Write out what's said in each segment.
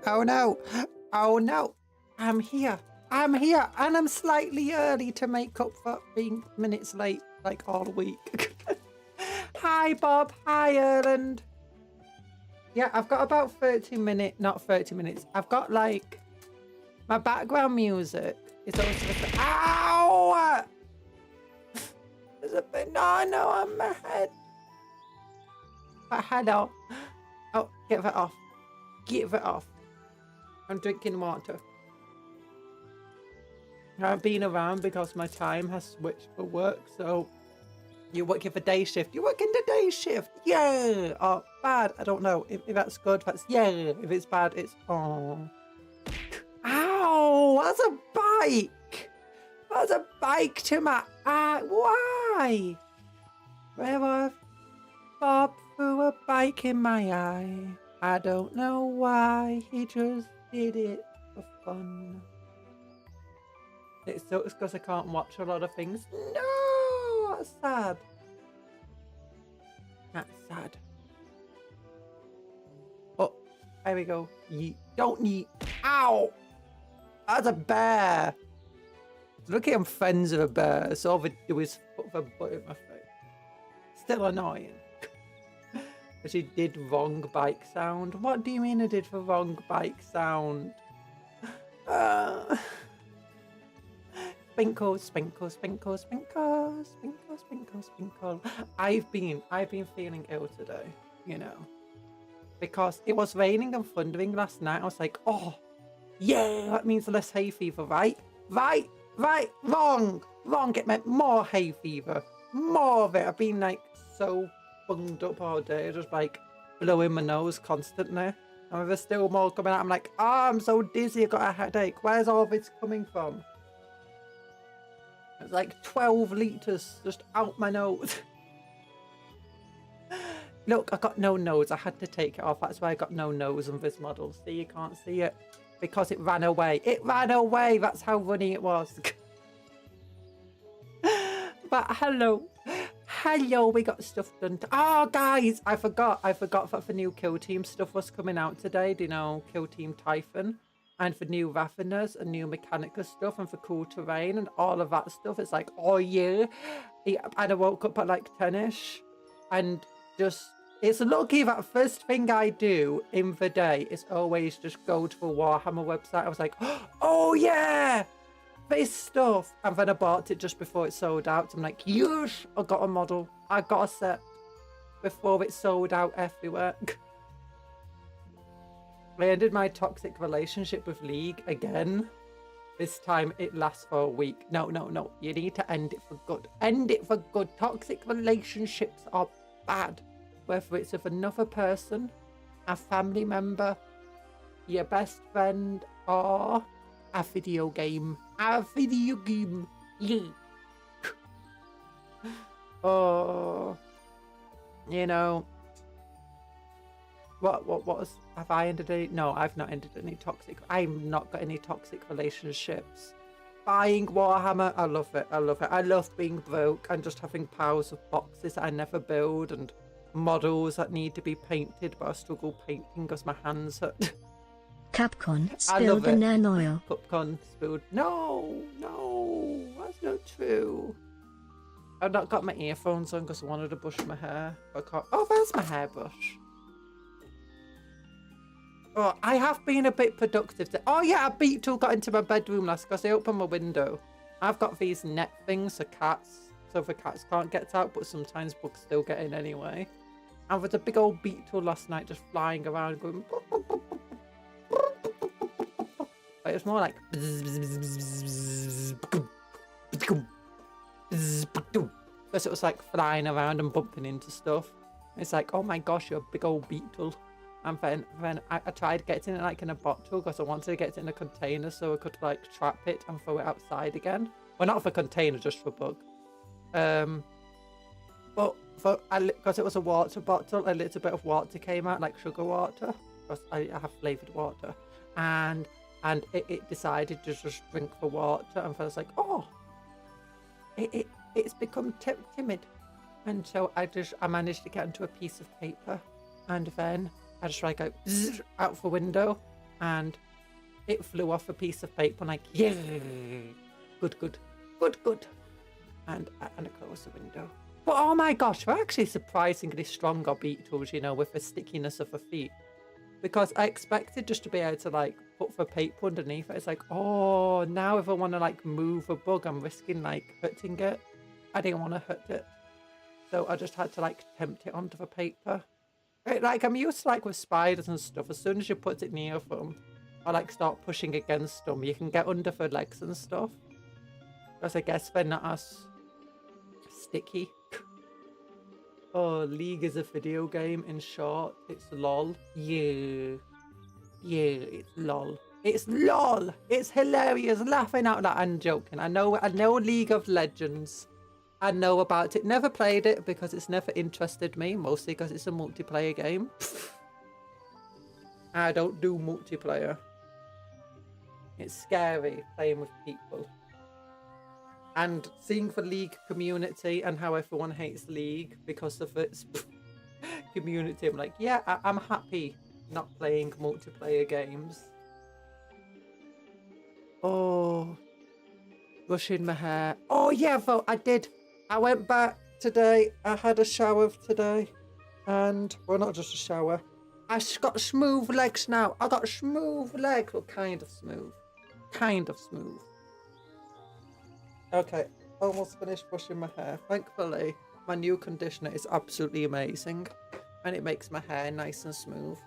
Oh no. Oh no. I'm here. I'm here. And I'm slightly early to make up for being minutes late like all week. Hi, Bob. Hi, Erland. Yeah, I've got about 30 minutes. Not 30 minutes. I've got like my background music is always like, ow! There's a banana on my head. My head off. Oh, get that off. Get that off. I'm drinking water. I've been around because my time has switched for work, so you're working for day shift. You're working the day shift. Yeah. Oh, bad. I don't know. If that's good, that's yeah. If it's bad, it's oh. Ow! That's a bike. That's a bike to my eye. Why? Where Bob threw a bike in my eye. I don't know why. He just did it for fun. It sucks because I can't watch a lot of things. No, that's sad. That's sad. Oh, there we go. Yeet. Don't yeet. Ow! That's a bear. Look at I'm friends with a bear. So all they do is put their butt in my face. Still annoying. But she did wrong bike sound. What do you mean I did for wrong bike sound? Sprinkle, sprinkle, sprinkle, sprinkle, sprinkle, sprinkle, sprinkle. I've been feeling ill today, you know, because it was raining and thundering last night. I was like, oh, yeah, that means less hay fever, right? Right, wrong. It meant more hay fever, more of it. I've been like so bunged up all day, just like blowing my nose constantly. And there's still more coming out. I'm like, oh, I'm so dizzy. I got a headache. Where's all this coming from? It's like 12 litres just out my nose. Look, I got no nose. I had to take it off. That's why I got no nose on this model. See, you can't see it because it ran away. It ran away. That's how runny it was. But hello. Hello, we got stuff done. Oh, guys, I forgot that the new Kill Team stuff was coming out today. Do you know, Kill Team Typhon? And for new raffiners and new Mechanica stuff and for cool terrain and all of that stuff. It's like, oh yeah. And I woke up at like 10ish and just, it's lucky that first thing I do in the day is always just go to the Warhammer website. I was like, oh yeah, this stuff. And then I bought it just before it sold out. I'm like, yes, I got a model. I got a set before it sold out everywhere. I ended my toxic relationship with League again. This time it lasts for a week. No. You need to end it for good. End it for good. Toxic relationships are bad. Whether it's with another person, a family member, your best friend, or a video game. A video game. Yeah. Oh. You know. What was, have I ended any? No, I've not ended any toxic. I've not got any toxic relationships. Buying Warhammer, I love it. I love being broke and just having piles of boxes that I never build and models that need to be painted, but I struggle painting because my hands hurt. Capcom spilled the nan oil. Cupcake spilled. No, that's not true. I've not got my earphones on because I wanted to brush my hair. I can't. Oh, there's my hairbrush. Oh, I have been a bit productive. Oh yeah, a beetle got into my bedroom last because I opened my window. I've got these net things for cats, so the cats can't get out, but sometimes bugs still get in anyway. And there's a big old beetle last night just flying around going... It was more like... Because it was like flying around and bumping into stuff. It's like, oh my gosh, you're a big old beetle. And then I tried getting it like in a bottle because I wanted to get it in a container so I could like trap it and throw it outside again. Well, not for container, just for bug. But because it was a water bottle, a little bit of water came out, like sugar water, because I have flavoured water. And it decided to just drink the water. And I was like, oh, it's become timid. And so I managed to get into a piece of paper. And then I just like go out the window and it flew off a piece of paper, like, yeah, good, good, good, good. And I closed the window. But oh my gosh, we're actually surprisingly strong on beetles, you know, with the stickiness of the feet. Because I expected just to be able to like put the paper underneath it. It's like, oh, now if I want to like move a bug, I'm risking like hurting it. I didn't want to hurt it. So I just had to like tempt it onto the paper. Like I'm used to like with spiders and stuff. As soon as you put it near them, or like start pushing against them, you can get under their legs and stuff. Because I guess they're not as sticky. Oh, League is a video game in short. It's LOL. Yeah. Yeah, it's LOL. It's LOL. It's hilarious. Laughing out loud. I'm joking. I know League of Legends. I know about it. Never played it because it's never interested me. Mostly because it's a multiplayer game. I don't do multiplayer. It's scary playing with people. And seeing the League community and how everyone hates League because of its community, I'm like, yeah, I'm happy not playing multiplayer games. Oh, brushing my hair. Oh yeah, though I did. I went back today. I had a shower today, and well, not just a shower. I got smooth legs now. I got smooth legs. Well, kind of smooth. Kind of smooth. Okay, almost finished brushing my hair. Thankfully, my new conditioner is absolutely amazing, and it makes my hair nice and smooth.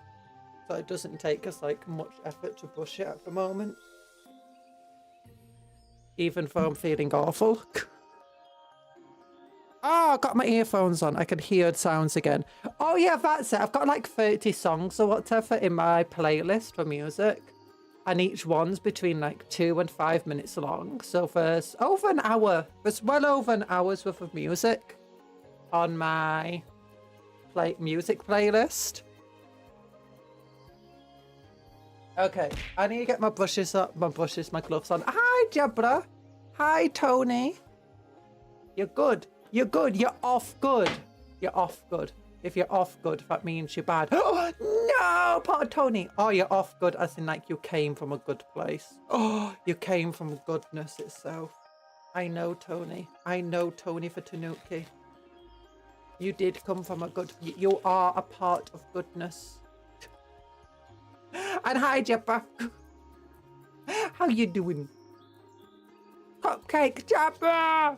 So it doesn't take us like much effort to brush it at the moment. Even though I'm feeling awful. Oh, I got my earphones on. I can hear the sounds again. Oh yeah, that's it. I've got like 30 songs or whatever in my playlist for music. And each one's between like 2 and 5 minutes long. So there's over an hour. There's well over an hour's worth of music on my music playlist. Okay, I need to get my brushes up. My gloves on. Hi, Jabra. Hi, Tony. You're good. You're good. You're off good. You're off good. If you're off good, that means you're bad. Oh, no, poor Tony. Oh, you're off good as in like you came from a good place. Oh, you came from goodness itself. I know, Tony. I know, Tony for Tanuki. You did come from a good... You are a part of goodness. And hi, Jabba. How you doing? Cupcake Jabba!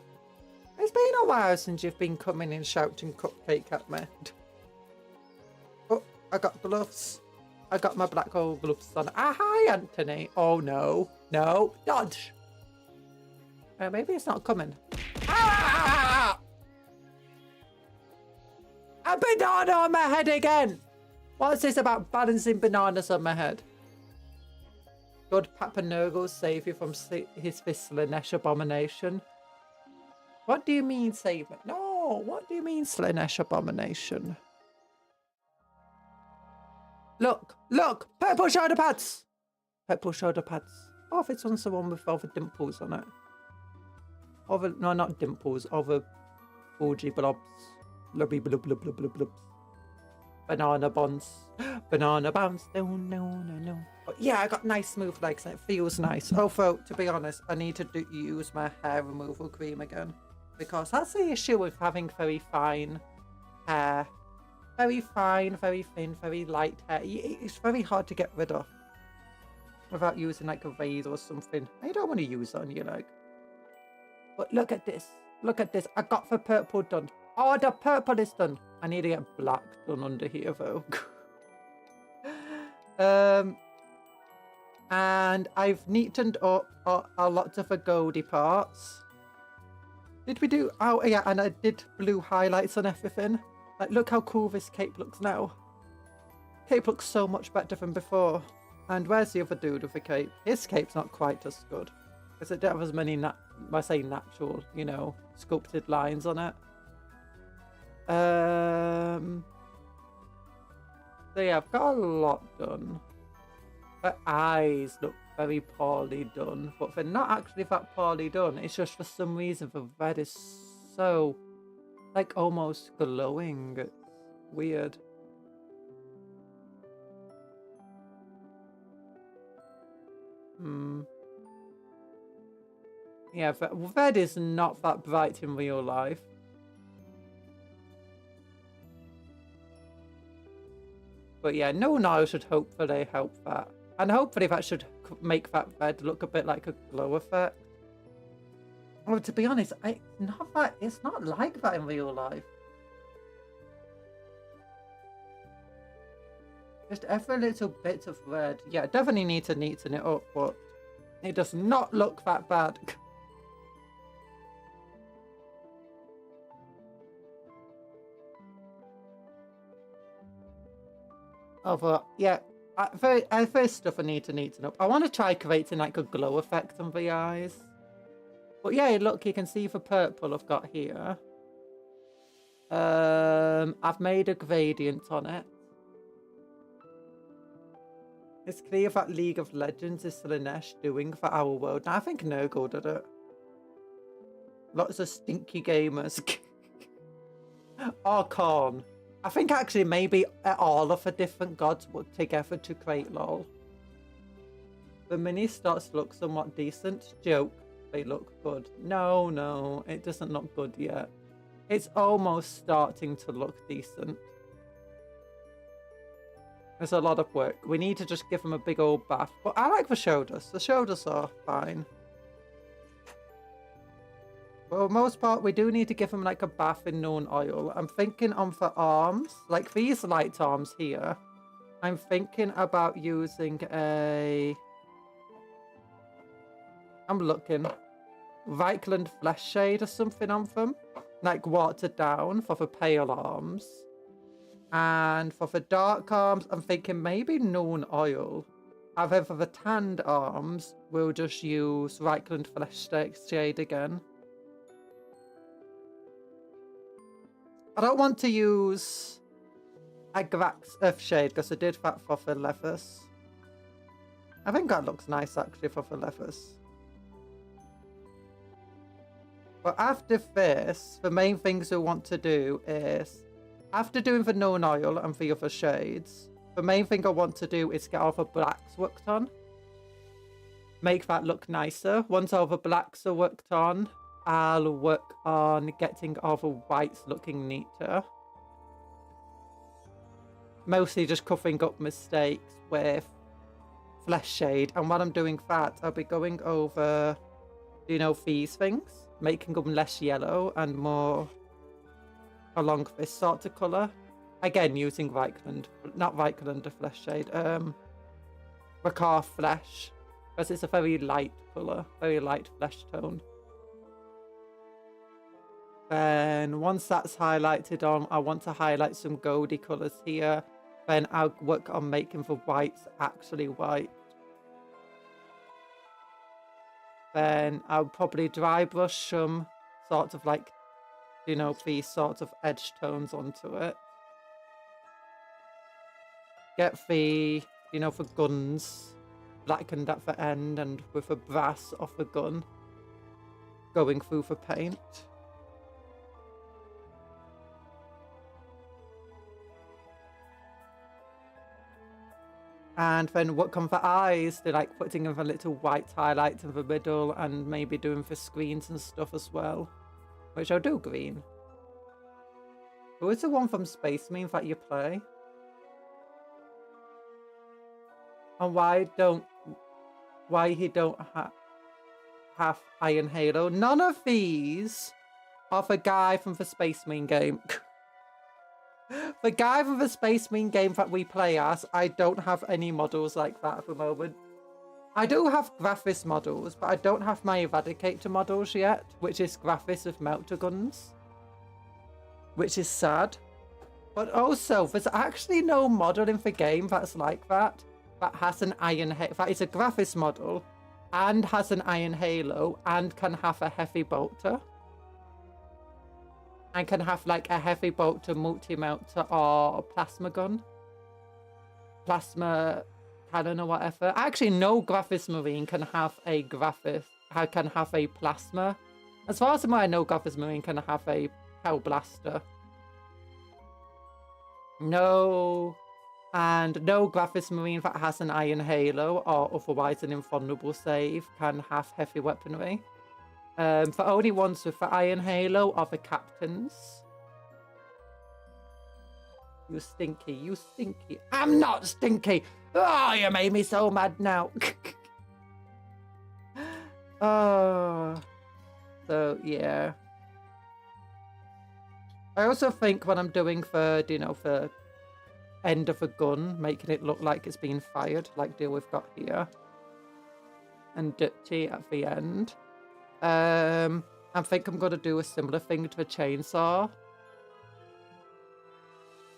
It's been a while since you've been coming and shouting cupcake at me. Oh, I got gloves. I got my black hole gloves on. Ah, hi, Anthony. Oh, no. No. Dodge. Maybe it's not coming. Ah! A banana on my head again. What's this about balancing bananas on my head? God, Papa Nurgle save you from his Slanesh abomination. What do you mean save me? No, what do you mean Slanesh abomination? Look, look, purple shoulder pads. Purple shoulder pads. Oh, if it's on someone with other dimples on it. Other, no, not dimples, other bulgy blobs. Blubby blub blub blub blub blubs. Banana bonds. Banana bounce. No, no, no, no. But yeah, I got nice smooth legs and it feels nice. Although, to be honest, I need to use my hair removal cream again. Because that's the issue with having very fine hair. Very fine, very thin, very light hair. It's very hard to get rid of. Without using like a razor or something. I don't want to use it on your leg. But look at this. Look at this. I got the purple done. Oh, the purple is done. I need to get black done under here though. And I've neatened up a lot of the goldy parts. Did we do... Oh, yeah, and I did blue highlights on everything. Like, look how cool this cape looks now. Cape looks so much better than before. And where's the other dude with the cape? His cape's not quite as good. Because it don't have as many, I say natural, you know, sculpted lines on it. So yeah, I've got a lot done. Her eyes look very poorly done, but they're not actually that poorly done. It's just for some reason the red is so, like, almost glowing. It's weird. Yeah, red is not that bright in real life. But yeah, no oil should hopefully help that. And hopefully that should make that red look a bit like a glow effect. Oh, to be honest, it's not like that in real life. Just every little bit of red. Yeah, definitely need to neaten it up, but it does not look that bad. Yeah, first stuff I need to neaten up. I want to try creating like a glow effect on the eyes. But yeah, look, you can see the purple I've got here. I've made a gradient on it. It's clear that League of Legends is Slanesh doing for our world. Now, I think Nurgle did it. Lots of stinky gamers. Or Korn. I think actually maybe all of the different gods work together to create LOL. The mini starts to look somewhat decent. Joke. They look good. No, it doesn't look good yet. It's almost starting to look decent. There's a lot of work. We need to just give them a big old bath. But I like the shoulders. The shoulders are fine. For the most part, we do need to give them like a bath in known oil. I'm thinking on the arms, like these light arms here. I'm thinking about using I'm looking. Reichland Flesh Shade or something on them. Like watered down for the pale arms. And for the dark arms, I'm thinking maybe known oil. However, for the tanned arms, we'll just use Reichland Flesh Shade again. I don't want to use a Grax Earth Shade because I did that for the leathers. I think that looks nice actually for the leathers. But after this, the main things we want to do is, after doing the known oil and the other shades, the main thing I want to do is get all the blacks worked on. Make that look nicer. Once all the blacks are worked on, I'll work on getting all the whites looking neater. Mostly just covering up mistakes with Flesh Shade. And while I'm doing that, I'll be going over, you know, these things. Making them less yellow and more along this sort of colour. Again, using not Reichland, the Flesh Shade. Rakar Flesh. Because it's a very light colour. Very light flesh tone. Then once that's highlighted on, I want to highlight some goldy colours here. Then I'll work on making the whites actually white. Then I'll probably dry brush some sort of like, you know, these sorts of edge tones onto it. Get the, you know, the guns blackened at the end and with the brass off the gun going through the paint. And then work on the eyes, they're like putting in a little white highlight in the middle and maybe doing the screens and stuff as well. Which I'll do green. Who is the one from Space Marine that you play? And why he don't have Iron Halo? None of these are the guy from the Space Marine game. The guy from the Space Marine game that we play as, I don't have any models like that at the moment. I do have Graphis models, but I don't have my Eradicator models yet, which is Graphis with melter guns. Which is sad. But also, there's actually no model in the game that's like that. That has an Iron Halo. That is a Graphis model and has an Iron Halo and can have a heavy bolter. And can have like a heavy bolter, multi-melter, or plasma gun. Plasma cannon or whatever. Actually, no Graphis Marine can have a can have a plasma. As far as I know, Graphis Marine can have a Hell Blaster. No And no Graphis Marine that has an Iron Halo or otherwise an invulnerable save can have heavy weaponry. The only ones with the Iron Halo are the captains. You stinky, you stinky. I'm not stinky! Oh, you made me so mad now. Oh. So, yeah. I also think when I'm doing the, you know, the end of a gun, making it look like it's being fired, like deal we've got here. And dirty at the end. I think I'm going to do a similar thing to a chainsaw.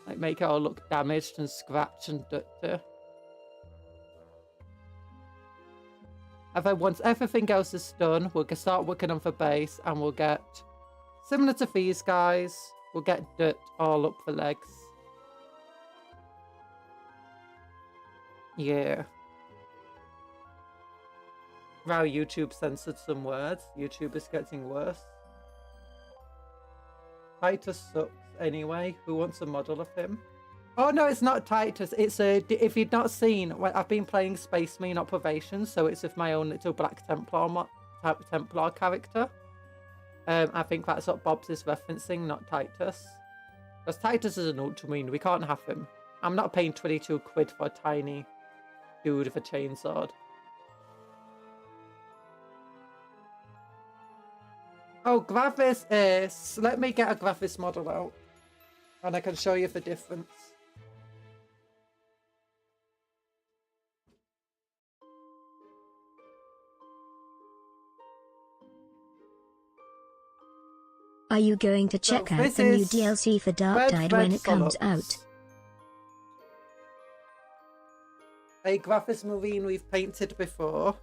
Like make it all look damaged and scratched and dirty. And then once everything else is done, we'll start working on the base and we'll get, similar to these guys, we'll get dirt all up the legs. Yeah. Wow, YouTube censored some words. YouTube is getting worse. Titus sucks anyway. Who wants a model of him? Oh no, it's not Titus. It's a. If you'd not seen, I've been playing Space Marine Operations, so it's with my own little Black Templar character. I think that's what Bob's is referencing, not Titus. Because Titus is an Ultramarine. We can't have him. I'm not paying 22 quid for a tiny dude with a chainsaw. Oh, Graphis is... Let me get a Graphis model out. And I can show you the difference. Are you going to check out the new DLC for Dark Tide when it comes out? A Graphis Marine we've painted before.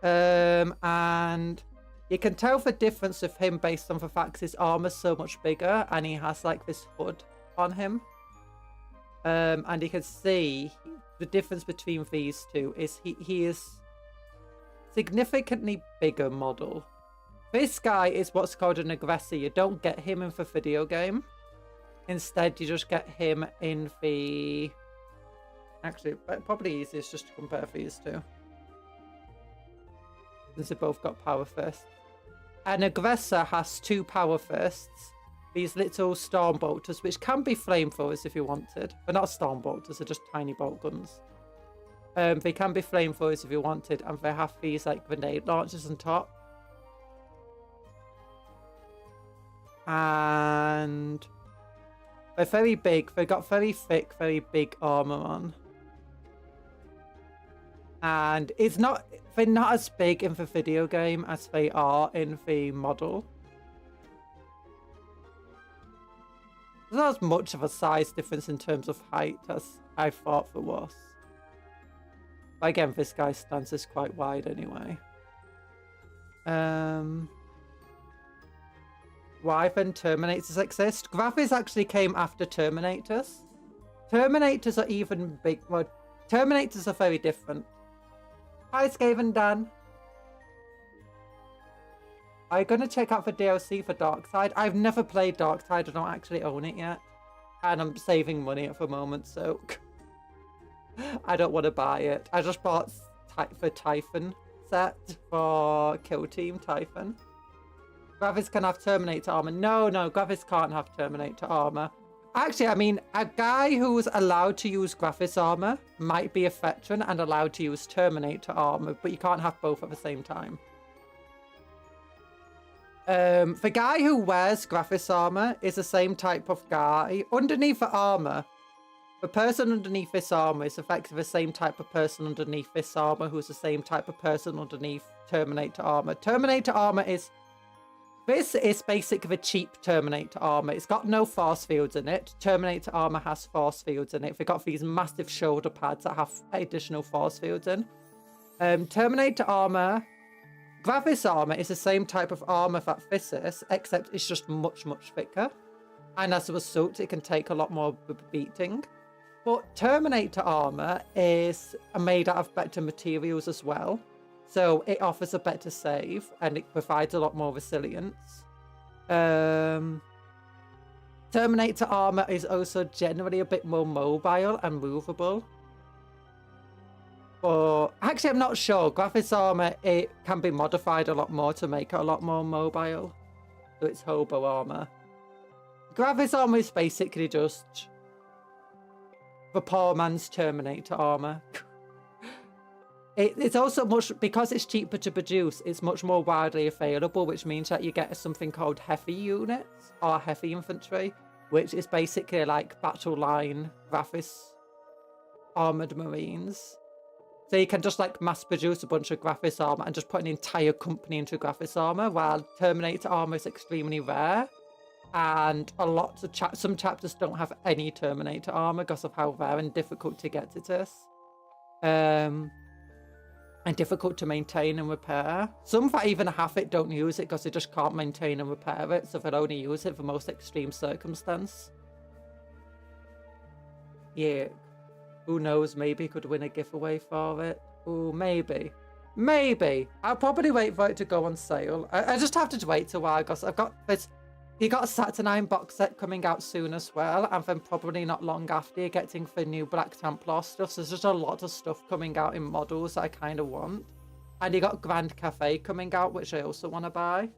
And you can tell the difference of him based on the fact his armor's so much bigger and he has like this hood on him. And you can see the difference between these two is he is significantly bigger model. This guy is what's called an aggressor. You don't get him in the video game. Instead, you just get him in the... Actually, probably easiest just to compare these two. Since they both got power fists. An aggressor has 2 power fists. These little storm bolters, which can be flamethrowers if you wanted. But not storm bolters, they're just tiny bolt guns. They can be flamethrowers if you wanted. And they have these like grenade launchers on top. And they're very big. They've got very thick, very big armor on. And they're not as big in the video game as they are in the model. There's not as much of a size difference in terms of height as I thought there was. But again, this guy's stance is quite wide anyway. Why then Terminators exist? Graphis actually came after Terminators. Terminators are even big. Well, Terminators are very different. Hi, Skaven Dan. Are you going to check out the DLC for Darktide? I've never played Darktide. I don't actually own it yet. And I'm saving money at the moment, so I don't want to buy it. I just bought the Typhon set for Kill Team Typhon. Graphis can have Terminator armor. No, Graphis can't have Terminator armor. Actually, I mean, a guy who's allowed to use Graphis armor might be a veteran and allowed to use Terminator armor, but you can't have both at the same time. The guy who wears Graphis armor is the same type of guy. Underneath the armor, the person underneath this armor is effectively the same type of person underneath this armor who's the same type of person underneath Terminator armor. Terminator armor is... This is basically the cheap Terminator armor. It's got no force fields in it. Terminator armor has force fields in it. They've got these massive shoulder pads that have additional force fields in. Terminator armor... Graphis armor is the same type of armor that this is, except it's just much, much thicker. And as a result, it can take a lot more beating. But Terminator armor is made out of better materials as well. So it offers a better save and it provides a lot more resilience. Terminator armor is also generally a bit more mobile and movable. But actually, I'm not sure. Graphis armor, it can be modified a lot more to make it a lot more mobile. So it's hobo armor. Graphis armor is basically just the poor man's Terminator armor. It's also because it's cheaper to produce, it's much more widely available, which means that you get something called heavy units or heavy infantry, which is basically like battle line Graphis armored marines. So you can just like mass produce a bunch of Graphis armor and just put an entire company into Graphis armor, while Terminator armor is extremely rare. And some chapters don't have any Terminator armor because of how rare and difficult to get it is. And difficult to maintain and repair. Some that even have it don't use it because they just can't maintain and repair it, so they'll only use it for most extreme circumstance. Yeah. Who knows, maybe could win a giveaway for it. Ooh, maybe. Maybe. I'll probably wait for it to go on sale. I just have to wait a while because I've got this. You got a Saturnine box set coming out soon as well, and then probably not long after you're getting the new Black Templar stuff. So there's just a lot of stuff coming out in models that I kind of want. And you got Grand Cafe coming out, which I also want to buy.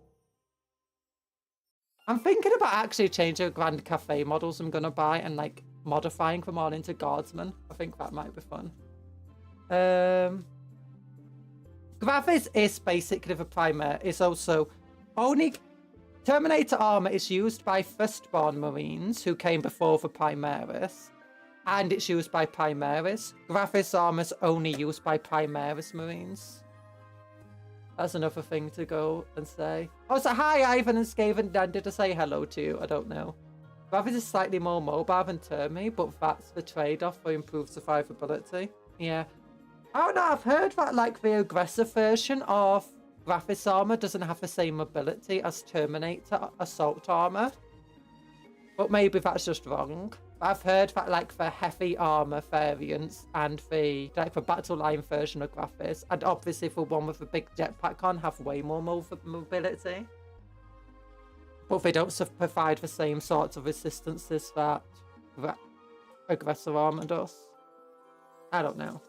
I'm thinking about actually changing Grand Cafe models I'm going to buy and like modifying them all into Guardsmen. I think that might be fun. Graphis is basically the primer. It's also only... Terminator armor is used by Firstborn Marines who came before the Primaris, and it's used by Primaris. Graphis armor is only used by Primaris Marines. That's another thing to go and say. Oh, so hi Ivan and Skaven Dan, did I say hello to you? I don't know. Graphis is slightly more mobile than Termi, but that's the trade-off for improved survivability. Yeah. Oh no, I've heard that like the aggressive version of Graphis armor doesn't have the same mobility as Terminator assault armor, but maybe that's just wrong. But I've heard that like the heavy armor variants and the battle line version of Graphis, and obviously the one with the big jetpack on, have way more mobility, but they don't provide the same sorts of resistances that aggressive armor does. I don't know.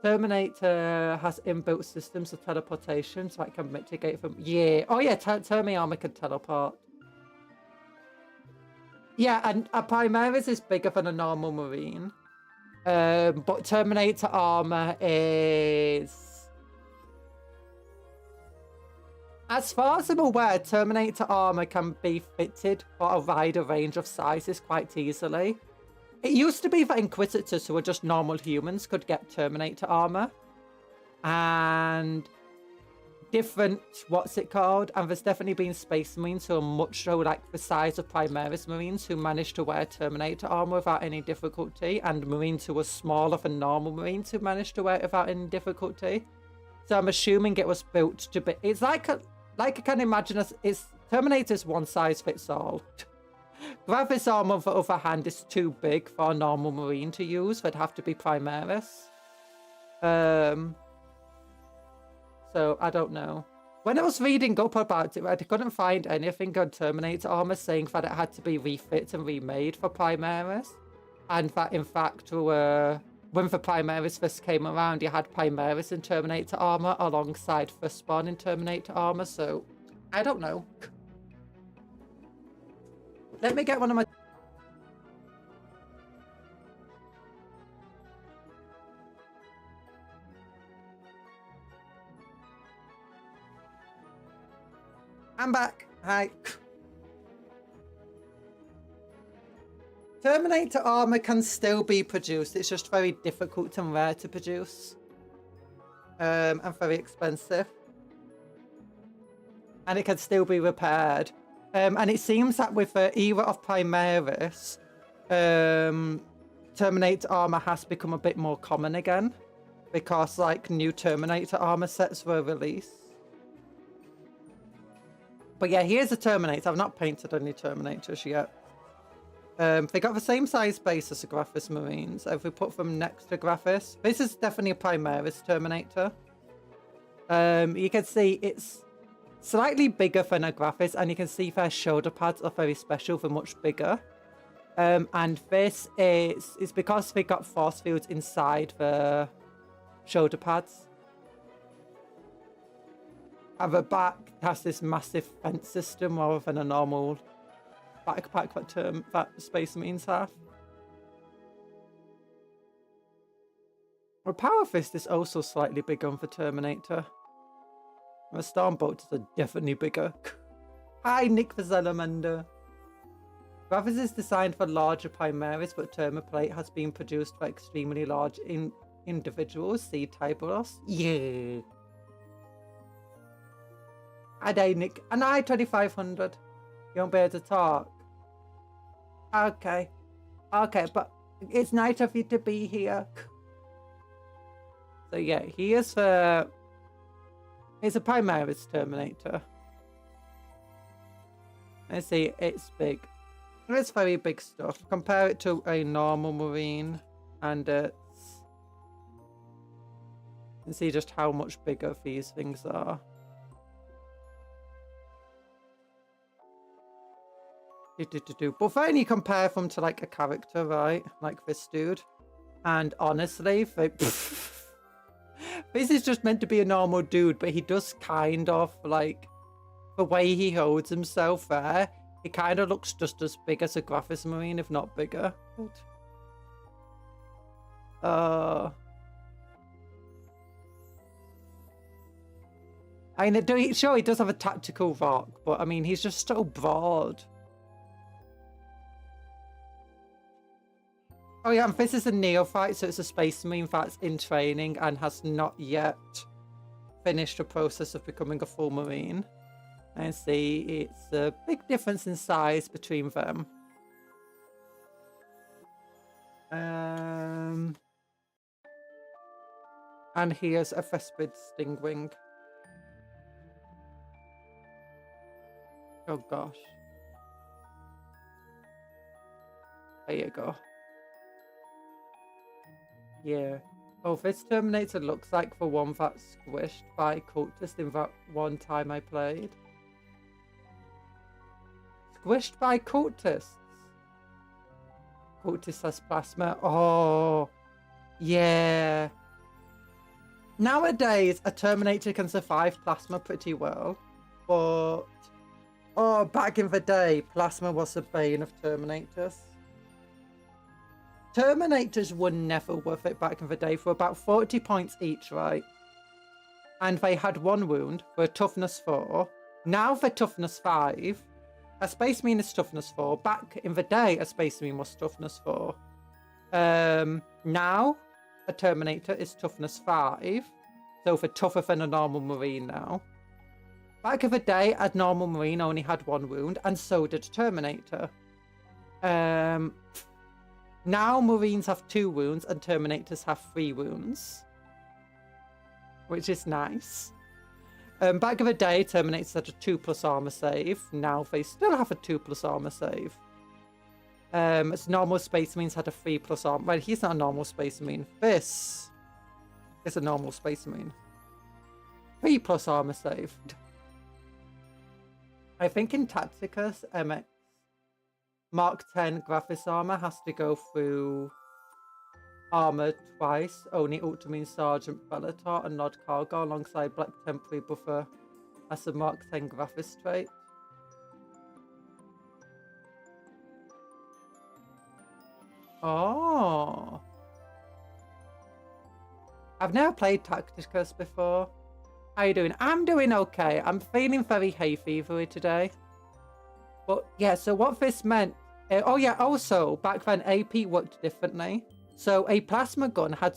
Terminator has inbuilt systems of teleportation, so it can mitigate from... Yeah. Oh, yeah, Termi armor can teleport. Yeah, and a Primaris is bigger than a normal Marine. But Terminator armor is... As far as I'm aware, Terminator armor can be fitted for a wider range of sizes quite easily. It used to be that Inquisitors who were just normal humans could get Terminator armor. And different, what's it called? And there's definitely been Space Marines who are much so like the size of Primaris Marines who managed to wear Terminator armor without any difficulty. And Marines who were smaller than normal Marines who managed to wear it without any difficulty. So I'm assuming it was built to be... It's like I can imagine Terminator's one size fits all. Graphis armor, on the other hand, is too big for a normal Marine to use. They'd have to be Primaris. So, I don't know. When I was reading up about it, I couldn't find anything on Terminator armor saying that it had to be refit and remade for Primaris. And that, in fact, when the Primaris first came around, you had Primaris in Terminator armor alongside Firstborn in Terminator armor. So, I don't know. Let me get one of my... I'm back. Hi. Terminator armor can still be produced. It's just very difficult and rare to produce. And very expensive. And it can still be repaired. And it seems that with the era of Primaris, Terminator armor has become a bit more common again. Because, like, new Terminator armor sets were released. But yeah, here's a Terminator. I've not painted any Terminators yet. They got the same size base as the Graphis Marines. If we put them next to Graphis, this is definitely a Primaris Terminator. You can see it's slightly bigger than a graphics, and you can see their shoulder pads are very special. They're much bigger. And this is because they got force fields inside the shoulder pads. And the back has this massive fence system rather than a normal backpack that Space Marines have. The Power Fist is also slightly bigger on the Terminator. The Stormbolters are definitely bigger. Hi, Nick the Salamander. Graphics is designed for larger Primaris, but Thermoplate has been produced for extremely large individuals. See Tyboros? Yeah. Hi, Nick. And I 2500. You won't be able to talk. Okay. Okay, but it's nice of you to be here. So yeah, here's the... It's a Primaris Terminator. Let's see, it's big. It's very big stuff. Compare it to a normal Marine, and it's... You can see just how much bigger these things are. But then you compare them to like a character, right? Like this dude. And honestly, this is just meant to be a normal dude, but he does kind of like the way he holds himself there. He kind of looks just as big as a Graphics Marine, if not bigger. I mean, sure, he does have a tactical rock, but I mean, he's just so broad. Oh yeah, and this is a neophyte, so it's a Space Marine that's in training and has not yet finished the process of becoming a full Marine. And see, it's a big difference in size between them. And here's a Vespid Stingwing. Oh gosh. There you go. Yeah. Oh, this Terminator looks like the one that's squished by cultists in that one time I played. Squished by cultists. Cultist has plasma. Oh, yeah. Nowadays, a Terminator can survive plasma pretty well, but oh, back in the day, plasma was the bane of Terminators. Terminators were never worth it back in the day for about 40 points each, right? And they had one wound for a toughness 4. Now they're toughness 5. A Space Marine is toughness 4. Back in the day, a Space Marine was toughness 4. Now, a Terminator is toughness 5. So they're tougher than a normal Marine now. Back in the day, a normal Marine only had one wound, and so did Terminator. Now Marines have 2 wounds and Terminators have 3 wounds. Which is nice. Back in the day, Terminators had a 2+ armor save. Now they still have a 2+ armor save. As normal Space Marines had a 3+ armor. Well, he's not a normal Space Marine. This is a normal Space Marine. 3+ armor save. I think in Tacticus, MX Mark 10 Graphics armor has to go through armor twice. Only Ultramarine Sergeant Bellator and Nod Cargo alongside Black Temporary Buffer as a Mark 10 Graphics trait. Oh. I've never played Tacticus before. How you doing? I'm doing okay. I'm feeling very hay fevery today. But yeah, so what this meant... oh yeah, also, back then AP worked differently. So a plasma gun had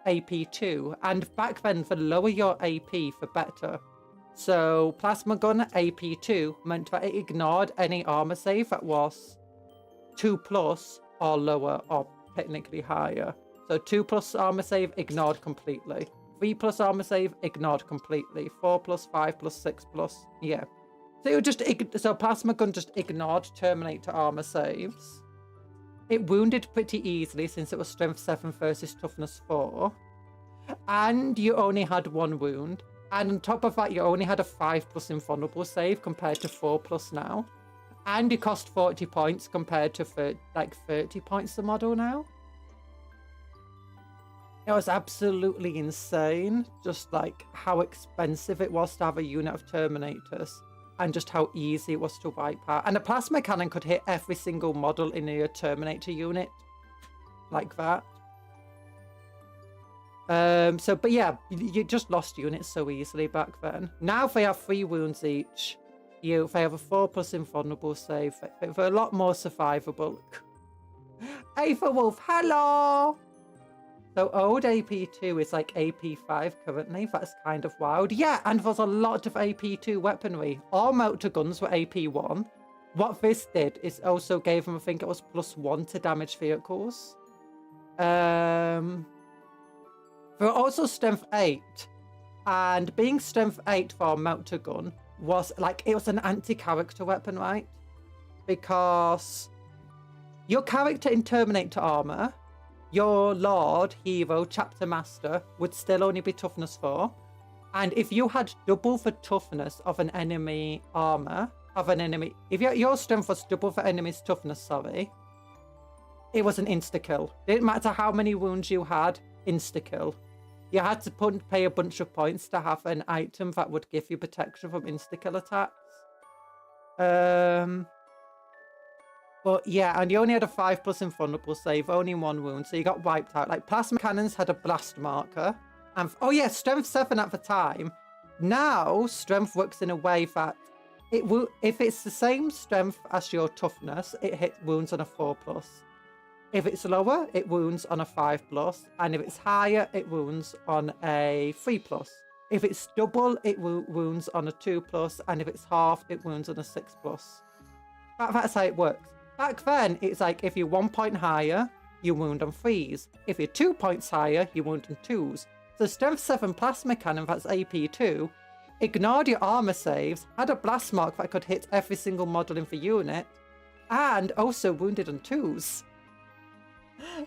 AP 2, and back then, the lower your AP, the better. So plasma gun AP 2 meant that it ignored any armor save that was 2+ or lower, or technically higher. So 2+ armor save ignored completely. 3+ armor save ignored completely. 4+, 5+, 6+, yeah. So it would just so plasma gun just ignored Terminator armor saves. It wounded pretty easily since it was strength 7 versus toughness 4. And you only had one wound. And on top of that, you only had a 5+ invulnerable save compared to 4+ now. And it cost 40 points compared to like 30 points a model now. It was absolutely insane, just like how expensive it was to have a unit of Terminators and just how easy it was to wipe out. And a plasma cannon could hit every single model in your Terminator unit like that. But yeah, you just lost units so easily back then. Now they have 3 wounds each. They have a 4+ invulnerable save. They're a lot more survivable. Ava Wolf, hello! So old AP2 is like AP5 currently. That's kind of wild. Yeah, and there's a lot of AP2 weaponry. All motor guns were AP1. What this did is also gave them, I think it was +1 to damage vehicles. They're also strength 8. And being strength 8 for a motor gun was like, it was an anti-character weapon, right? Because your character in Terminator armor, your Lord, Hero, Chapter Master would still only be toughness 4. And if you had double the toughness of an enemy armor, if your strength was double the enemy's toughness, sorry, it was an insta-kill. Didn't matter how many wounds you had, insta-kill. You had to pay a bunch of points to have an item that would give you protection from insta-kill attacks. But yeah, and you only had a 5+ invulnerable save, only 1 wound, so you got wiped out. Like, plasma cannons had a blast marker. And, oh yeah, strength 7 at the time. Now, strength works in a way that if it's the same strength as your toughness, it hits wounds on a 4+. If it's lower, it wounds on a 5+. And if it's higher, it wounds on a 3+. If it's double, it wounds on a 2+. And if it's half, it wounds on a 6+. That's how it works. Back then, it's like if you're 1 point higher, you wound on 3s. If you're 2 points higher, you wound on 2s. So strength 7 plasma cannon, that's AP2, ignored your armor saves, had a blast mark that could hit every single model in the unit, and also wounded on 2s.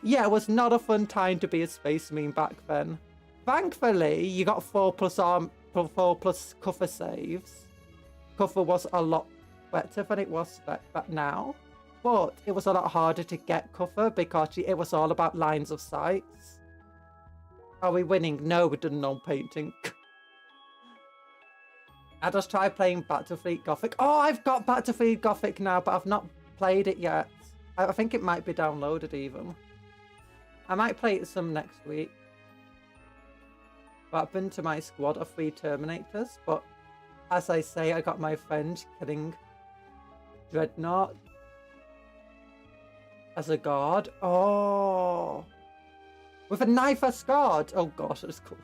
Yeah, it was not a fun time to be a Space Marine back then. Thankfully, you got 4+ cover saves. Cover was a lot better than it was back now. But it was a lot harder to get cover because it was all about lines of sight. Are we winning? No, we didn't know painting. I just tried playing Battlefield Gothic. Oh, I've got Battlefield Gothic now, but I've not played it yet. I think it might be downloaded even. I might play it some next week. What happened to my squad of 3 Terminators? But as I say, I got my friend killing Dreadnought as a guard. Oh, with a knife as guard. Oh gosh, that's cool.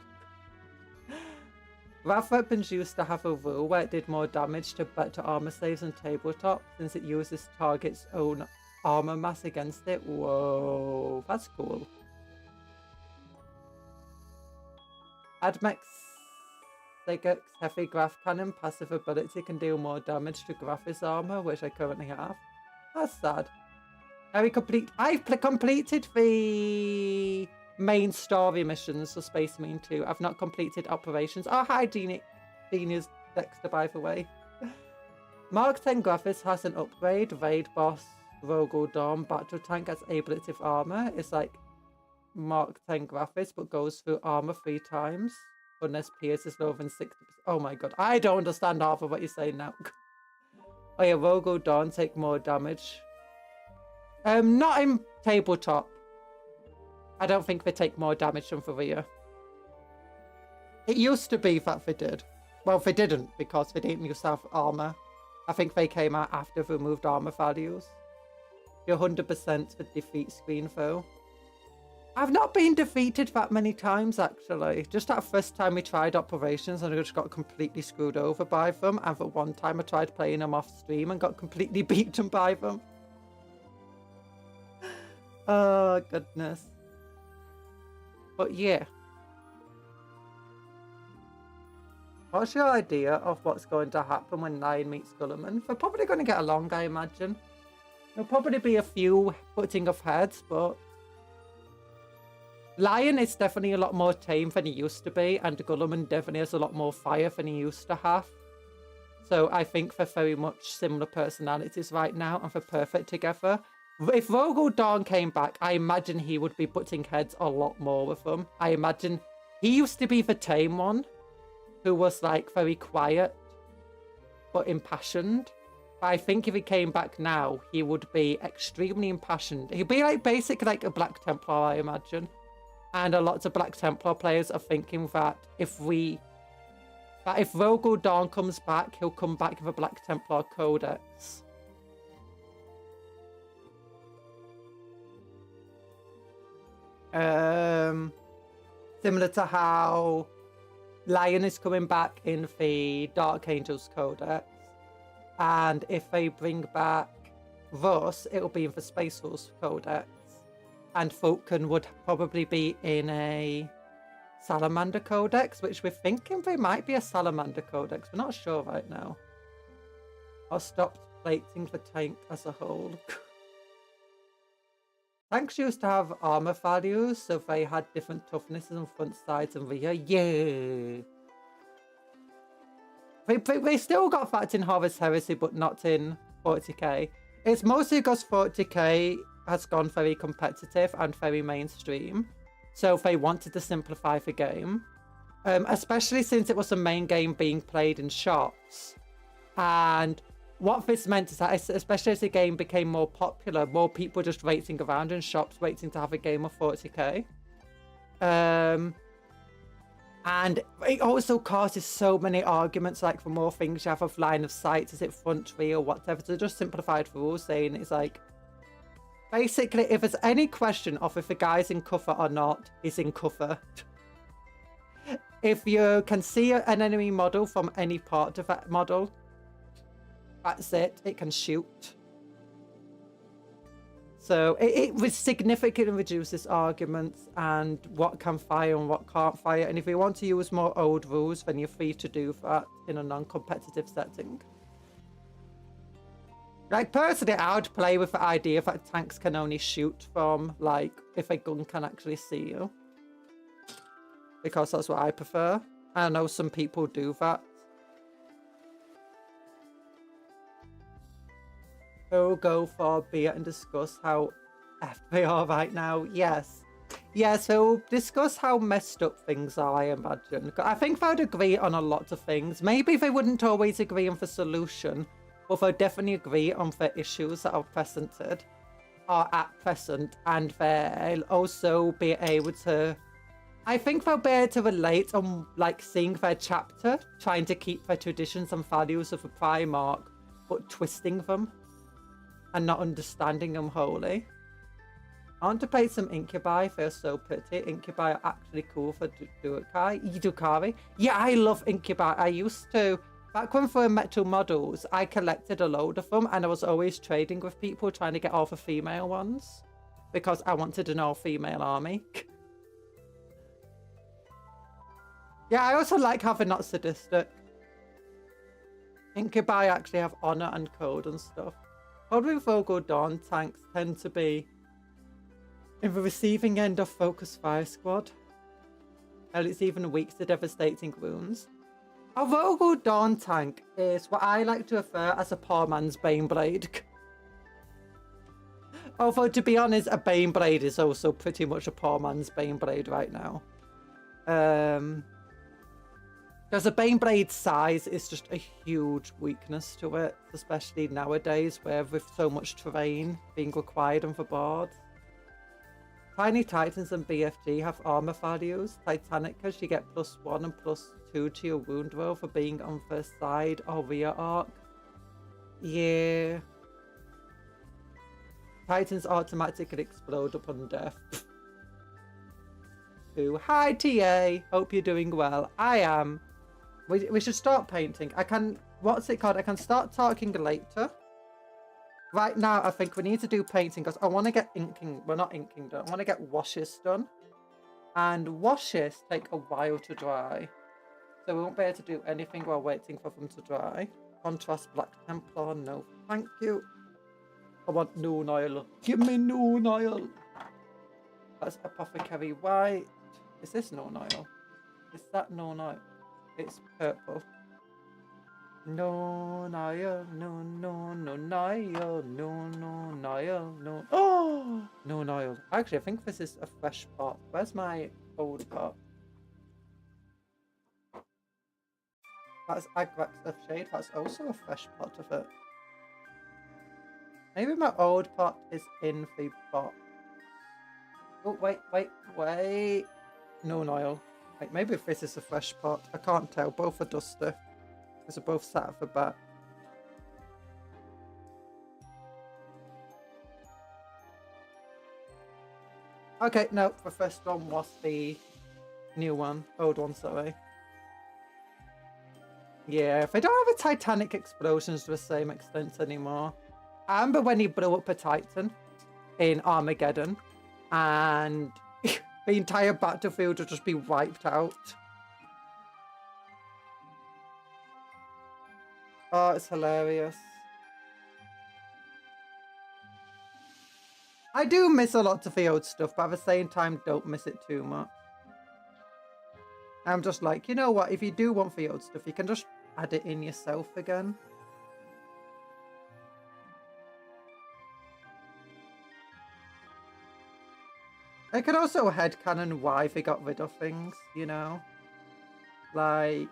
Wrath weapons used to have a rule where it did more damage to better armor saves and tabletop since it uses target's own armor mass against it. Whoa, that's cool. Admex Sigur's heavy graph cannon passive ability can deal more damage to Graph's armor, which I currently have. That's sad. I've completed the main story missions for Space Marine 2. I've not completed operations. Oh, hi, Dean is Dexter, by the way. Mark 10 Graphis has an upgrade. Raid Boss Rogel Dom Battle Tank has ablative armor. It's like Mark 10 Graphis, but goes through armor 3 times. Unless Pierce is lower than 60%. Oh my god, I don't understand half of what you're saying now. Oh yeah, Rogel Dawn take more damage. Not in tabletop. I don't think they take more damage from the rear. It used to be that they did. Well, they didn't because they didn't use self armor. I think they came out after they removed armor values. You're 100% the defeat screen though. I've not been defeated that many times actually. Just that first time we tried operations and I just got completely screwed over by them. And for one time I tried playing them off stream and got completely beaten by them. Oh goodness. But yeah. What's your idea of what's going to happen when Lion meets Gulliman? They're probably going to get along, I imagine. There'll probably be a few butting of heads, but Lion is definitely a lot more tame than he used to be, and Gulliman definitely has a lot more fire than he used to have. So I think they're very much similar personalities right now, and they're perfect together. If Rogel Dawn came back, I imagine he would be butting heads a lot more with them. I imagine he used to be the tame one, who was like very quiet, but impassioned. But I think if he came back now, he would be extremely impassioned. He'd be like basically like a Black Templar, I imagine. And a lot of Black Templar players are thinking that if Rogel Dawn comes back, he'll come back with a Black Templar Codex. Similar to how Lion is coming back in the Dark Angels Codex. And if they bring back Rus, it'll be in the Space Force Codex. And Falcon would probably be in a Salamander Codex, which we're thinking they might be a Salamander Codex. We're not sure right now. I'll stop plating the tank as a whole. Tanks used to have armor values, so they had different toughnesses on front, sides, and rear. Yeah. They still got that in Horus Heresy, but not in 40k. It's mostly because 40k has gone very competitive and very mainstream. So they wanted to simplify the game. Especially since it was the main game being played in shops. And what this meant is that, especially as the game became more popular, more people just waiting around in shops, waiting to have a game of 40k. And it also causes so many arguments, like the more things you have of line of sight, is it front, rear, whatever. So just simplified the rules, saying it's like, basically, if there's any question of if a guy's in cover or not, he's in cover. If you can see an enemy model from any part of that model, that's it, it can shoot. So it significantly reduces arguments and what can fire and what can't fire. And if you want to use more old rules, then you're free to do that in a non-competitive setting. Like, personally, I would play with the idea that tanks can only shoot from, like, if a gun can actually see you. Because that's what I prefer. I know some people do that. We'll go for beer and discuss how effed they are right now. Yes. Yes, we'll discuss how messed up things are, I imagine. I think they'd agree on a lot of things. Maybe they wouldn't always agree on the solution, but they'll definitely agree on the issues that are at present, and they'll also be able to... I think they'll be able to relate on, like, seeing their chapter, trying to keep their traditions and values of the Primarch, but twisting them. And not understanding them wholly. I want to play some Incubi. They're so pretty. Incubi are actually cool for Dukari. Yeah, I love Incubi. I used to, back when they were metal models, I collected a load of them, and I was always trading with people trying to get all the female ones because I wanted an all-female army. Yeah, I also like how they're not sadistic. Incubi actually have honor and code and stuff. Probably Rogel Dawn tanks tend to be in the receiving end of Focus Fire Squad. And it's even weak to devastating wounds. A Rogel Dawn tank is what I like to refer as a poor man's Baneblade. Although, to be honest, a Baneblade is also pretty much a poor man's Baneblade right now. Because a Baneblade size is just a huge weakness to it, especially nowadays where with so much terrain being required on the board. Tiny Titans and BFG have armor values. Titanicas, you get +1 and +2 to your wound roll for being on the side or rear arc. Yeah. Titans automatically explode upon death. Hi TA, hope you're doing well. I am. We should start painting. I can, what's it called? I can start talking later. Right now, I think we need to do painting because I want to get inking. Well, not inking done. I want to get washes done. And washes take a while to dry. So we won't be able to do anything while waiting for them to dry. Contrast Black Templar, no thank you. I want Noon Oil. Give me Noon Oil. That's Apothecary White. Is this non-oil? Is that non-oil? It's purple. Non-oil, non-oil, non-oil, no. Oh, non-oil. Actually, I think this is a fresh pot. Where's my old pot? That's Agvax of Shade. That's also a fresh pot of it. Maybe my old pot is in the pot. Oh, wait. Non-oil. Like, maybe this is a fresh pot. I can't tell. Both are dusty. These are both sat at the back. Okay, no, the first one was the new one. Old one, sorry. Yeah, they don't have a Titanic explosions to the same extent anymore. I remember when he blew up a Titan in Armageddon and the entire battlefield would just be wiped out. Oh, it's hilarious. I do miss a lot of the old stuff, but at the same time, don't miss it too much. I'm just like, you know what? If you do want the old stuff, you can just add it in yourself again. I could also headcanon why they got rid of things, you know? Like,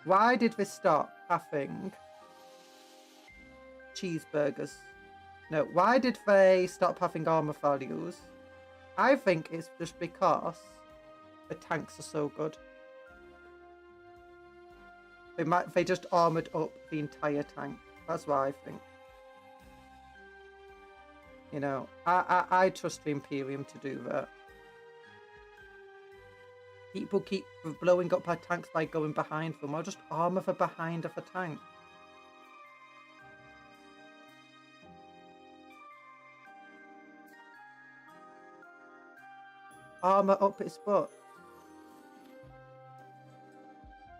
why did they stop having cheeseburgers? No, why did they stop having armor values? I think it's just because the tanks are so good. They just armored up the entire tank. That's what I think. You know, I trust the Imperium to do that. People keep blowing up our tanks by going behind them, or just armor the behind of a tank. Armor up its butt.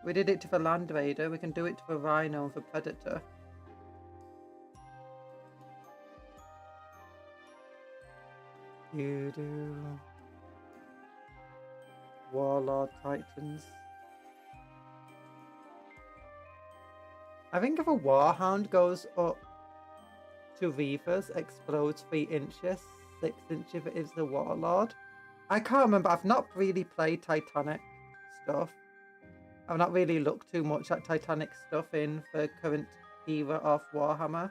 We did it to the Land Raider, we can do it to the Rhino and the Predator. You do. Warlord Titans. I think if a Warhound goes up to Reavers, explodes 3 inches, 6 inches if it is the Warlord. I can't remember. I've not really played Titanic stuff. I've not really looked too much at Titanic stuff in the current era of Warhammer.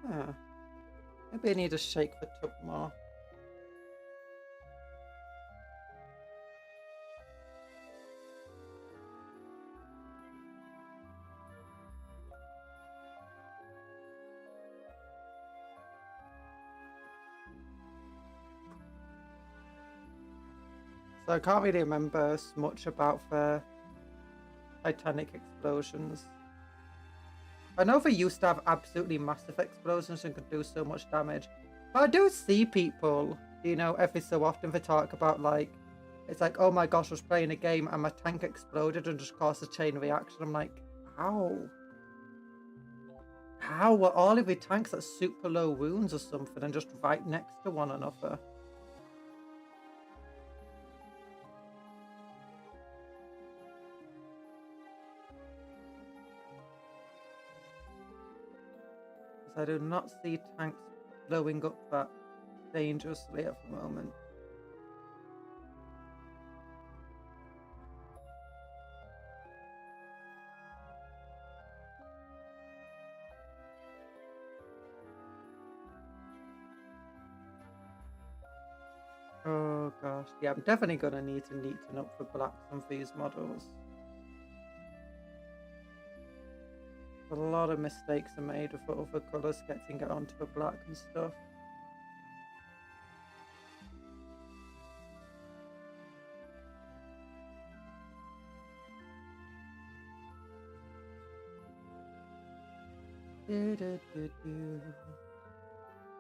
Huh. Maybe I need to shake the tub more. So I can't really remember much about the Titanic explosions. I know they used to have absolutely massive explosions and could do so much damage. But I do see people, you know, every so often they talk about, like, it's like, oh my gosh, I was playing a game and my tank exploded and just caused a chain reaction. I'm like, how? How were all of your tanks at super low wounds or something and just right next to one another? I do not see tanks blowing up that dangerously at the moment. Oh gosh, yeah, I'm definitely going to need to neaten up the blacks on these models. A lot of mistakes are made with the other colours getting it onto the black and stuff.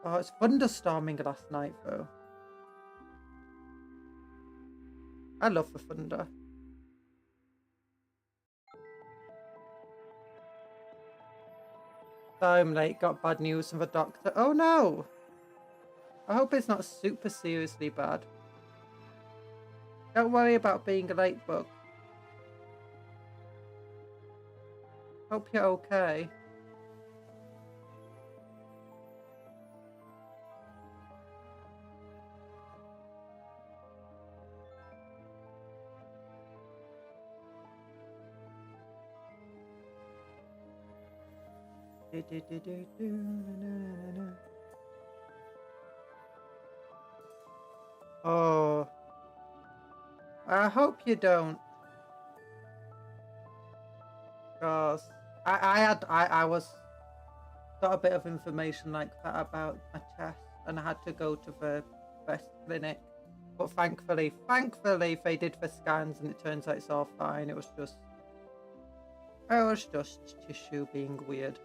Oh, it's thunderstorming last night though. I love the thunder. Sorry I'm late, got bad news from the doctor. Oh no! I hope it's not super seriously bad. Don't worry about being late, Bug. Hope you're okay. Oh, I hope you don't. Cause I was got a bit of information like that about my chest, and I had to go to the breast clinic. But thankfully they did the scans, and it turns out it's all fine. It was just tissue being weird.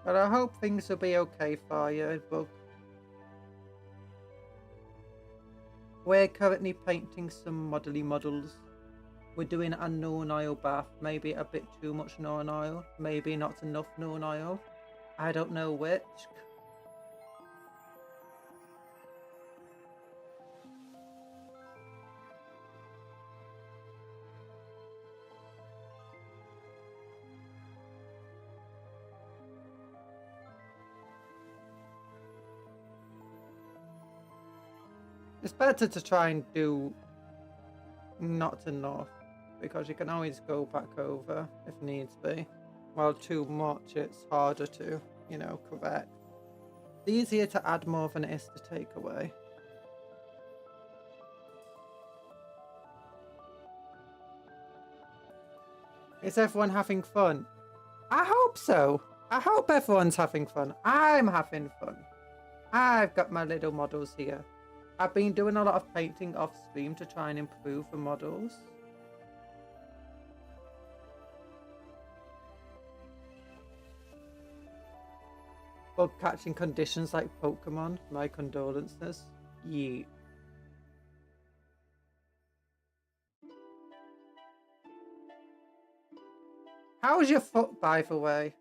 But I hope things will be okay for you, Bug. We're currently painting some modelly models. We're doing a known oil bath, maybe a bit too much known oil, maybe not enough known oil. I don't know which. It's better to try and do not enough, because you can always go back over if needs be. While too much, it's harder to, you know, correct. It's easier to add more than it is to take away. Is everyone having fun? I hope so. I hope everyone's having fun. I'm having fun. I've got my little models here. I've been doing a lot of painting off stream to try and improve the models. Bug catching conditions like Pokemon. My condolences. Yeet. How's your foot, by the way?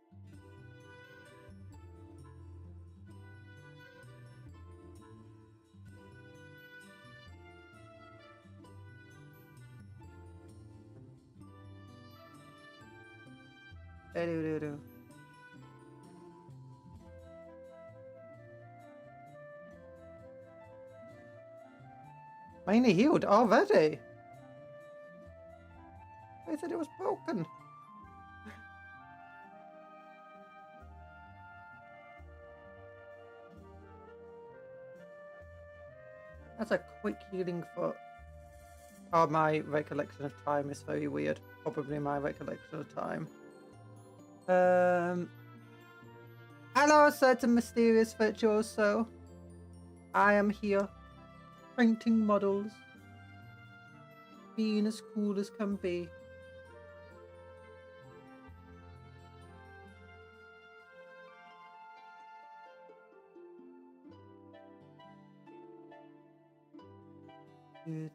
Mainly healed already. I said it was broken. That's a quick healing foot. Oh, my recollection of time is very weird. Probably my recollection of time. Hello, certain mysterious virtuoso. I am here, painting models, being as cool as can be. There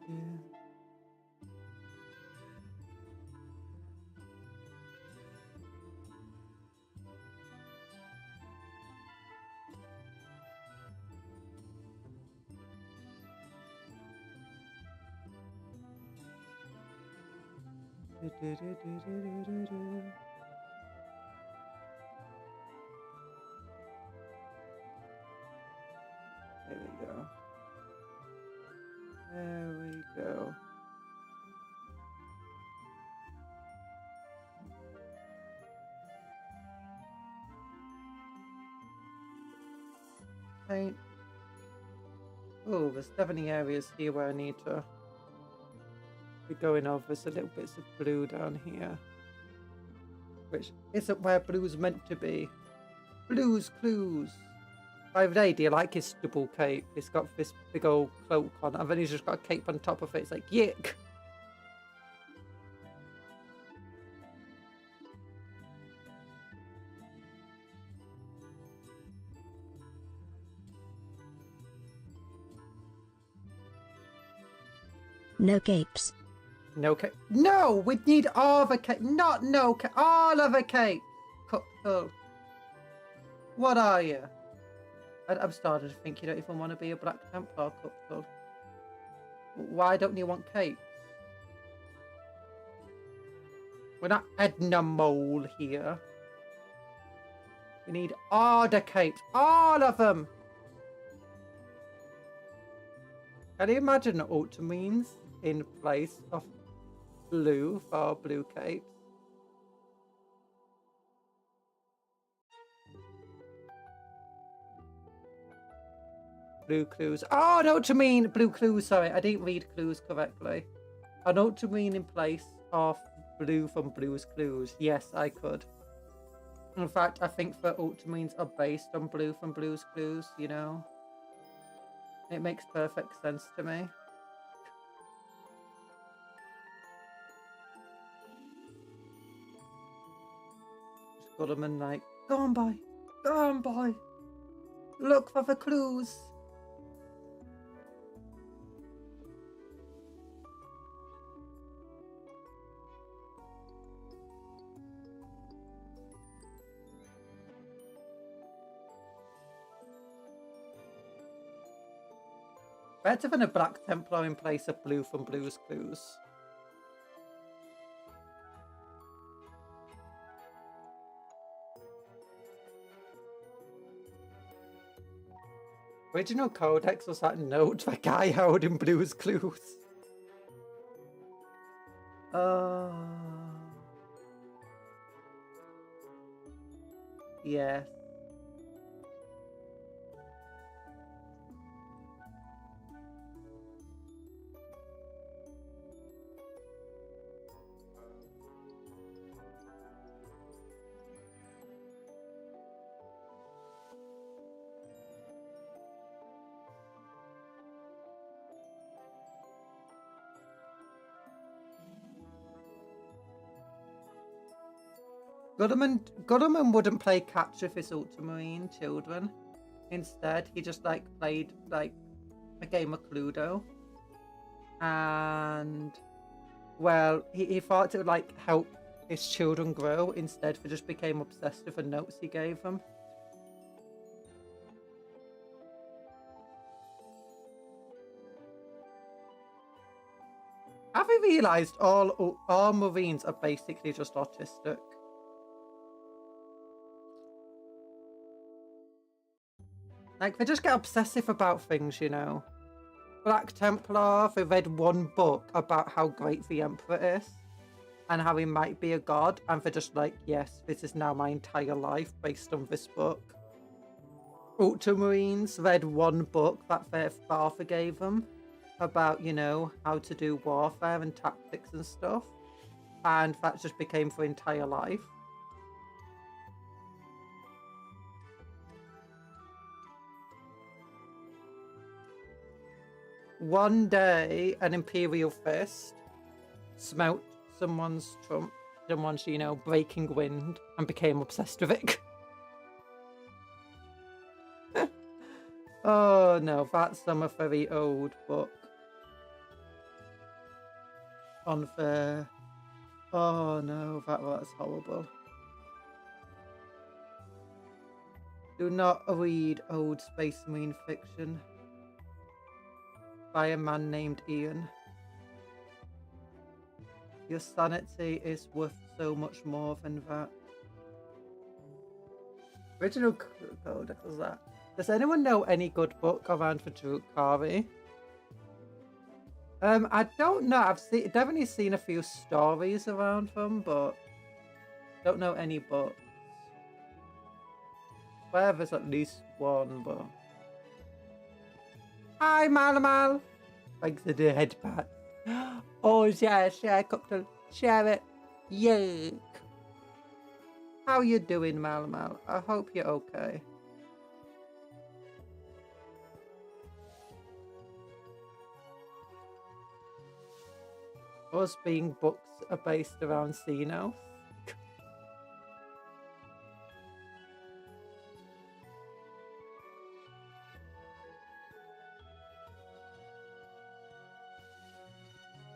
we go. There we go. Paint. Oh, there's definitely areas here where I need to be going over. There's a little bits of blue down here. which isn't where Blue's meant to be. Blue's Clues. By the way, do you like his double cape? He's got this big old cloak on, and then he's just got a cape on top of it. It's like, yick! No capes. No cape. No! We need all the cape. Not no cape. All of the cape. Cuptle. What are you? I'm starting to think you don't even want to be a Black Templar, Cuptle. Why don't you want capes? We're not Edna Mole here. We need all the capes. All of them! Can you imagine ultramarines in place of blue for blue capes? Blue clues. Oh, an ultramarine blue clues. Sorry, I didn't read clues correctly. An ultramarine in place of blue from Blue's Clues. Yes, I could. In fact, I think the ultramarines are based on blue from Blue's Clues, you know. It makes perfect sense to me. Just got them and like, go on, boy. Go on, boy. Look for the clues. Better than a Black Templar in place of blue from Blue's Clues. Original Codex was that note the guy held in Blue's Clues. Yes. Goodman wouldn't play catch with his ultramarine children. Instead, he just like played like a game of Cluedo. And well, he thought it would like help his children grow. Instead, he just became obsessed with the notes he gave them. Have you realised all Marines are basically just autistic? Like, they just get obsessive about things, you know. Black Templar, they read one book about how great the Emperor is and how he might be a god, and they're just like, yes, this is now my entire life based on this book. Ultramarines read one book that their father gave them about, you know, how to do warfare and tactics and stuff, and that just became their entire life. One day, an Imperial fist smelt someone's trump, someone's, you know, breaking wind, and became obsessed with it. Oh no, that's some a very old book. Unfair. Oh no, that's horrible. Do not read old Space Marine fiction by a man named Ian. Your sanity is worth so much more than that. Original code was that. Does anyone know any good book around for Drukari? I don't know. I've definitely seen a few stories around them, but don't know any books. Where there's at least one, but hi, Malamal. Thanks for the headpat. Oh, yeah, share, Cuptle. Share it. Yuck. How you doing, Mal? I hope you're okay. Us being books are based around Xenos.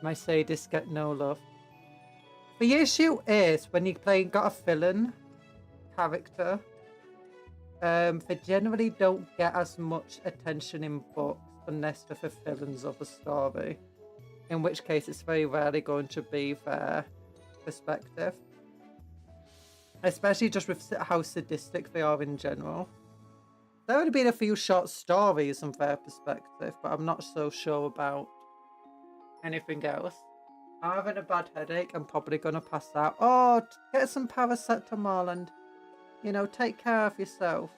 My sadists get no love. The issue is when you got a villain character, they generally don't get as much attention in books unless they're the villains of a story. In which case it's very rarely going to be their perspective. Especially just with how sadistic they are in general. There would have been a few short stories from their perspective, but I'm not so sure about anything else. I'm having a bad headache. I'm probably going to pass out. Oh, get some paracetamol and, you know, take care of yourself.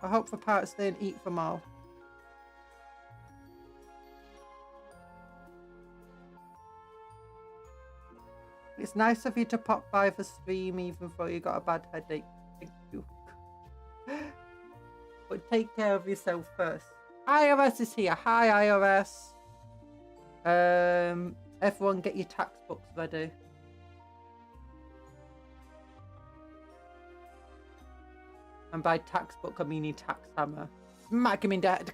I hope the parrots didn't eat them all. It's nice of you to pop by the stream even though you got a bad headache. Thank you. But take care of yourself first. IRS is here. Hi, IRS. Everyone get your tax books ready. And by tax book, I mean your tax hammer. Smack him in dead.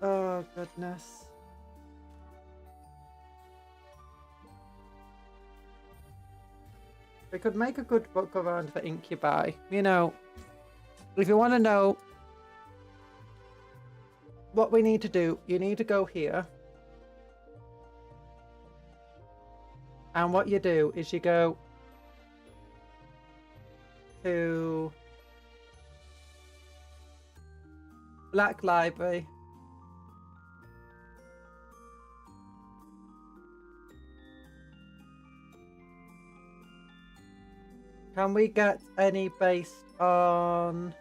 Oh, goodness. We could make a good book around the incubi. You know, if you want to know what we need to do, you need to go here. And what you do is you go to Black Library. Can we get any based on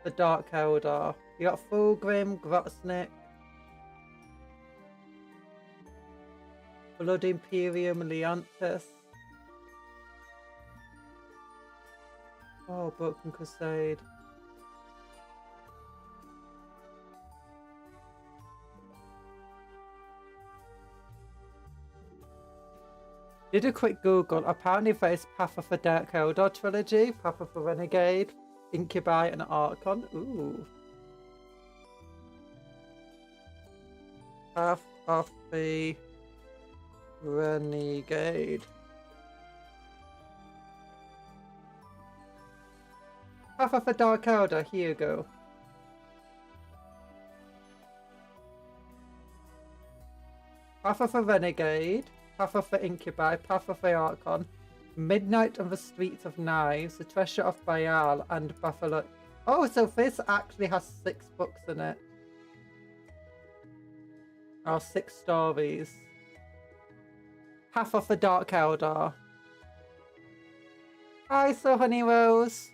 the Dark Eldar? You got Fulgrim, Grotsnik, Blood Imperium, Leontis. Oh, Broken Crusade. Did a quick Google. Apparently there is Path of the Dark Eldar trilogy, Path of the Renegade, Incubi and Archon. Ooh. Path of the Renegade. Path of the Dark Eldar, here you go. Path of the Renegade, Path of the Incubi, Path of the Archon, Midnight on the Streets of Knives, The Treasure of Baal, and Buffalo. Oh, so this actually has 6 books in it. Oh, 6 stories. Path of the Dark Eldar. Hi, so Honey Rose.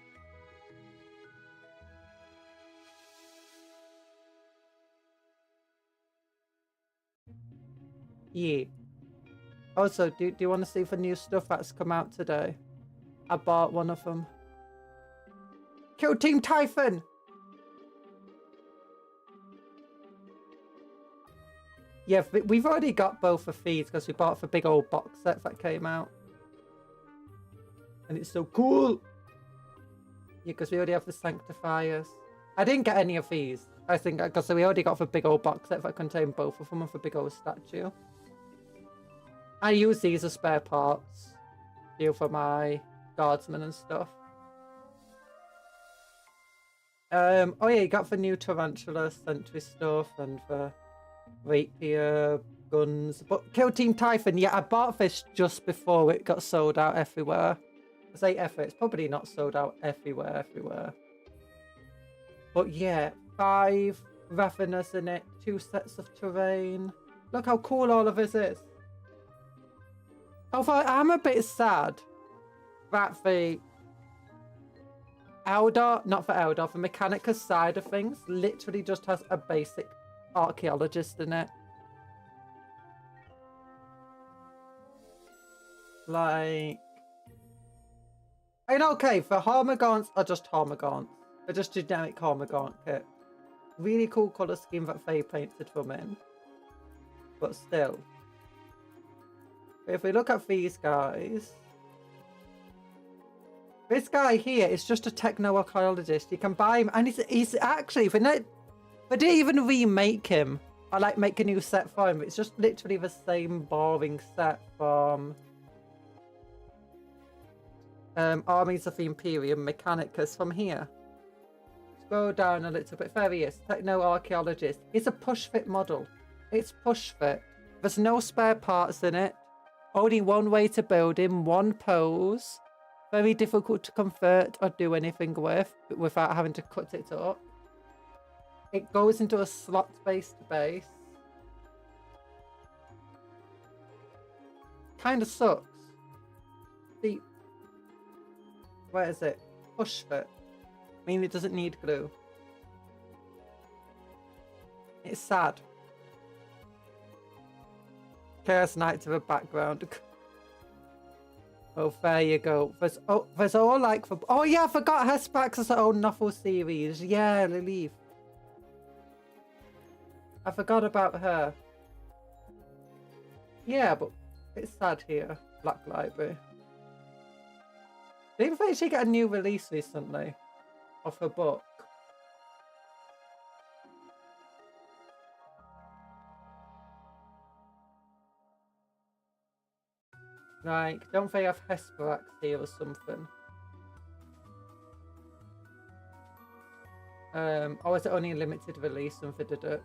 Yeah. Also, do you want to see the new stuff that's come out today? I bought one of them. Kill Team Typhon! Yeah, we've already got both of these because we bought the big old box set that came out. And it's so cool! Yeah, because we already have the Sanctifiers. I didn't get any of these. I think because we already got the big old box set that contained both of them with the big old statue. I use these as spare parts, you know, for my guardsmen and stuff. Oh yeah, you got the new Tarantula Sentry stuff and the rapier guns. But Kill Team Typhon, yeah, I bought this just before it got sold out everywhere. I say everywhere, it's probably not sold out everywhere. But yeah, 5 Ravenous in it, 2 sets of terrain. Look how cool all of this is. Although I'm a bit sad that the Eldar, not for Eldar, the Mechanicus side of things literally just has a basic archaeologist in it. Like, I mean, okay, for Harmagants are just Harmagants. They're just generic Harmagant kit. Really cool colour scheme that Faye painted them in. But still. If we look at these guys, this guy here is just a techno-archaeologist. You can buy him, and he's actually, they didn't even remake him. I like make a new set for him. It's just literally the same boring set from Armies of the Imperium Mechanicus from here. Scroll down a little bit. There he is, techno-archaeologist. It's a push-fit model. It's push-fit. There's no spare parts in it. Only one way to build him, one pose. Very difficult to convert or do anything with without having to cut it up. It goes into a slot-based base. Kind of sucks. See, where is it? Push fit. I mean, it doesn't need glue. It's sad. Chaos Knight to the background. Oh, there you go. There's all like for. Oh yeah, I forgot Hesprax's own novel series. Yeah, Lilith. I forgot about her. Yeah, but it's sad here. Black Library. Didn't think she got a new release recently of her book. Like, don't they have Hesperax here or something? Or is it only a limited release and they did it?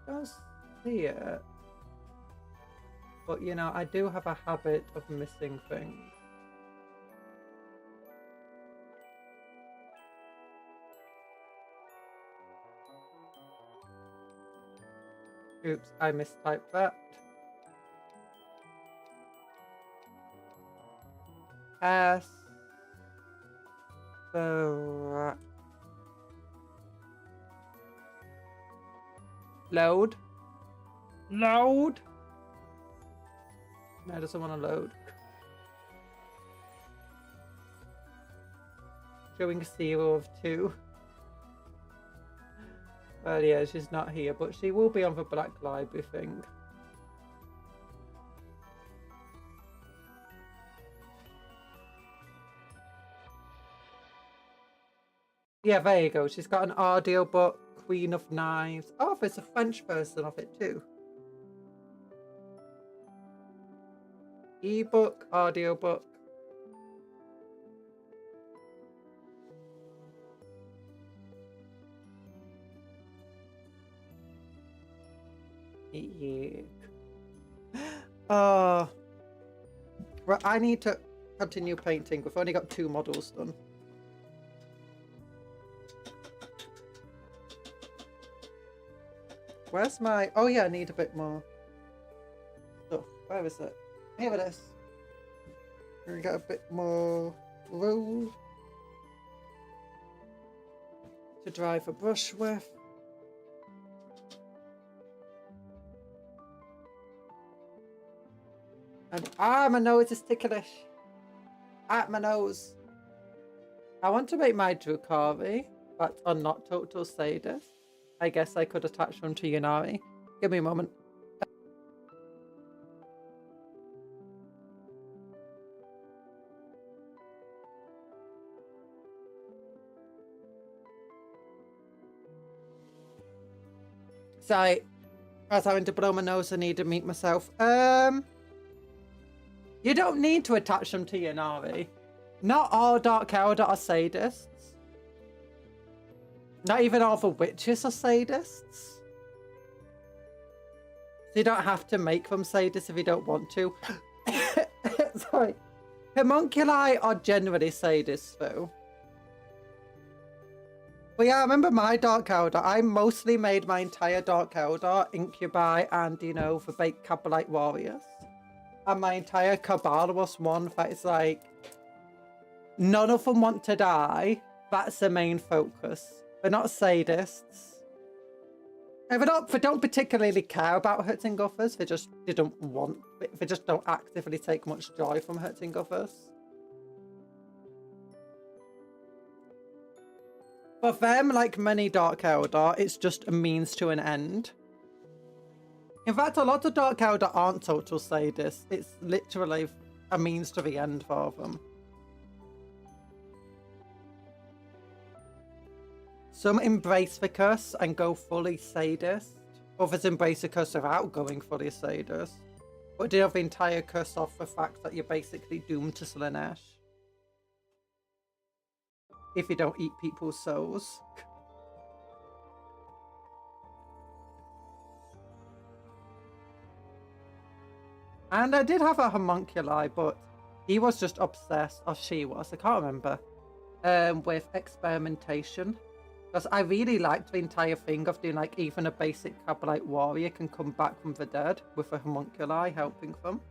Don't see it. But, you know, I do have a habit of missing things. Oops, I mistyped that. S. Load. Load. No, it doesn't want to load. Showing 0 of 2. Well, yeah, she's not here, but she will be on the Black Library thing. Yeah, there you go. She's got an audio book, Queen of Knives. Oh, there's a French version of it too. Ebook, audiobook. Yeah. Right, I need to continue painting. We've only got 2 models done. Where's my... Oh yeah, I need a bit more stuff. Where is it? Here it is. We're gonna get a bit more glue to dry the brush with. And my nose is ticklish. My nose. I want to make my Drukhari, but are not total sadist. I guess I could attach them to Yanari. Give me a moment. Sorry, I was having to blow my nose. I need to meet myself. You don't need to attach them to Yanari. Not all Dark Elder are sadists. Not even all the witches are sadists. So you don't have to make them sadists if you don't want to. Sorry. Homunculi are generally sadists though. But yeah, I remember my Dark Elder. I mostly made my entire Dark Elder, Incubi, and, you know, for baked Cabalite Warriors. And my entire Cabal was one that is like, none of them want to die. That's the main focus. They're not sadists. They don't particularly care about hurting others. They just don't actively take much joy from hurting others. For them, like many Dark Elder, it's just a means to an end. In fact, a lot of Dark Elder aren't total sadists. It's literally a means to the end for them. Some embrace the curse and go fully sadist. Others embrace the curse without going fully sadist. But do have the entire curse off the fact that you're basically doomed to Slaanesh. If you don't eat people's souls. And I did have a homunculi, but he was just obsessed, or she was, I can't remember, with experimentation. Because I really liked the entire thing of doing, like, even a basic Cabalite warrior can come back from the dead with a homunculi helping them.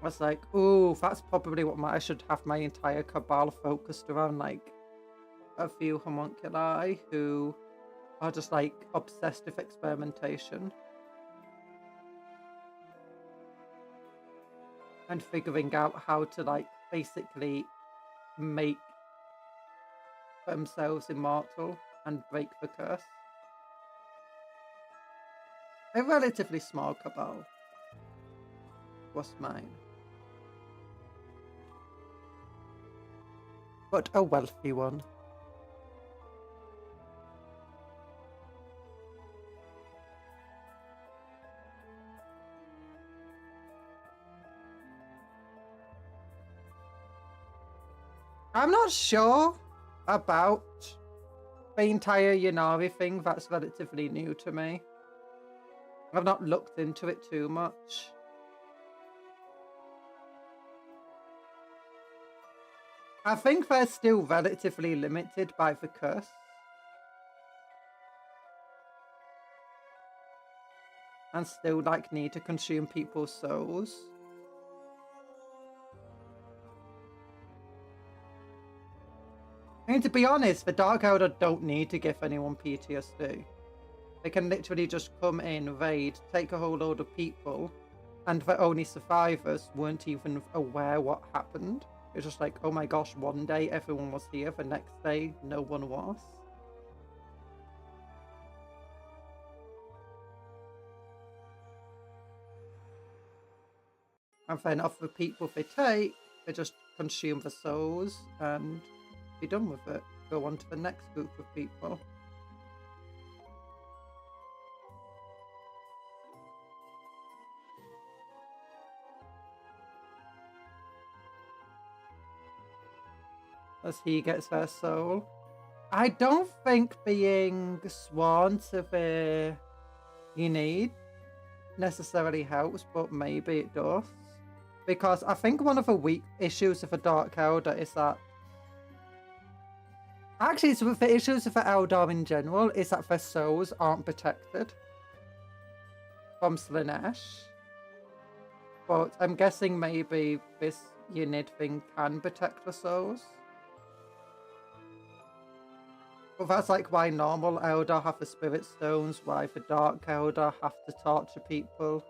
I was like, ooh, that's probably what I should have my entire Cabal focused around, like, a few homunculi who are just, like, obsessed with experimentation. And figuring out how to, like, basically make themselves immortal and break the curse. A relatively small Cabal was mine. But a wealthy one. I'm not sure about the entire Ynnari thing. That's relatively new to me. I've not looked into it too much. I think they're still relatively limited by the curse. And still, like, need to consume people's souls. I mean, to be honest, the Dark Elder don't need to give anyone PTSD. They can literally just come in, raid, take a whole load of people, and the only survivors weren't even aware what happened. It's just like, oh my gosh, one day everyone was here, the next day no one was. And then of the people they take, they just consume the souls and be done with it. Go on to the next group of people. As he gets their soul. I don't think being sworn to the you need necessarily helps, but maybe it does. Because I think one of the weak issues of a Dark Elder is that actually, it's with the issues of the Eldar in general is that their souls aren't protected from Slaanesh. But I'm guessing maybe this unit thing can protect the souls. But that's like why normal Eldar have the Spirit Stones, why the Dark Elder have to torture people.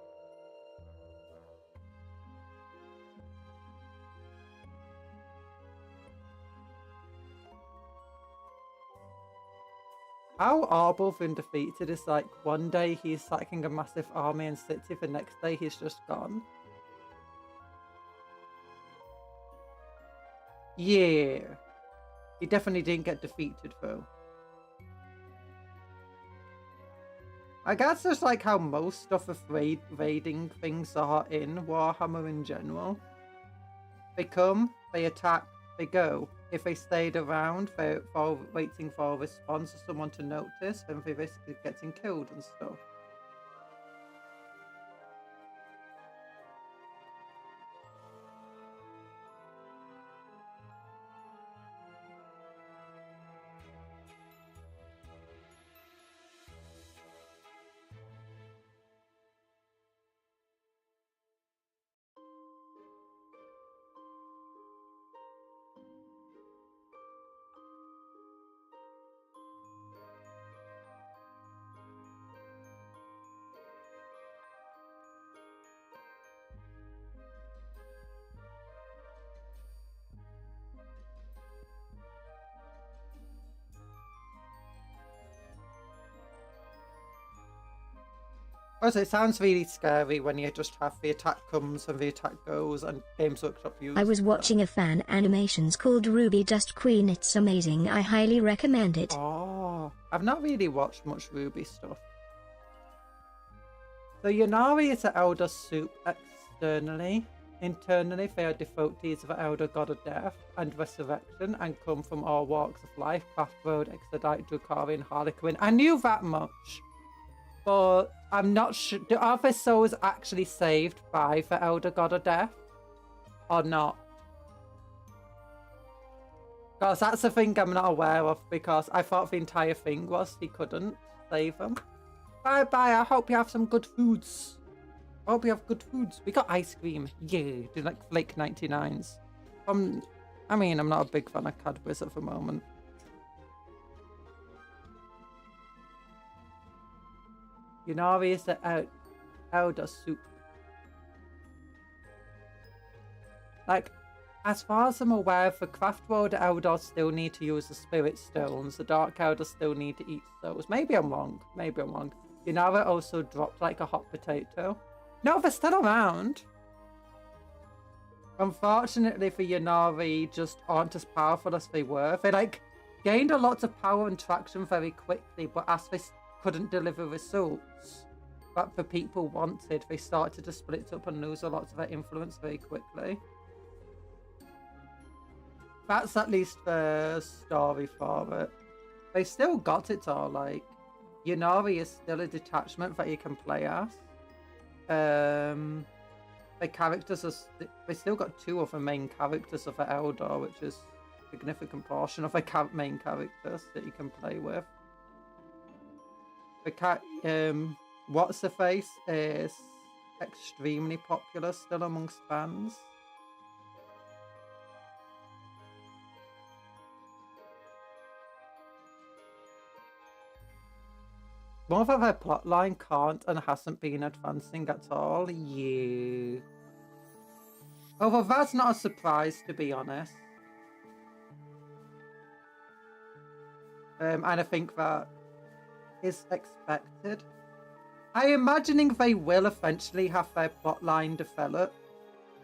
How Arbor been defeated is like one day he's sacking a massive army and city, the next day he's just gone. Yeah. He definitely didn't get defeated though. I guess that's like how most of the raiding things are in Warhammer in general. They come, they attack, they go. If they stayed around, they're waiting for a response or someone to notice, then they're basically getting killed and stuff. Also, it sounds really scary when you just have the attack comes and the attack goes and Games Workshop uses. I was watching a fan animations called Ruby Dust Queen. It's amazing. I highly recommend it. Oh, I've not really watched much Ruby stuff. So Ynnari is an elder soup externally. Internally, they are devotees of the elder god of death and resurrection and come from all walks of life, Craft Road, Exodite, Drukari, and Harlequin. I knew that much, but I'm not sure. Are their souls actually saved by the elder god of death or not? Because that's the thing I'm not aware of, because I thought the entire thing was he couldn't save them. Bye bye, I hope you have some good foods. I hope you have good foods. We got ice cream. Yeah, do like Flake 99s. I mean, I'm not a big fan of Cadbury's at the moment. Ynnari is the elder soup. Like, as far as I'm aware, the Craft World Elders still need to use the Spirit Stones. The Dark Elders still need to eat those. Maybe I'm wrong. Maybe I'm wrong. Ynnari also dropped like a hot potato. No, they're still around. Unfortunately for Ynnari, just aren't as powerful as they were. They like gained a lot of power and traction very quickly, but as they couldn't deliver results that the people wanted, they started to split up and lose a lot of their influence very quickly. That's at least the story for it. They still got it all, like, Ynnari is still a detachment that you can play as. The characters are they still got 2 other main characters of the Eldar, which is a significant portion of the main characters that you can play with. The What's the Face is extremely popular still amongst fans. More of their plotline can't and hasn't been advancing at all. Yeah. Although that's not a surprise, to be honest. And I think that is expected. I'm imagining they will eventually have their plotline develop.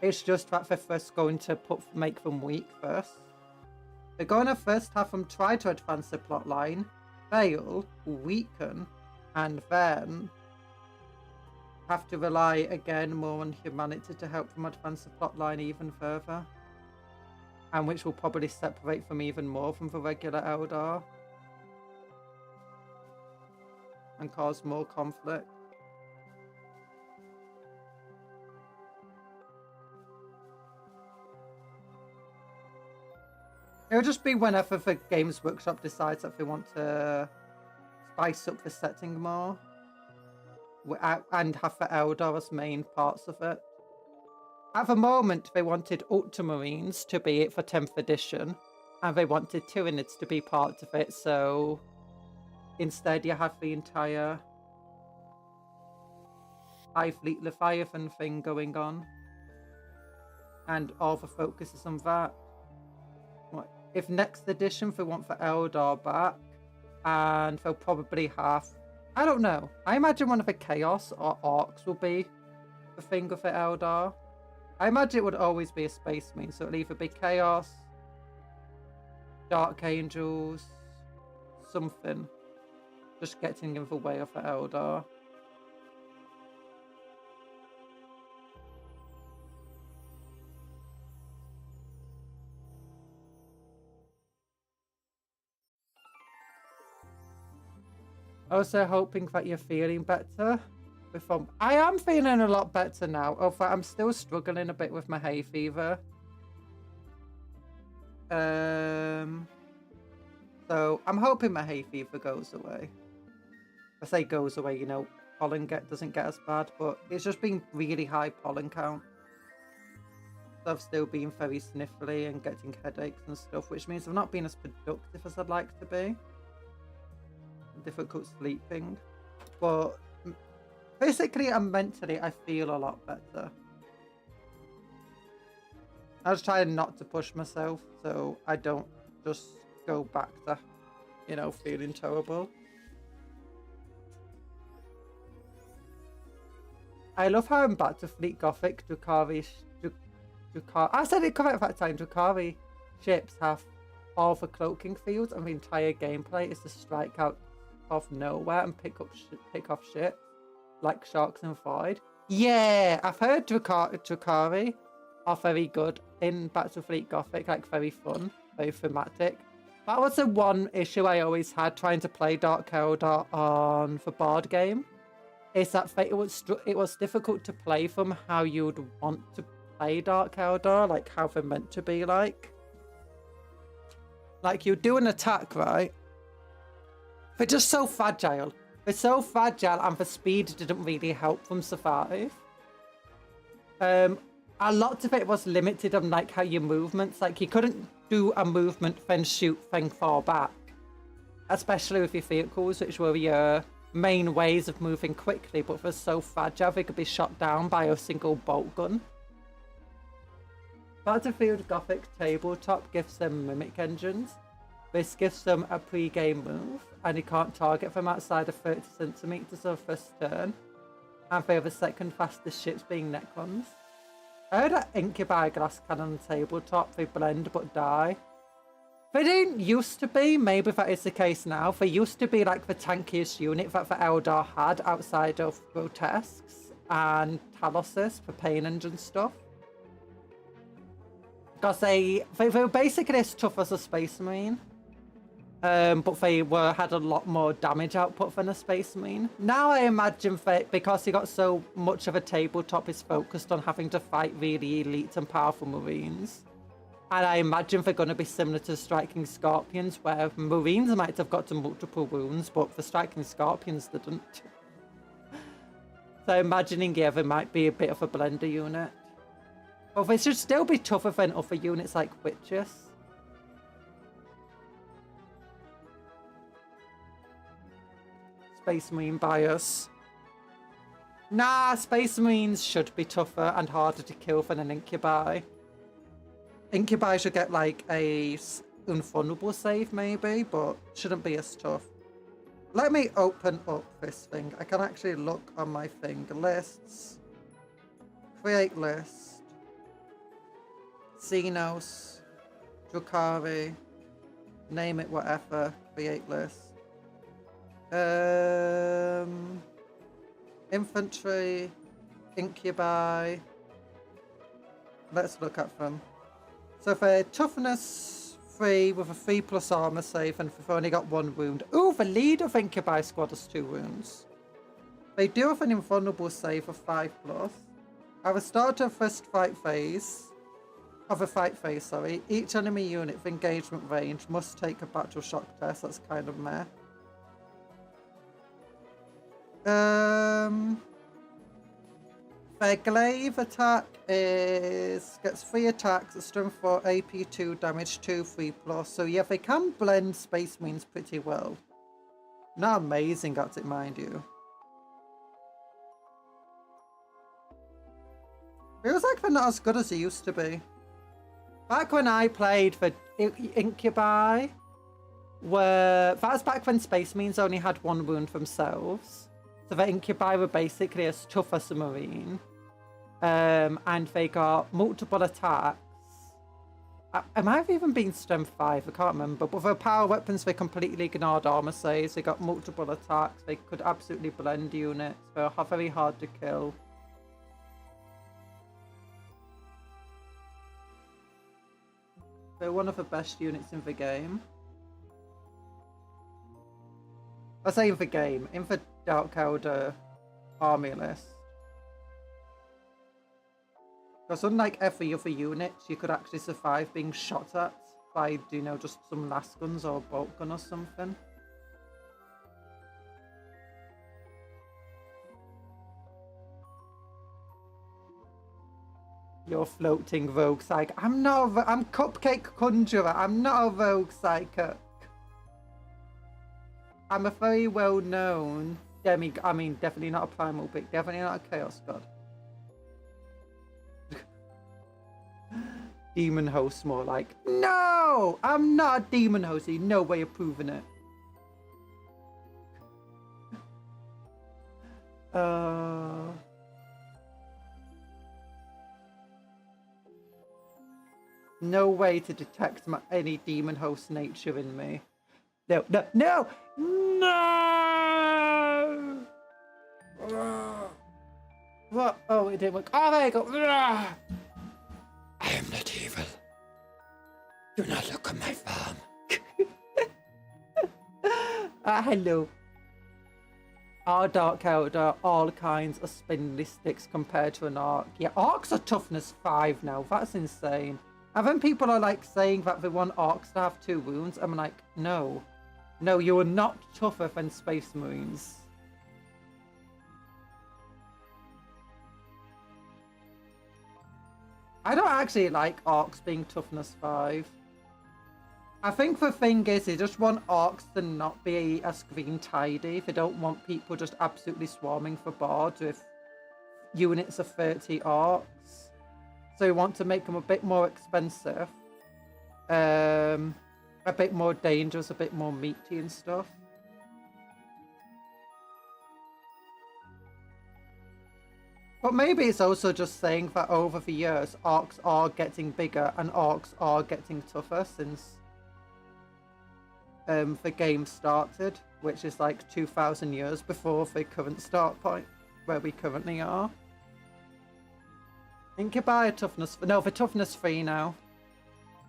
It's just that they're first going to make them weak first. They're going to first have them try to advance the plotline, fail, weaken, and then have to rely again more on humanity to help them advance the plotline even further. And which will probably separate them even more from the regular Eldar. And cause more conflict. It'll just be whenever the Games Workshop decides that they want to spice up the setting more and have the Eldar as main parts of it. At the moment, they wanted Ultramarines to be it for 10th edition, and they wanted Tyranids to be part of it, so instead you have the entire High Fleet Leviathan thing going on, and all the focus is on that. If next edition they want the Eldar back, and they'll probably have, I don't know, I imagine one of the Chaos or Orcs will be the thing of the Eldar. I imagine it would always be a Space Marine, so it'll either be Chaos, Dark Angels, something, just getting in the way of the Eldar. Also hoping that you're feeling better. I am feeling a lot better now, although I'm still struggling a bit with my hay fever. So I'm hoping my hay fever goes away. I say goes away, you know, pollen doesn't get as bad, but it's just been really high pollen count. So I've still been very sniffly and getting headaches and stuff, which means I've not been as productive as I'd like to be. Difficult sleeping, but physically and mentally I feel a lot better. I was trying not to push myself so I don't just go back to, you know, feeling terrible. I love how I'm back to Fleet Gothic. I said it correct that time. Drukhari ships have all the cloaking fields, and the entire gameplay is to strike out of nowhere and pick off ships like sharks in void. Yeah, I've heard Drukhari are very good in Back to Fleet Gothic, like very fun, very thematic. That was the one issue I always had trying to play Dark Eldar on the board game. Is that it was difficult to play from how you'd want to play Dark Eldar, like how they're meant to be like. Like you do an attack, right? They're just so fragile. They're so fragile, and the speed didn't really help them survive. A lot of it was limited on like how your movements, like you couldn't do a movement, then shoot, then fall back. Especially with your vehicles, which were your main ways of moving quickly, but they're so fragile they could be shot down by a single bolt gun. Battlefield Gothic Tabletop gives them mimic engines. This gives them a pre-game move, and you can't target them outside of 30 centimeters of first turn. And they are the second fastest ships, being Necrons. I heard that Incubi glass cannon tabletop, they blend but die. They didn't used to be, maybe that is the case now. They used to be like the tankiest unit that the Eldar had outside of Grotesques and Taloses for pain engine stuff. Because they were basically as tough as a Space Marine. But they had a lot more damage output than a Space Marine. Now I imagine because he got so much of a tabletop is focused on having to fight really elite and powerful Marines. And I imagine they're going to be similar to Striking Scorpions, where Marines might have got to multiple wounds, but the Striking Scorpions didn't. So imagining, yeah, there might be a bit of a blender unit. But they should still be tougher than other units like Witches. Space Marine bias. Nah, Space Marines should be tougher and harder to kill than an Incubi. Incubi should get like a invulnerable save maybe, but shouldn't be as tough. Let me open up this thing. I can actually look on my thing. Lists. Create list. Xenos. Drukhari. Name it whatever. Create list. Infantry, Incubi. Let's look at them. So for toughness 3 with a 3+ armor save, and they've only got 1 wound. Ooh, the leader of Incubi squad has 2 wounds. They do have an invulnerable save of 5+. At the start of first fight phase, each enemy unit with engagement range must take a battle shock test. That's kind of meh. Their glaive attack gets 3 attacks, a strength 4, AP 2, damage 2, 3+. So yeah, they can blend Space Marines pretty well. Not amazing at it, mind you. Feels like they're not as good as they used to be. Back when I played for Incubi, that's back when Space Marines only had 1 wound themselves. So the Incubi were basically as tough as a Marine. And they got multiple attacks. I might have even been strength 5, I can't remember. But for power weapons, they completely ignored armor saves. They got multiple attacks. They could absolutely blend units. They were very hard to kill. They're one of the best units in the game. I say in the game, in the Dark Eldar army list. Because unlike every other unit, you could actually survive being shot at by, you know, just some last guns or a bolt gun or something. You're floating rogue psychic. I'm Cupcake Conjuror. I'm not a rogue psychic. I'm a very well-known I mean, definitely not a primal being, definitely not a chaos god. Demon host more like, no! I'm not a demon host. No way of proving it. no way to detect any demon host nature in me. No, no, no! No! What? Oh, it didn't work. Oh, there you go. I am not evil. Do not look at my farm. Hello. Our Dark Elder, all kinds of spindly sticks compared to an Orc. Yeah, Orcs are toughness 5 now. That's insane. And then people are like saying that they want Orcs to have 2 wounds. I'm like, no. No, you are not tougher than Space Marines. I don't actually like Orcs being toughness 5. I think the thing is, they just want Orcs to not be as green tidy. They don't want people just absolutely swarming for boards with units of 30 Orcs. So we want to make them a bit more expensive. A bit more dangerous, a bit more meaty and stuff. But maybe it's also just saying that over the years, Orcs are getting bigger and Orcs are getting tougher since the game started, which is like 2,000 years before the current start point where we currently are. Incubi are toughness... No, they're toughness 3 now.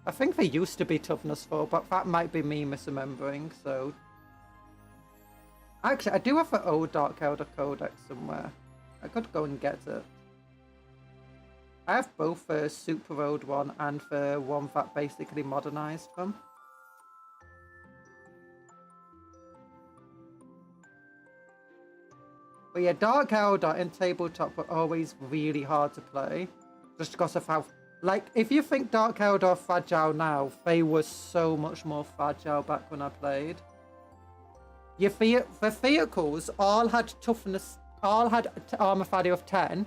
I think they used to be toughness 4, but that might be me misremembering, so... Actually, I do have the old Dark Elder Codex somewhere. I could go and get it. I have both the super old one and the one that basically modernized them. But yeah, Dark Elder and Tabletop were always really hard to play. Just because of how... Like, if you think Dark Elder are fragile now, they were so much more fragile back when I played. The vehicles all had toughness... All had armor value of 10.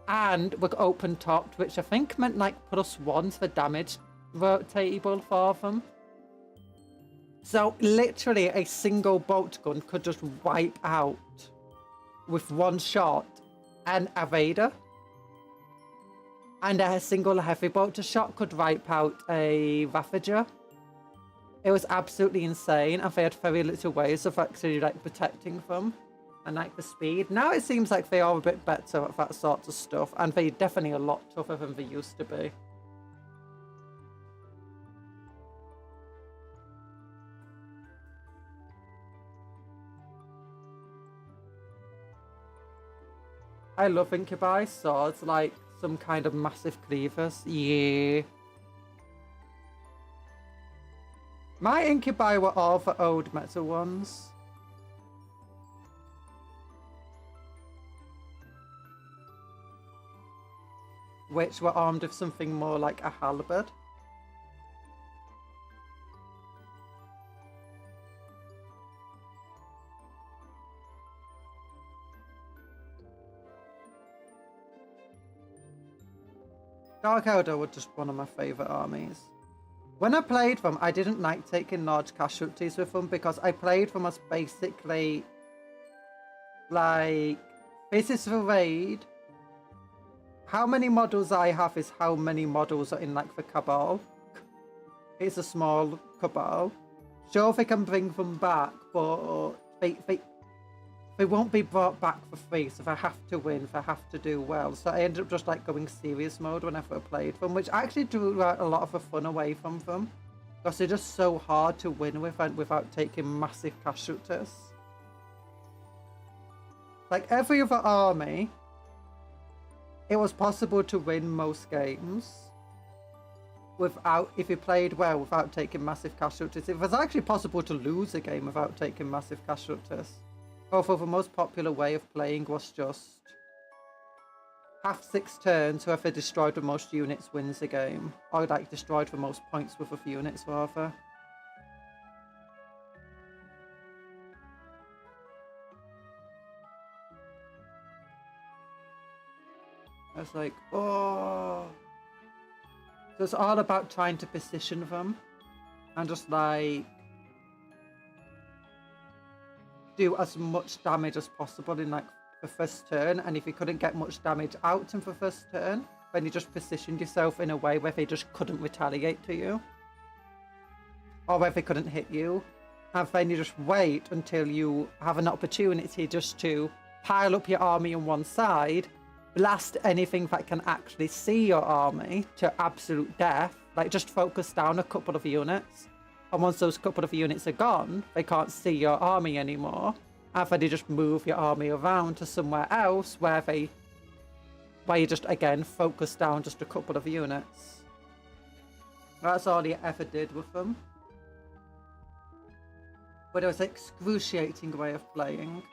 And were open topped, which I think meant like +1 for damage rotatable for them. So literally a single bolt gun could just wipe out with one shot an Avader. And a single heavy bolter shot could wipe out a Ravager. It was absolutely insane, and they had very little ways of actually like protecting them. And like the speed. Now it seems like they are a bit better at that sort of stuff, and they're definitely a lot tougher than they used to be. I love Incubi swords, like some kind of massive cleavers. Yeah. My Incubi were all the old metal ones. Which were armed with something more like a halberd. Dark Elder were just one of my favourite armies. When I played them, I didn't like taking large casualties with them because I played them as basically like, this is the raid. How many models I have is how many models are in like the Cabal. It's a small Cabal. Sure, they can bring them back, but they won't be brought back for free, so they have to win, they have to do well. So I ended up just like going serious mode whenever I played them, which actually drew a lot of the fun away from them. Because they're just so hard to win with and without taking massive casualties. Like every other army, it was possible to win most games without, if you played well, without taking massive casualties. It was actually possible to lose a game without taking massive casualties. Although the most popular way of playing was just half 6 turns, whoever destroyed the most units wins a game. Or like destroyed the most points with of units rather. I was like, oh. So it's all about trying to position them and just like do as much damage as possible in like the first turn. And if you couldn't get much damage out in the first turn, when you just positioned yourself in a way where they just couldn't retaliate to you. Or where they couldn't hit you. And then you just wait until you have an opportunity just to pile up your army on one side, blast anything that can actually see your army to absolute death. Like, just focus down a couple of units. And once those couple of units are gone, they can't see your army anymore. And then you just move your army around to somewhere else where you just, again, focus down just a couple of units. That's all he ever did with them. But it was an excruciating way of playing.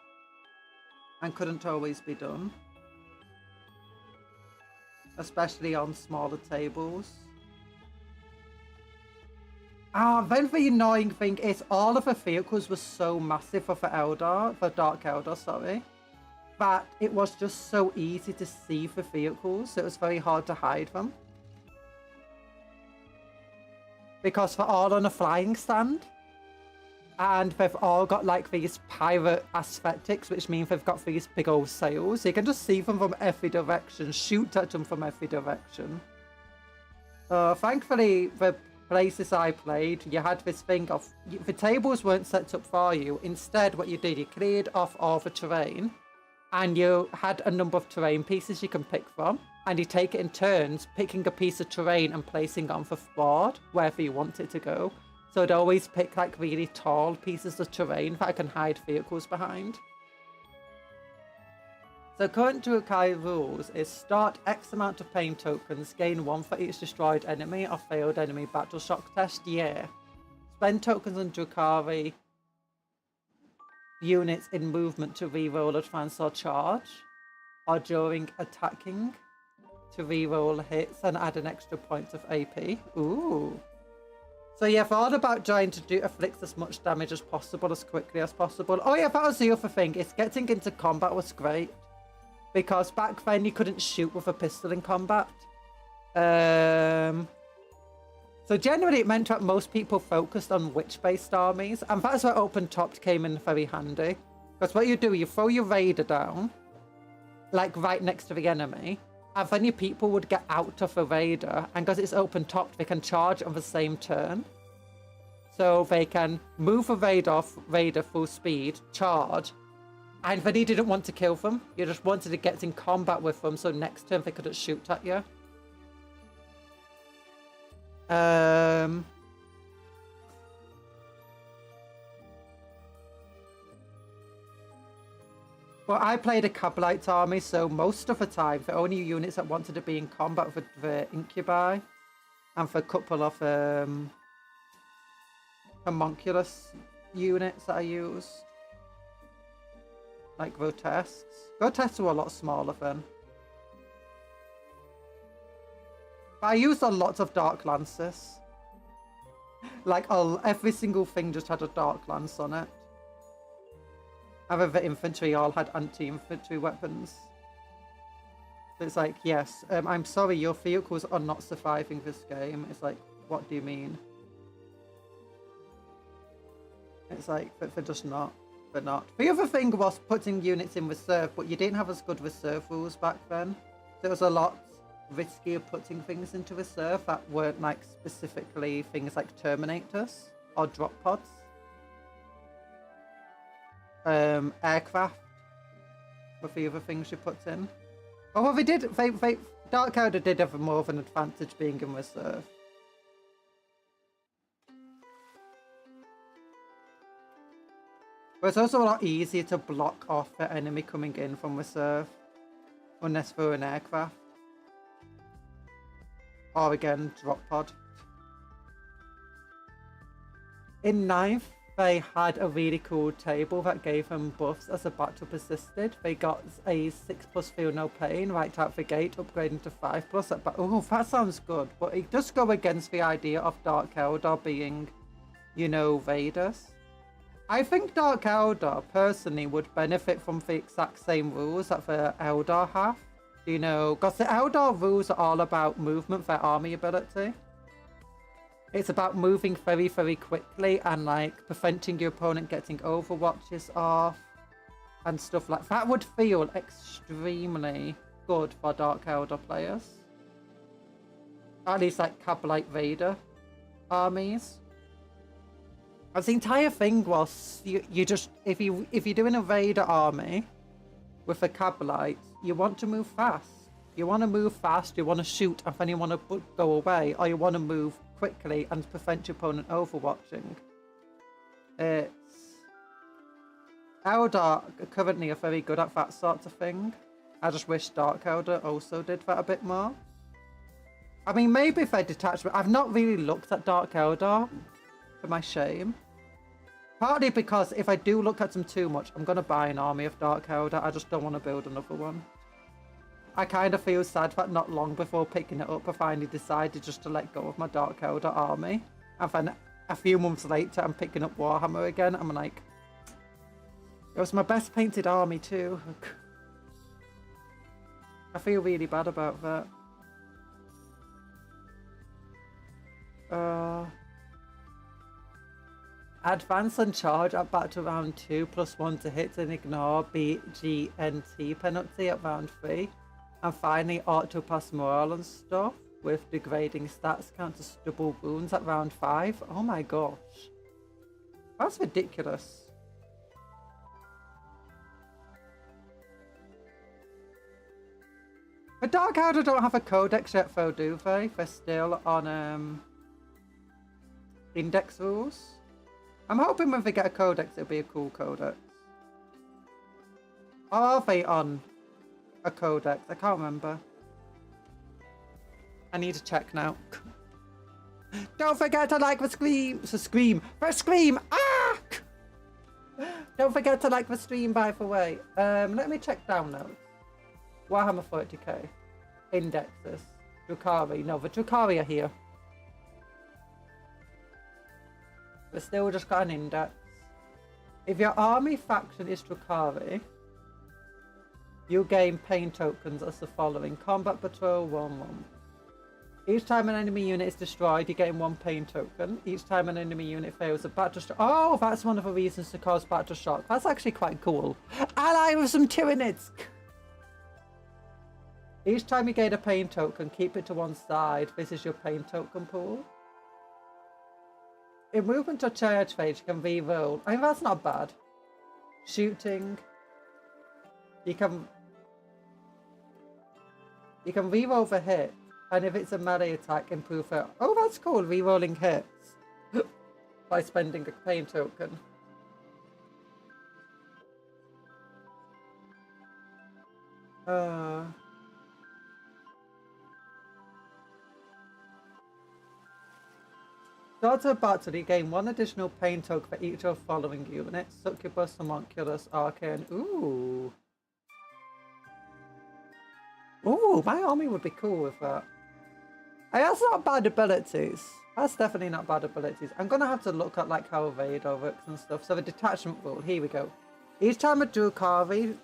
And couldn't always be done. Especially on smaller tables. Then the annoying thing is all of the vehicles were so massive for the Dark Eldar, sorry, that it was just so easy to see the vehicles. It was very hard to hide them. Because they're all on a flying stand. And they've all got like these pirate aesthetics, which means they've got these big old sails. You can just see them from every direction, shoot at them from every direction. Thankfully, the places I played, you had this thing of, the tables weren't set up for you. Instead, what you did, you cleared off all the terrain, and you had a number of terrain pieces you can pick from, and you take it in turns, picking a piece of terrain and placing on the board, wherever you want it to go. So I'd always pick like really tall pieces of terrain that I can hide vehicles behind. So current Drukai rules is start X amount of pain tokens, gain 1 for each destroyed enemy or failed enemy battle shock test. Yeah. Spend tokens on Drukhari units in movement to reroll advance or charge, or during attacking to reroll hits and add an extra point of AP. Ooh. So yeah, thought about trying to afflict as much damage as possible, as quickly as possible. Oh yeah, that was the other thing, is getting into combat was great. Because back then you couldn't shoot with a pistol in combat. So generally it meant that most people focused on witch-based armies. And that's where open-topped came in very handy. Because what you do, you throw your raider down, like right next to the enemy. And then your people would get out of the raider, and because it's open-topped, they can charge on the same turn. So they can move a raider full speed, charge, and then you didn't want to kill them. You just wanted to get in combat with them, so next turn they couldn't shoot at you. Well, I played a Cabalite army, so most of the time, the only units that wanted to be in combat were the Incubi, and for a couple of homunculus units that I used. Like Grotesques. Grotesques were a lot smaller then. But I used a lot of Dark Lances. Like, every single thing just had a Dark Lance on it. And the infantry all had anti-infantry weapons. So it's like, yes, I'm sorry, your vehicles are not surviving this game. It's like, what do you mean? It's like, but they're just not. They're not. The other thing was putting units in reserve, but you didn't have as good reserve rules back then. So it was a lot riskier putting things into reserve that weren't like specifically things like Terminators or drop pods. Aircraft were the other things you put in. Oh, well, Dark Eldar did have more of an advantage being in reserve. But it's also a lot easier to block off the enemy coming in from reserve. Unless they're an aircraft. Or again, drop pod. In 9th, they had a really cool table that gave them buffs as the battle persisted. They got a 6+ feel no pain right out the gate, upgrading to 5+. Oh, that sounds good. But it does go against the idea of Dark Eldar being, you know, Raiders. I think Dark Eldar, personally, would benefit from the exact same rules that the Eldar have. You know, because the Eldar rules are all about movement, their army ability. It's about moving very, very quickly and, like, preventing your opponent getting overwatches off and stuff like that. That would feel extremely good for Dark Eldar players. At least like Cabalite Vader armies. As the entire thing was, you just if you're doing a Vader army with a Cabalite, you want to move fast. You want to move fast, you want to shoot, and then you want to go away, or you want to move quickly and prevent your opponent overwatching. It's Eldar currently are very good at that sort of thing. I just wish Dark Elder also did that a bit more. I mean, maybe if I detachment, I've not really looked at Dark Eldar, for my shame. Partly because if I do look at them too much, I'm going to buy an army of Dark Eldar. I just don't want to build another one. I kind of feel sad that not long before picking it up, I finally decided just to let go of my Dark Elder army. And then a few months later, I'm picking up Warhammer again. I'm like, it was my best painted army too. I feel really bad about that. Advance and charge at battle round 2 +1 to hit and ignore BGNT penalty at round 3. And finally auto pass morale and stuff with degrading stats counters double wounds at round 5. Oh my gosh. That's ridiculous. But Dark Elder don't have a codex yet though, do they? They're still on index rules. I'm hoping when they get a codex, it'll be a cool codex. Or are they on a codex? I can't remember. I need to check now. Don't forget to like the stream. The scream. Ah! Don't forget to like the stream, by the way. Let me check downloads. Warhammer 40k. Indexes. Drukhari. No, the Drukhari are here. We've still just got an index. If your army faction is Drukhari, you gain pain tokens as the following. Combat Patrol 1/1. Each time an enemy unit is destroyed, you gain 1 pain token. Each time an enemy unit fails a battle shock. Oh, that's one of the reasons to cause battle shock. That's actually quite cool. Ally with some Tyranids. Each time you gain a pain token, keep it to one side. This is your pain token pool. In movement or charge phase, you can re-roll. I mean, that's not bad. Shooting. You can re-roll the hit, and if it's a melee attack, improve it. Oh, that's cool. Re-rolling hits by spending a pain token. Start a battle, you gain 1 additional pain token for each of the following units. Succubus, Homunculus, Arcane. Ooh. Ooh, my army would be cool with that. Hey, that's not bad abilities. That's definitely not bad abilities. I'm going to have to look at like how Vader works and stuff. So the detachment rule, here we go. Each time a Drukhari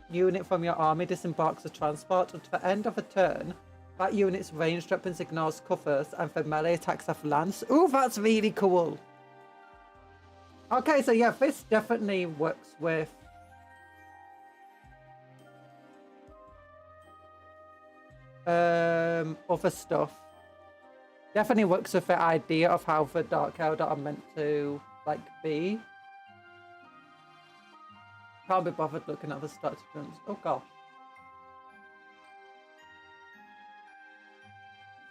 unit from your army disembarks a transport until the end of a turn, that unit's ranged weapons ignores covers and for melee attacks have lance. Ooh, that's really cool. Okay, so yeah, this definitely works with other stuff. Definitely works with the idea of how the Dark Elder are meant to like be. Can't be bothered looking at the stratagems. Oh gosh.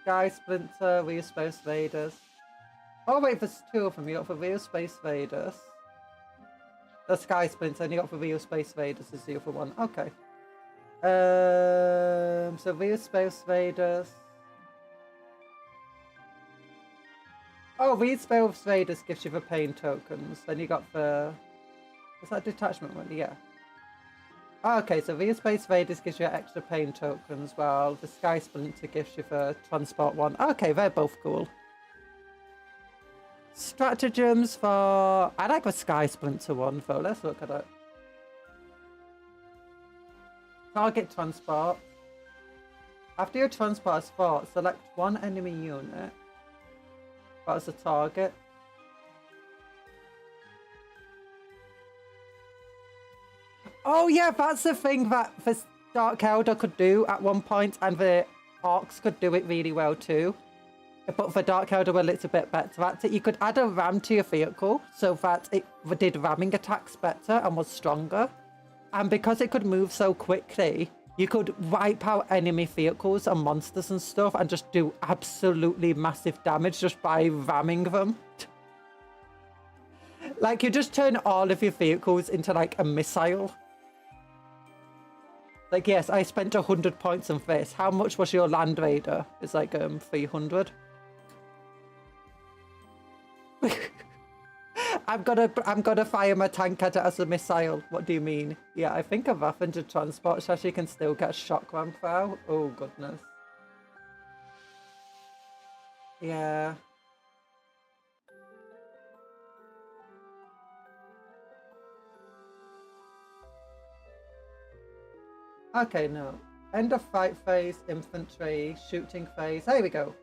Sky Splinter, Real Space Vaders. Oh wait, there's 2 of them. You got the Real Space Vaders. The Sky Splinter, and you got the Real Space Vaders is the other one. Okay. So Real Space Vaders. Oh, Real Space Vaders gives you the pain tokens. Then you got the... Was that detachment one? Yeah. Oh, okay, so Real Space Vaders gives you extra pain tokens, while the Sky Splinter gives you the transport one. Okay, they're both cool. Stratagems for... I like the Sky Splinter one, though. Let's look at it. Target transport. After your transport is fought, select 1 enemy unit. That's a target. Oh yeah, that's the thing that the Dark Elder could do at one point, and the Orcs could do it really well too. But for Dark Elder, a little bit better at it. You could add a ram to your vehicle so that it did ramming attacks better and was stronger. And because it could move so quickly, you could wipe out enemy vehicles and monsters and stuff and just do absolutely massive damage just by ramming them. Like, you just turn all of your vehicles into, like, a missile. Like, yes, I spent 100 points on this. How much was your Land Raider? It's like 300. I'm gonna fire my tank at it as a missile. What do you mean? Yeah, I think a Waffen transport chassis can still get shock ramp out. Oh goodness. Yeah. Okay, no. End of fight phase, infantry, shooting phase. There we go.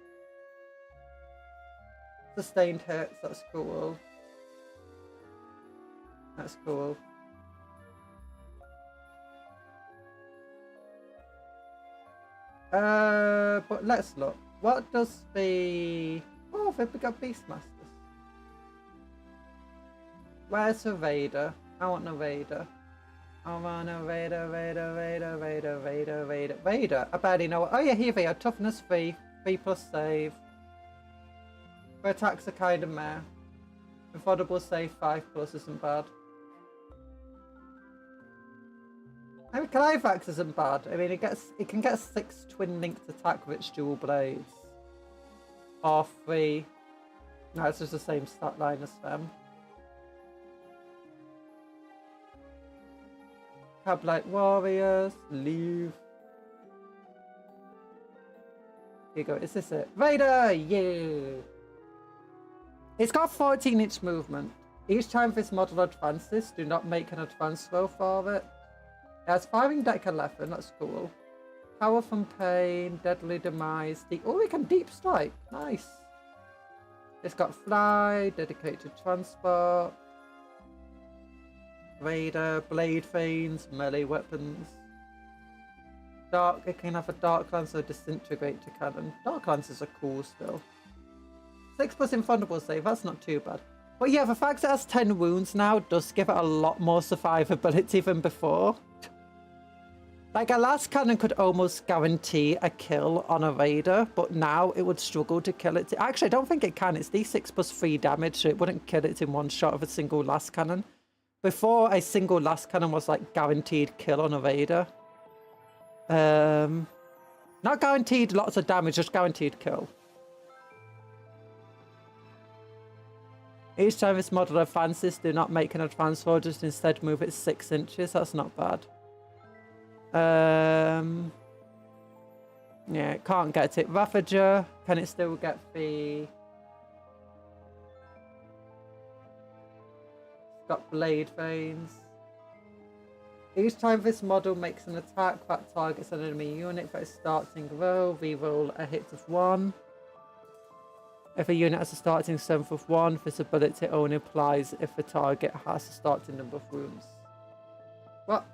Sustained hits, that's cool. That's cool. But let's look. What does the... Oh, they've got Beastmasters. Where's the Raider? I want a Raider. I want a Raider. I barely know. Oh yeah, here they are. Toughness 3. 3+ save. For attacks are kind of meh. Affordable save 5+ isn't bad. I mean, Clivax isn't bad. I mean, it can get 6 twin-linked attack with its dual blades. Or 3. No, it's just the same stat line as them. Cablite Warriors, leave. Here you go, is this it? Raider! Yeah! It's got 14-inch movement. Each time this model advances, do not make an advance roll for it. It has firing deck 11, that's cool. Power from Pain, Deadly Demise, oh, we can deep strike, nice. It's got Fly, Dedicated Transport, Raider, Blade Veins, melee weapons. It can have a Dark Lance or Disintegrate to cannon. Dark Lances are cool still. 6+ Infundable save, that's not too bad. But yeah, the fact that it has 10 wounds now does give it a lot more survivability than before. Like, a last cannon could almost guarantee a kill on a Raider, but now it would struggle to kill it. Actually, I don't think it can. It's D6 + 3 damage, so it wouldn't kill it in one shot of a single last cannon. Before, a single last cannon was like guaranteed kill on a Raider. Not guaranteed lots of damage, just guaranteed kill. Each time this model advances, do not make an advance roll, just instead move it 6 inches. That's not bad. Yeah, it can't get it. Ravager, can it still get the... It's got Blade Veins. Each time this model makes an attack that targets an enemy unit that is starting row, re-roll a hit of 1. If a unit has a starting strength of 1, this ability only applies if the target has a starting number of wounds. What?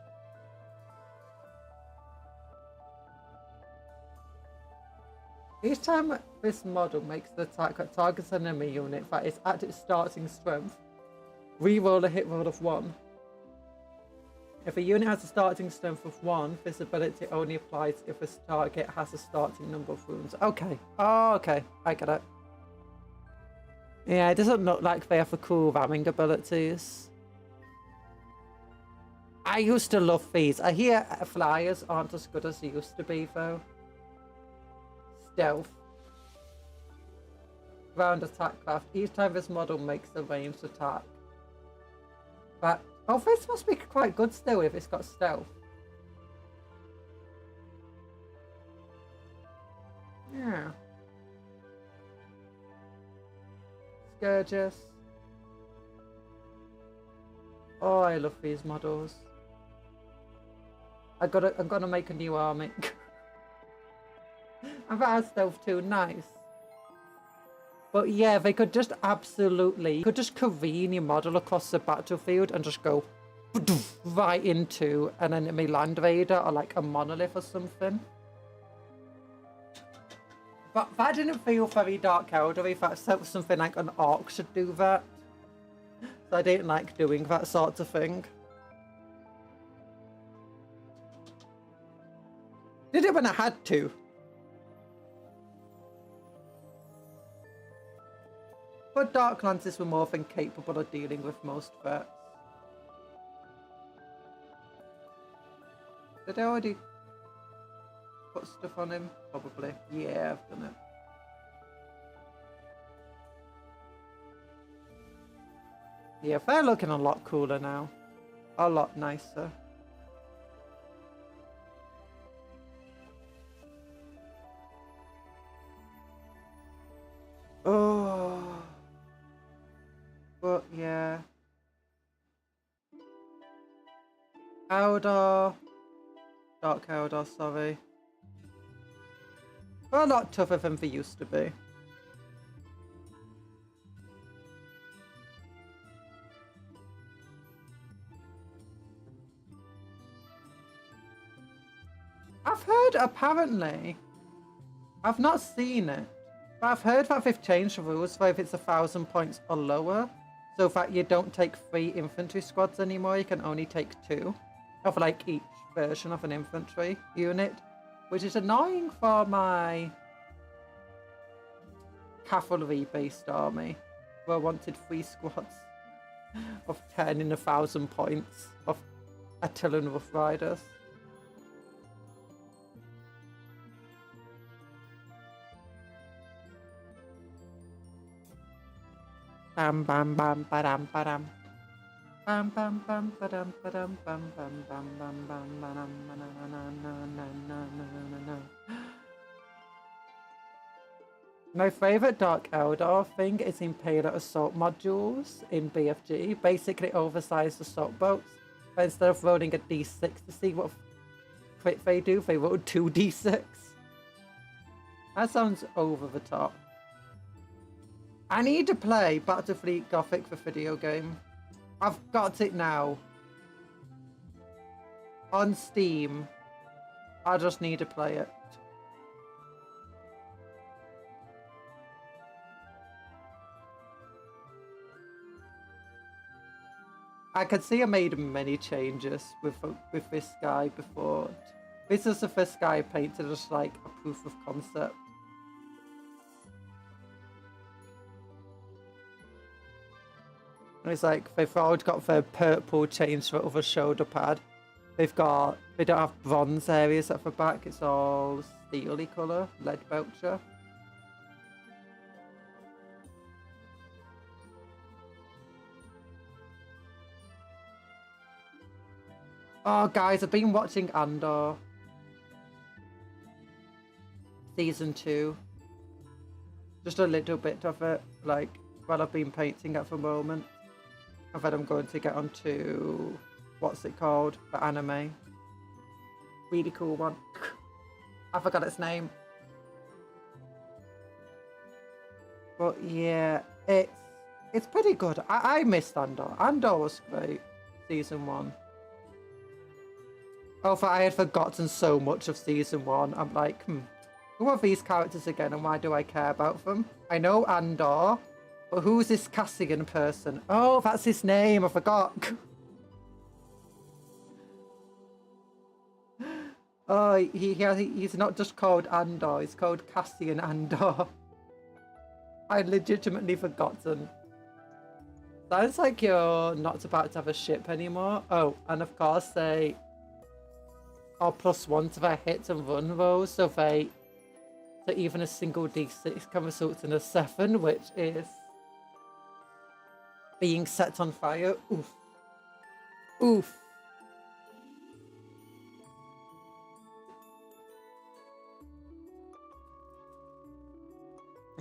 Each time this model makes an attack that targets an enemy unit that is at its starting strength, re-roll a hit roll of 1. If a unit has a starting strength of 1, this ability only applies if its target has a starting number of wounds. Okay. Oh, okay. I get it. Yeah, it doesn't look like they have the cool ramming abilities. I used to love these. I hear flyers aren't as good as they used to be, though. Stealth. Round attack craft. Each time this model makes a ranged attack. But, oh, this must be quite good still if it's got stealth. Yeah. Scourges. Oh, I love these models. I'm gonna make a new army. And that has stealth too, nice. But yeah, they could just absolutely, you could just careen your model across the battlefield and just go right into an enemy Land Raider or like a monolith or something. But that didn't feel very Dark Elder. That felt something like an orc should do that. So I didn't like doing that sort of thing. Did it when I had to. But Dark Lances were more than capable of dealing with most threats. Did I already put stuff on him? Probably. Yeah, I've done it. Yeah, they're looking a lot cooler now. A lot nicer. Oh. But yeah. Eldar. Dark Eldar, sorry. They're a lot tougher than they used to be. I've heard, apparently, I've not seen it, but I've heard that they've changed the rules for if it's 1,000 points or lower, so that you don't take 3 infantry squads anymore, you can only take 2 of like each version of an infantry unit, which is annoying for my cavalry-based army, where I wanted 3 squads of 10 in 1,000 points of Attilan Rough Riders. Bam bam bam ba-dam ba-dam. Bam bam bam ba-dam ba-dam bam bam bam bam bam ba-dam na-na-na-na-na-na-na-na-na. My favourite Dark Eldar thing is Impaler Assault modules in BFG. Basically oversized assault boats. But instead of rolling a d6 to see what crit they do, they roll 2d6. That sounds over the top. I need to play Battlefleet Gothic, the video game. I've got it now. On Steam. I just need to play it. I can see I made many changes with this guy before. This is the first guy I painted as like a proof of concept. And it's like they've all got their purple chains for other shoulder pad. They don't have bronze areas at the back, it's all steely colour, lead belcher. Oh guys, I've been watching Andor. Season 2. Just a little bit of it, like, while I've been painting at the moment. And then I'm going to get onto, what's it called, the anime. Really cool one. I forgot its name. But yeah, it's pretty good. I missed Andor. Andor was great, season 1. Oh, I had forgotten so much of season 1. I'm like, who are these characters again and why do I care about them? I know Andor. But who's this Cassian person? Oh, that's his name. I forgot. Oh, he's not just called Andor. He's called Cassian Andor. I'd legitimately forgotten. Sounds like you're not about to have a ship anymore. Oh, and of course they are +1 to their hit and run rolls. So even a single d6 can result in a 7, which is being set on fire. Oof. Oof.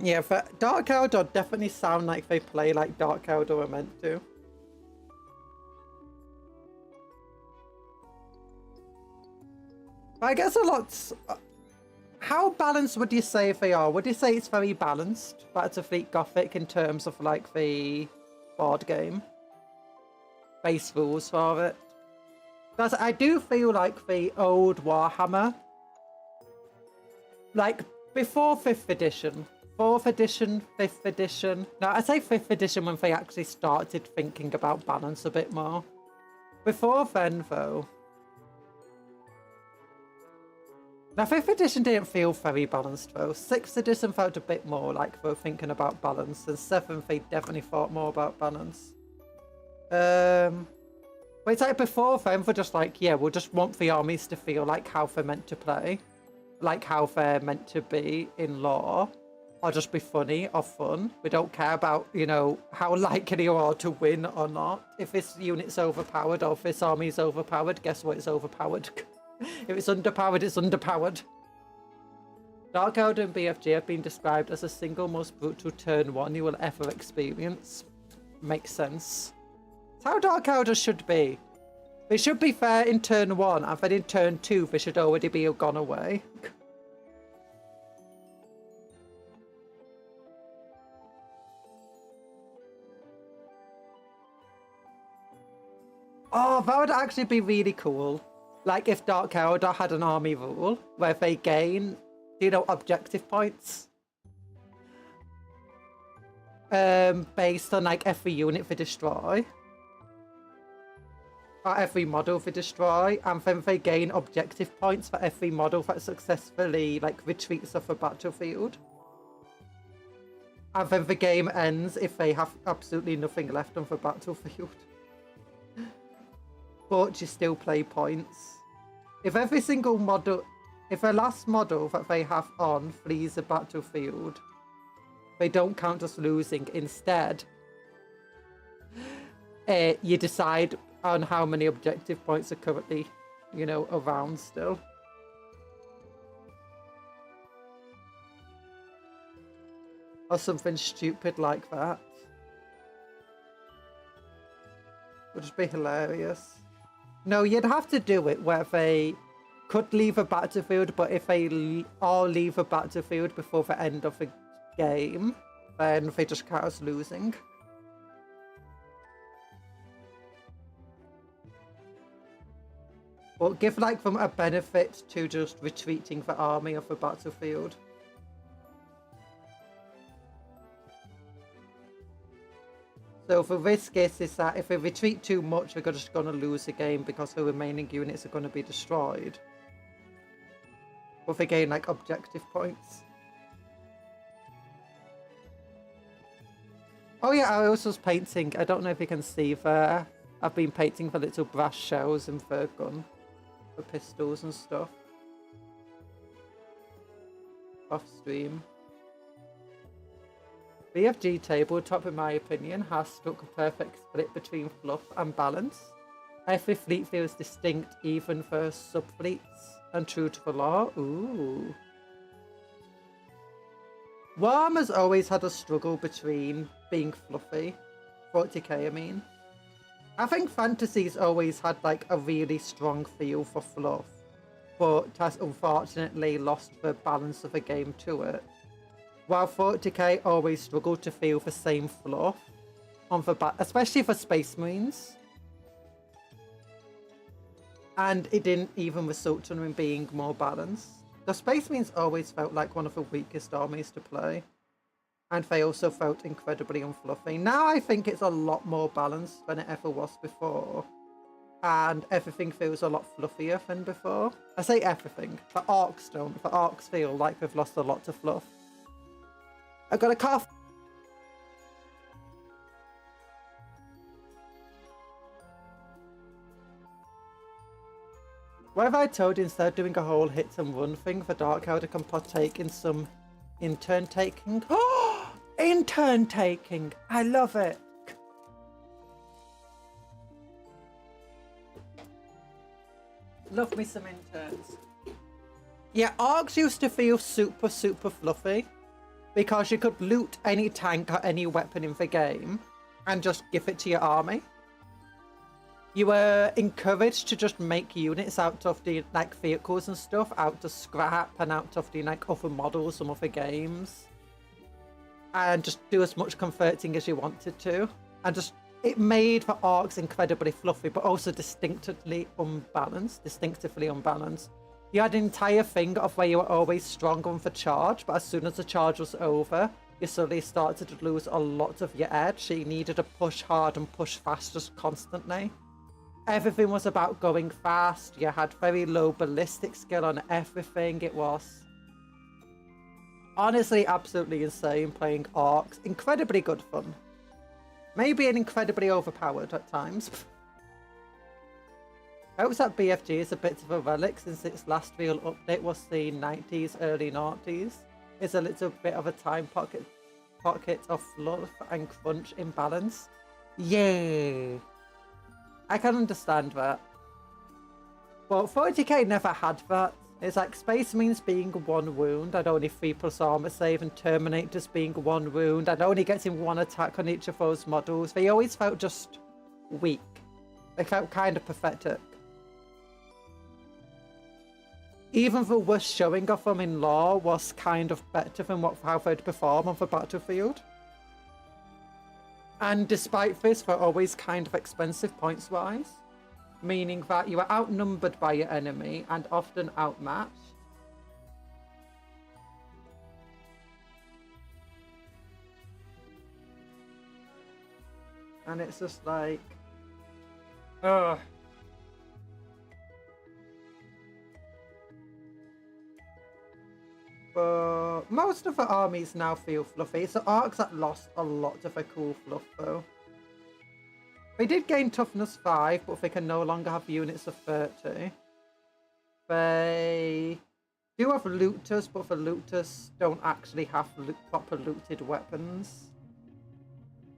Yeah, Dark Eldar definitely sound like they play like Dark Eldar are meant to. I guess a lot. How balanced would you say they are? Would you say it's very balanced, Battlefleet Gothic, in terms of like the board game base rules for it? Because I do feel like the old Warhammer, like Before 5th edition. 4th edition, 5th edition. No, I say 5th edition when they actually started thinking about balance a bit more. Before then, though. Now, 5th edition didn't feel very balanced, though. 6th edition felt a bit more like they were thinking about balance, and 7th, they definitely thought more about balance. But it's like before then, we're just like, yeah, we'll just want the armies to feel like how they're meant to play. Like how they're meant to be in lore. Or just be funny or fun. We don't care about, you know, how likely you are to win or not. If this unit's overpowered or if this army's overpowered, guess what? It's overpowered. If it's underpowered, it's underpowered. Dark Elder and BFG have been described as the single most brutal turn 1 you will ever experience. Makes sense. It's how Dark Elder should be. They should be fair in turn 1, and then in turn 2 they should already be gone away. Oh, that would actually be really cool. Like if Dark Elder had an army rule where they gain, you know, objective points. Based on like every unit they destroy. Or every model they destroy. And then they gain objective points for every model that successfully like retreats off a battlefield. And then the game ends if they have absolutely nothing left on the battlefield. But you still play points. If every single model, if the last model that they have on flees the battlefield, they don't count as losing. Instead, you decide on how many objective points are currently, you know, around still. Or something stupid like that. Would just be hilarious. No, you'd have to do it where they could leave a battlefield, but if they all leave a battlefield before the end of the game, then they just count as losing. Or give like them a benefit to just retreating the army off the battlefield. So the risk is that if they retreat too much, they're just going to lose the game because the remaining units are going to be destroyed. Or they gain like objective points. Oh yeah, I also was painting. I don't know if you can see there. I've been painting the little brass shells in the gun. The pistols and stuff. Off stream. BFG tabletop, in my opinion, has struck a perfect split between fluff and balance. Every fleet feels distinct, even for sub-fleets, and true to the law. Ooh. Warhammer's always had a struggle between being fluffy. 40k, I mean. I think fantasy's always had like a really strong feel for fluff, but has unfortunately lost the balance of the game to it. While 40k always struggled to feel the same fluff on the back, especially for Space Marines. And it didn't even result in them being more balanced. The Space Marines always felt like one of the weakest armies to play. And they also felt incredibly unfluffy. Now I think it's a lot more balanced than it ever was before. And everything feels a lot fluffier than before. I say everything. The Orcs don't. The Orcs feel like they've lost a lot to fluff. I got a cough. What have I told you, instead of doing a whole hit and run thing, the Dark Elder can partake in some in-turn taking? Oh! In-turn taking! I love it! Love me some interns. Yeah, Orcs used to feel super, super fluffy. Because you could loot any tank or any weapon in the game and just give it to your army. You were encouraged to just make units out of the like vehicles and stuff, out of scrap and out of the like other models from other games. And just do as much converting as you wanted to. And just, it made the Orcs incredibly fluffy, but also distinctively unbalanced. You had an entire thing of where you were always strong on for charge, but as soon as the charge was over, you suddenly started to lose a lot of your edge, so you needed to push hard and push fast just constantly. Everything was about going fast. You had very low ballistic skill on everything. It was honestly absolutely insane playing orcs. Incredibly good fun. Maybe an incredibly overpowered at times. I hope that BFG is a bit of a relic since its last real update was the 90s, early 90s. It's a little bit of a time pocket of fluff and crunch imbalance. Yeah, I can understand that. Well, 40k never had that. It's like Space Marines being 1 wound and only 3+ armor save, and Terminators being 1 wound and only getting 1 attack on each of those models. They always felt just weak. They felt kind of pathetic. Even the worst showing of them in lore was kind of better than how they'd perform on the battlefield. And despite this, they're always kind of expensive points-wise, meaning that you are outnumbered by your enemy and often outmatched. And it's just like... ugh. But most of the armies now feel fluffy. It's the arcs that lost a lot of their cool fluff though. They did gain toughness 5, but they can no longer have units of 30. They do have looters, but the looters don't actually have proper looted weapons.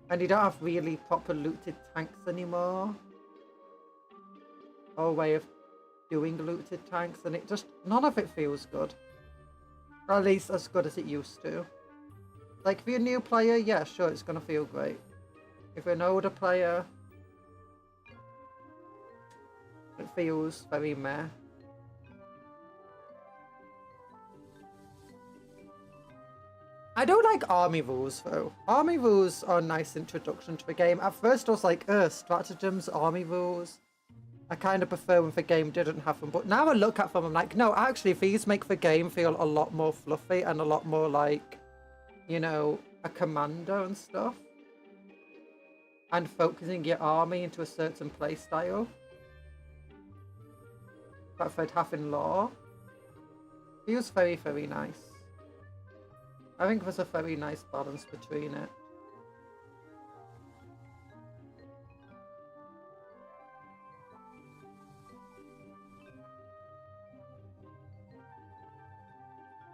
And you don't have really proper looted tanks anymore. Or a way of doing looted tanks, and it just, none of it feels good. Or at least as good as it used to. Like, if you're a new player, yeah, sure, it's gonna feel great. If you're an older player, it feels very meh. I don't like army rules, though. Army rules are a nice introduction to the game. At first, I was like, stratagems, army rules. I kind of prefer when the game didn't have them, but now I look at them, I'm like, no, actually, these make the game feel a lot more fluffy and a lot more like, you know, a commander and stuff. And focusing your army into a certain play style. That they'd have in lore. Feels very, very nice. I think there's a very nice balance between it.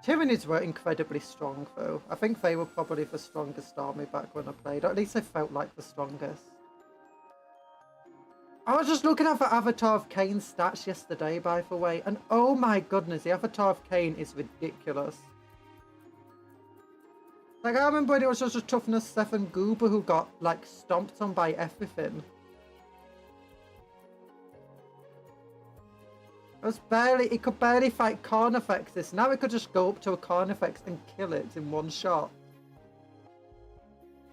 Tyranids were incredibly strong though. I think they were probably the strongest army back when I played, or at least they felt like the strongest. I was just looking at the Avatar of Kane's stats yesterday, by the way, and oh my goodness, the Avatar of Kane is ridiculous. Like, I remember when it was just a toughness 7 goober who got, like, stomped on by everything. It could barely fight Carnifexes. Now it could just go up to a Carnifex and kill it in 1 shot.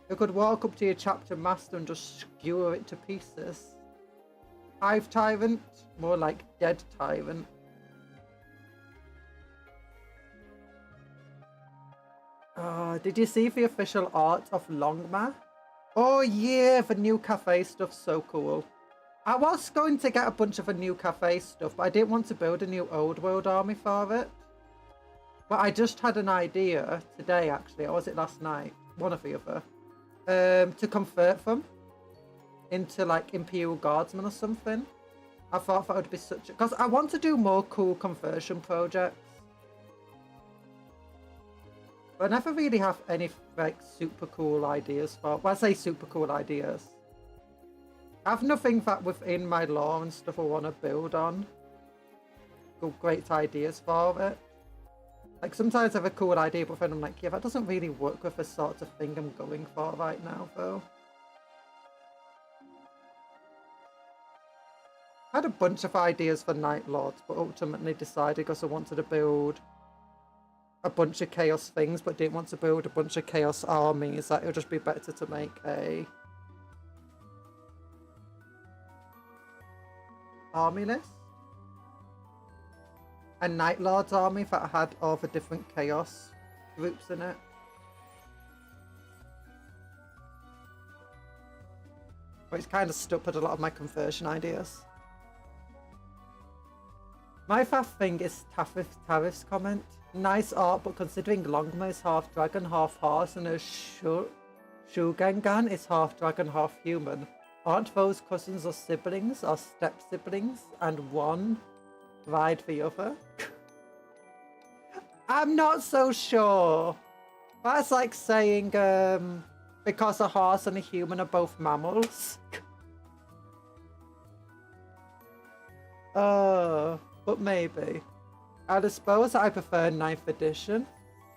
It could walk up to your chapter master and just skewer it to pieces. Hive Tyrant, more like Dead Tyrant. Did you see the official art of Longma? Oh yeah, the new cafe stuff's so cool. I was going to get a bunch of the new cafe stuff, but I didn't want to build a new old world army for it. But I just had an idea today, actually, or was it last night? One of the other. To convert them into like Imperial Guardsmen or something. I thought that would be such a... because I want to do more cool conversion projects. But I never really have any like super cool ideas for... well, I say super cool ideas. I have nothing that within my lore and stuff I want to build on. Great ideas for it. Like, sometimes I have a cool idea, but then I'm like, yeah, that doesn't really work with the sort of thing I'm going for right now, though. I had a bunch of ideas for Night Lords, but ultimately decided because I wanted to build a bunch of Chaos things, but didn't want to build a bunch of Chaos armies, that it would just be better to make a army list. a Night Lord's army that had all the different chaos groups in it. Which kind of stuck with a lot of my conversion ideas. My fav thing is Tariff's comment. Nice art, but considering Longma is half dragon, half horse, and a Shugengan is half dragon, half human, aren't those cousins or siblings or step siblings, and one ride the other? I'm not so sure. That's like saying because a horse and a human are both mammals. But maybe. I'd suppose I prefer 9th edition.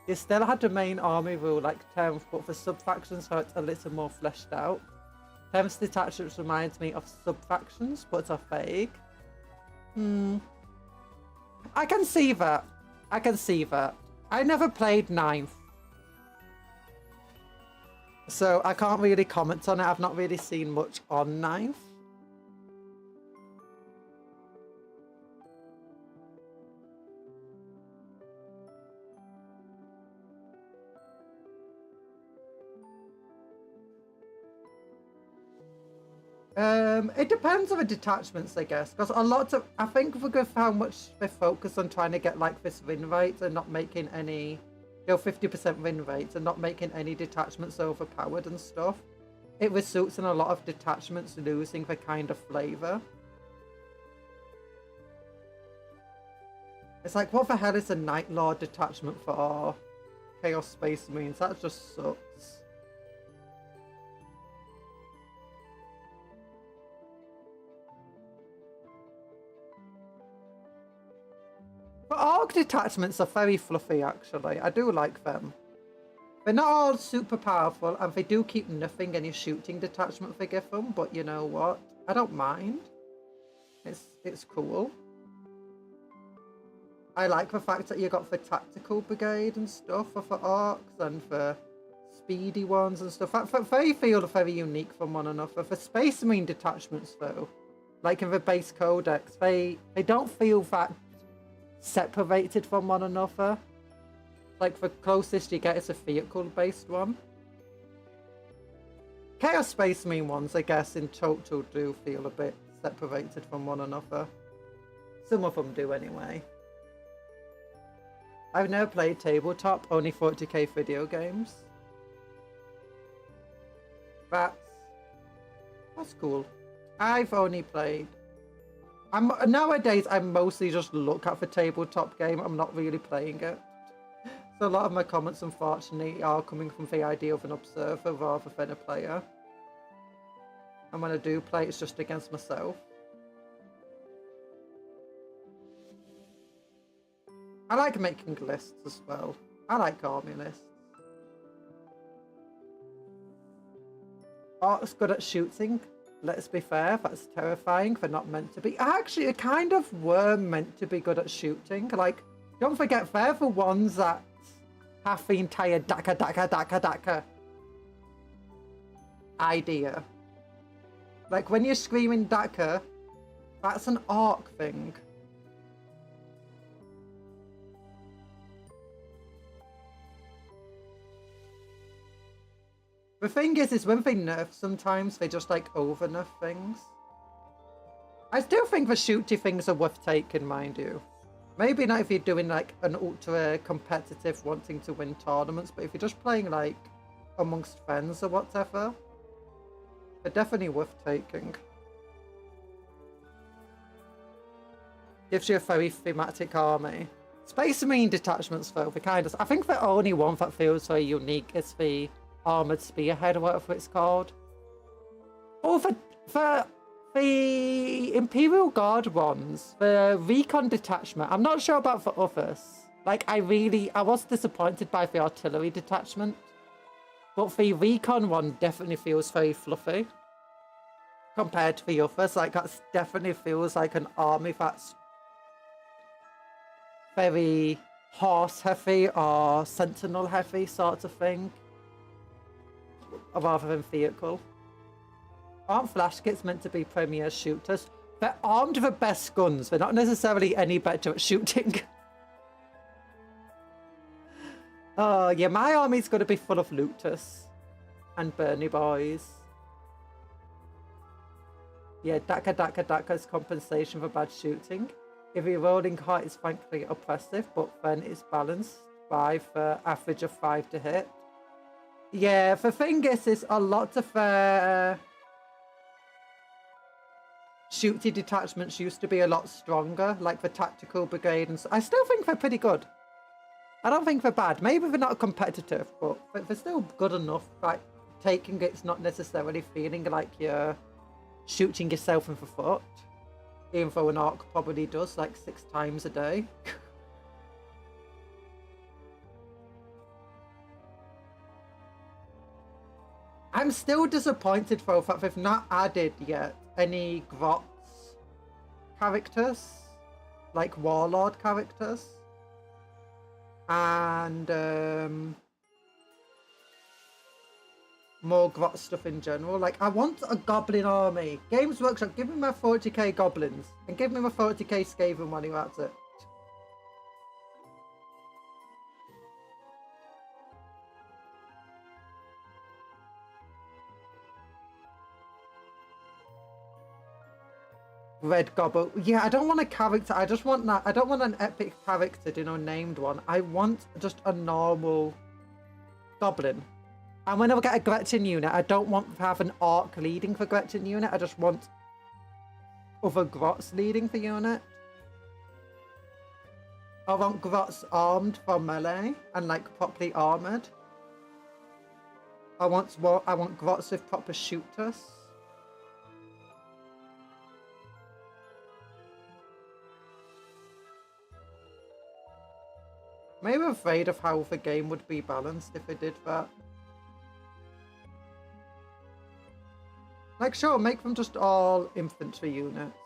You still had the main army rule like 10th, but the sub-factions felt a little more fleshed out. 10th's detachments reminds me of sub-factions, but are vague. I can see that. I can see that. I never played 9th. So I can't really comment on it. I've not really seen much on 9th. It depends on the detachments, I guess, because a lot of, I think because how much they focus on trying to get like this win rate and not making any, 50% win rates and not making any detachments overpowered and stuff, it results in a lot of detachments losing the kind of flavor. It's like, what the hell is a Night Lord detachment for Chaos Space Marines? That just sucks. But Orc detachments are very fluffy, actually. I do like them. They're not all super powerful, and they do keep nothing any shooting detachment they give them, but you know what? I don't mind. It's cool. I like the fact that you got the tactical brigade and stuff for Orcs, and the speedy ones and stuff. They feel very unique from one another. The Space Marine detachments, though, like in the base codex, they don't feel that separated from one another. Like the closest you get is a vehicle-based one. Chaos Space Marine ones, I guess, in total do feel a bit separated from one another. Some of them do anyway. I've never played tabletop, only 40k video games. That's cool. I've only played... nowadays, I mostly just look at the tabletop game. I'm not really playing it. So a lot of my comments, unfortunately, are coming from the idea of an observer rather than a player. And when I do play, it's just against myself. I like making lists as well. I like army lists. Orc's good at shooting. Let's be fair, that's terrifying. They're not meant to be. Actually, they kind of were meant to be good at shooting. Like, don't forget, they're the ones that have the entire daka idea. Like, when you're screaming daka, that's an Orc thing. The thing is when they nerf sometimes, they just like over nerf things. I still think the shooty things are worth taking, mind you. Maybe not if you're doing like an ultra competitive wanting to win tournaments, but if you're just playing like amongst friends or whatever, they're definitely worth taking. Gives you a very thematic army. Space Marine detachments though, I think the only one that feels very unique is the Armored Spearhead or whatever it's called. Oh, the Imperial Guard ones, the Recon detachment, I'm not sure about the others. Like, I was disappointed by the Artillery detachment. But the Recon one definitely feels very fluffy compared to the others. Like, that definitely feels like an army that's very horse heavy or sentinel heavy sort of thing, rather than vehicle. Aren't flash kits meant to be premier shooters? They're armed with the best guns. They're not necessarily any better at shooting. Oh, yeah, my army's going to be full of looters and Bernie boys. Yeah, Daka is compensation for bad shooting. If your rolling height is frankly oppressive, but then it's balanced by the average of 5 to hit. Yeah, the thing is a lot of shooty detachments used to be a lot stronger, like the tactical brigade, and so I still think they're pretty good. I don't think they're bad. Maybe they're not competitive, but they're still good enough. Like, taking it's not necessarily feeling like you're shooting yourself in the foot, even though an orc probably does like 6 times a day. I'm still disappointed though that they've not added yet any Grots characters, like Warlord characters. And more Grot stuff in general. Like, I want a goblin army. Games Workshop, give me my 40k goblins. And give me my 40k Skaven money, that's it. Red Gobble. Yeah, I don't want a character. I just want that. I don't want an epic character, you know, named one. I want just a normal goblin. And when I get a Gretchen unit, I don't want to have an orc leading the Gretchen unit. I just want other Grots leading the unit. I want Grots armed for melee and like properly armored. I want Grots with proper shooters. Maybe I'm afraid of how the game would be balanced if it did that. Like, sure, make them just all infantry units.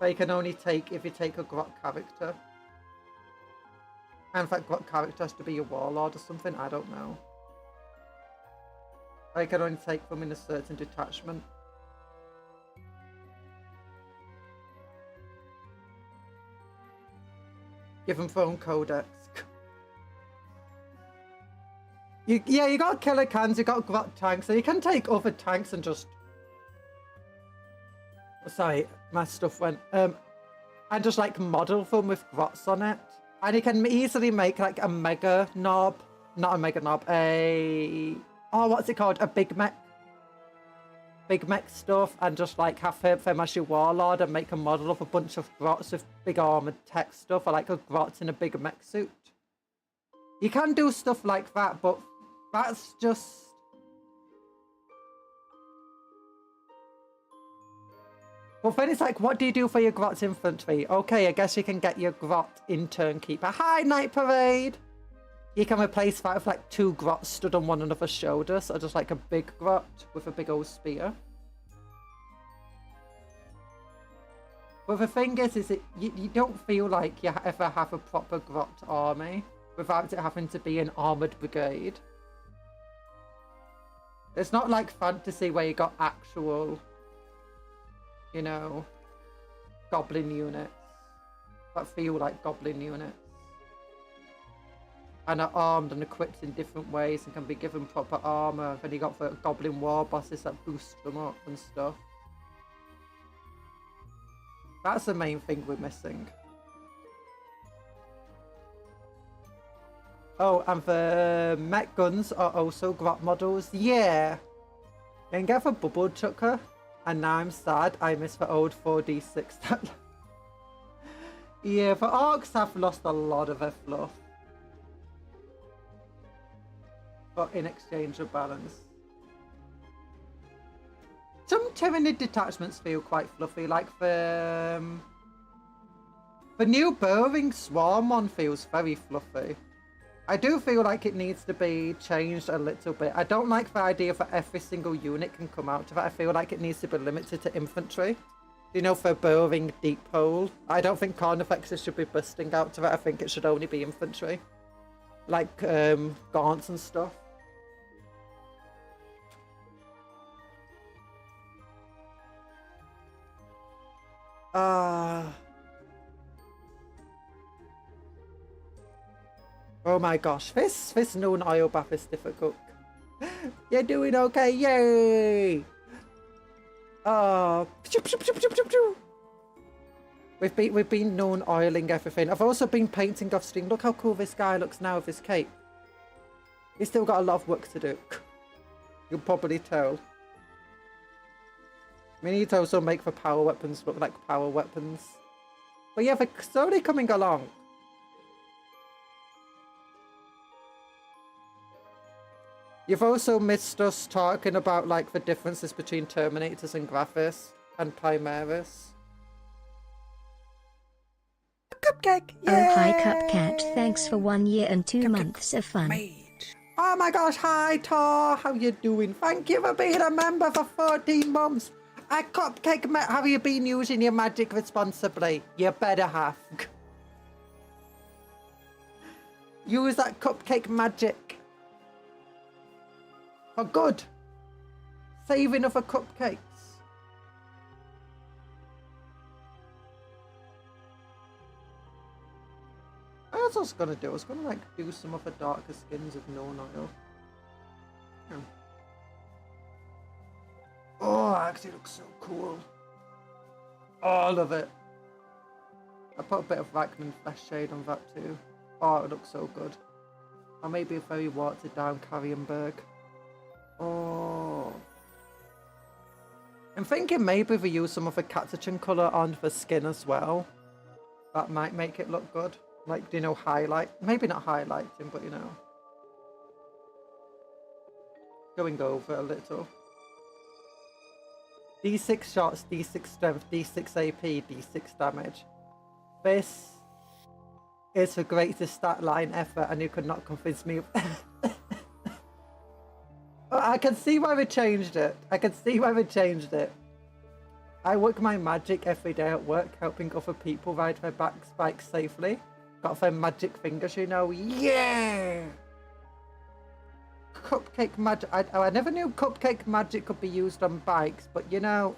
They can only take if you take a Grot character. And in fact, Grot character has to be a warlord or something, I don't know. They can only take them in a certain detachment. Give them phone codex. Yeah, you got killer cans, you got Grot tanks, so you can take other tanks and just... Sorry, my stuff went... and just like model them with Grots on it. And you can easily make like a mega knob. Not a mega knob, a... Oh, what's it called? A big mech. Big mech stuff, and just like have them as your warlord and make a model of a bunch of Grots with big armored tech stuff, or like a Grot in a big mech suit. You can do stuff like that, but that's just... But then it's like, what do you do for your Grot's infantry? Okay, I guess you can get your Grot intern keeper. Hi, Night Parade! You can replace that with like 2 Grots stood on one another's shoulders, or just like a big Grot with a big old spear. But the thing is you don't feel like you ever have a proper Grot army without it having to be an armoured brigade. It's not like fantasy where you got actual, you know, goblin units that feel like goblin units. And are armed and equipped in different ways and can be given proper armour. Then you got the goblin war bosses that boost them up and stuff. That's the main thing we're missing. Oh, and the mech guns are also Grot models. Yeah! You can get the bubble chucker. And now I'm sad I miss the old 4d6. Yeah, the orcs have lost a lot of their fluff. But in exchange of balance. Some Tyranid detachments feel quite fluffy, like the new Burrowing Swarm one feels very fluffy. I do feel like it needs to be changed a little bit. I don't like the idea that every single unit can come out of it. I feel like it needs to be limited to infantry. You know, for Burrowing Deep Hole. I don't think Carnifexes should be busting out of it. I think it should only be infantry. Like, gaunts and stuff. Oh my gosh, this known oil bath is difficult. You're doing okay, yay! Oh, we've been known oiling everything. I've also been painting off steam. Look how cool this guy looks now with his cape. He's still got a lot of work to do. You'll probably tell. We need to also make the power weapons look like power weapons. But yeah, they're slowly coming along. You've also missed us talking about like the differences between Terminators and Graphis and Primaris. Cupcake! Yay! Oh hi Cupcat, thanks for 1 year and 2 months of fun. Oh my gosh, hi Tor, how you doing? Thank you for being a member for 14 months. Cupcake, have you been using your magic responsibly? You better have. Use that cupcake magic. For good. Save enough for cupcakes. What was I gonna do? I was gonna like do some of the darker skins of known oil. Yeah. Oh, actually looks so cool. All of it. I put a bit of Rackman flesh shade on that too. Oh, it looks so good. Or maybe a very watered down Carrienberg. Oh. I'm thinking maybe if we use some of the Catachin colour on the skin as well. That might make it look good. Like, you know, highlight. Maybe not highlighting, but you know. Going over a little. D6 shots, D6 strength, D6 AP, D6 damage. This is the greatest stat line ever, and you could not convince me. I can see why we changed it. I can see why we changed it. I work my magic every day at work, helping other people ride their bikes safely. Got their magic fingers, you know. Yeah! Cupcake magic. I never knew cupcake magic could be used on bikes, but you know,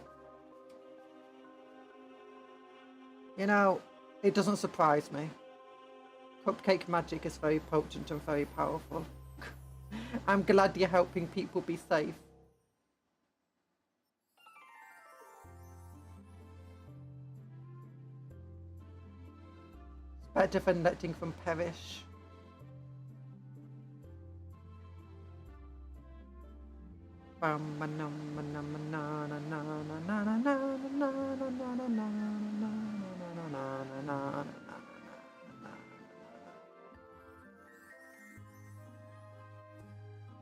it doesn't surprise me. Cupcake magic is very potent and very powerful. I'm glad you're helping people be safe. It's better than letting them perish.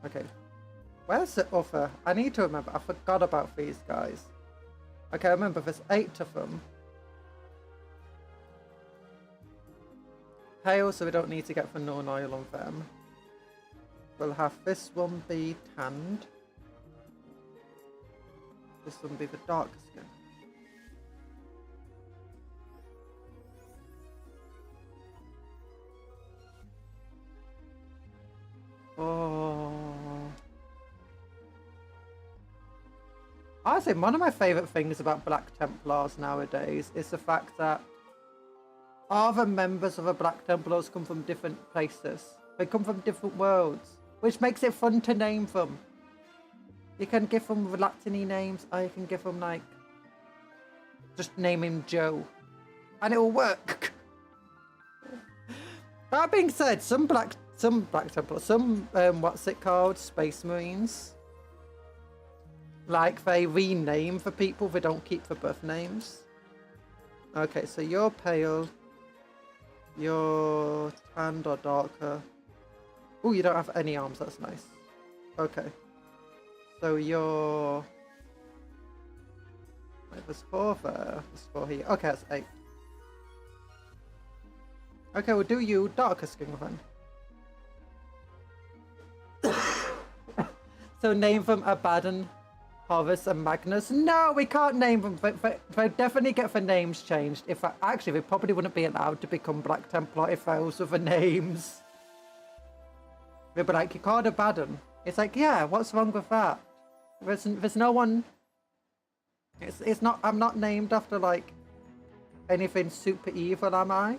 Okay, where's the other? I need to remember. I forgot about these guys. Okay, I remember there's 8 of them. Pale, so we don't need to get the known oil on them. We'll have this one be tanned. This one be the dark skin. Oh. Honestly, one of my favourite things about Black Templars nowadays is the fact that all the members of the Black Templars come from different places. They come from different worlds, which makes it fun to name them. You can give them Latin-y names, or you can give them like just name him Joe, and it will work. That being said, some Black Templars, what's it called, Space Marines, like they rename for people, they don't keep the birth names. Okay, so you're pale, you're tanned or darker. Oh, you don't have any arms, that's nice. Okay. So you're... Wait, there's 4 there, there's 4 here. Okay, that's 8. Okay, we'll do you darker skin then. So name them Abaddon, Horus and Magnus. No, we can't name them. They definitely get the names changed. Actually, they probably wouldn't be allowed to become Black Templar if those were the names. They'd be like, you're called Abaddon. It's like, yeah, what's wrong with that? There's no one... It's not... I'm not named after, like, anything super evil, am I?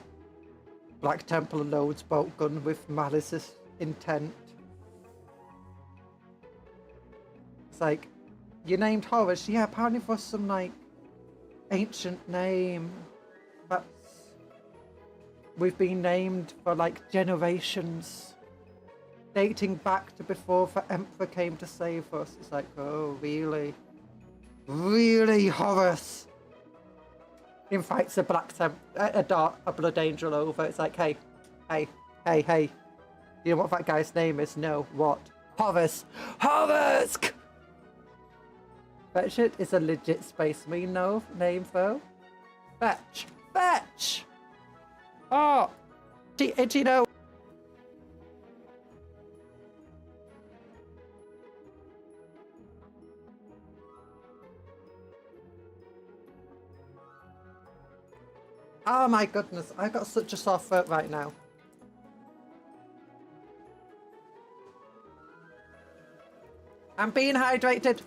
Black Temple loads bolt gun with malicious intent. It's like, you named Horus? Yeah, apparently for some, like, ancient name. That's... We've been named for, like, generations. Dating back to before the Emperor came to save us. It's like, oh, really? Really, Horus? Invites a a blood angel over. It's like, hey. You know what that guy's name is? No, what? Horus! Horus! Fetch it is a legit Space Marine name, though. Fetch! Fetch! Oh! Do you know? Oh my goodness, I got such a sore throat right now. I'm being hydrated.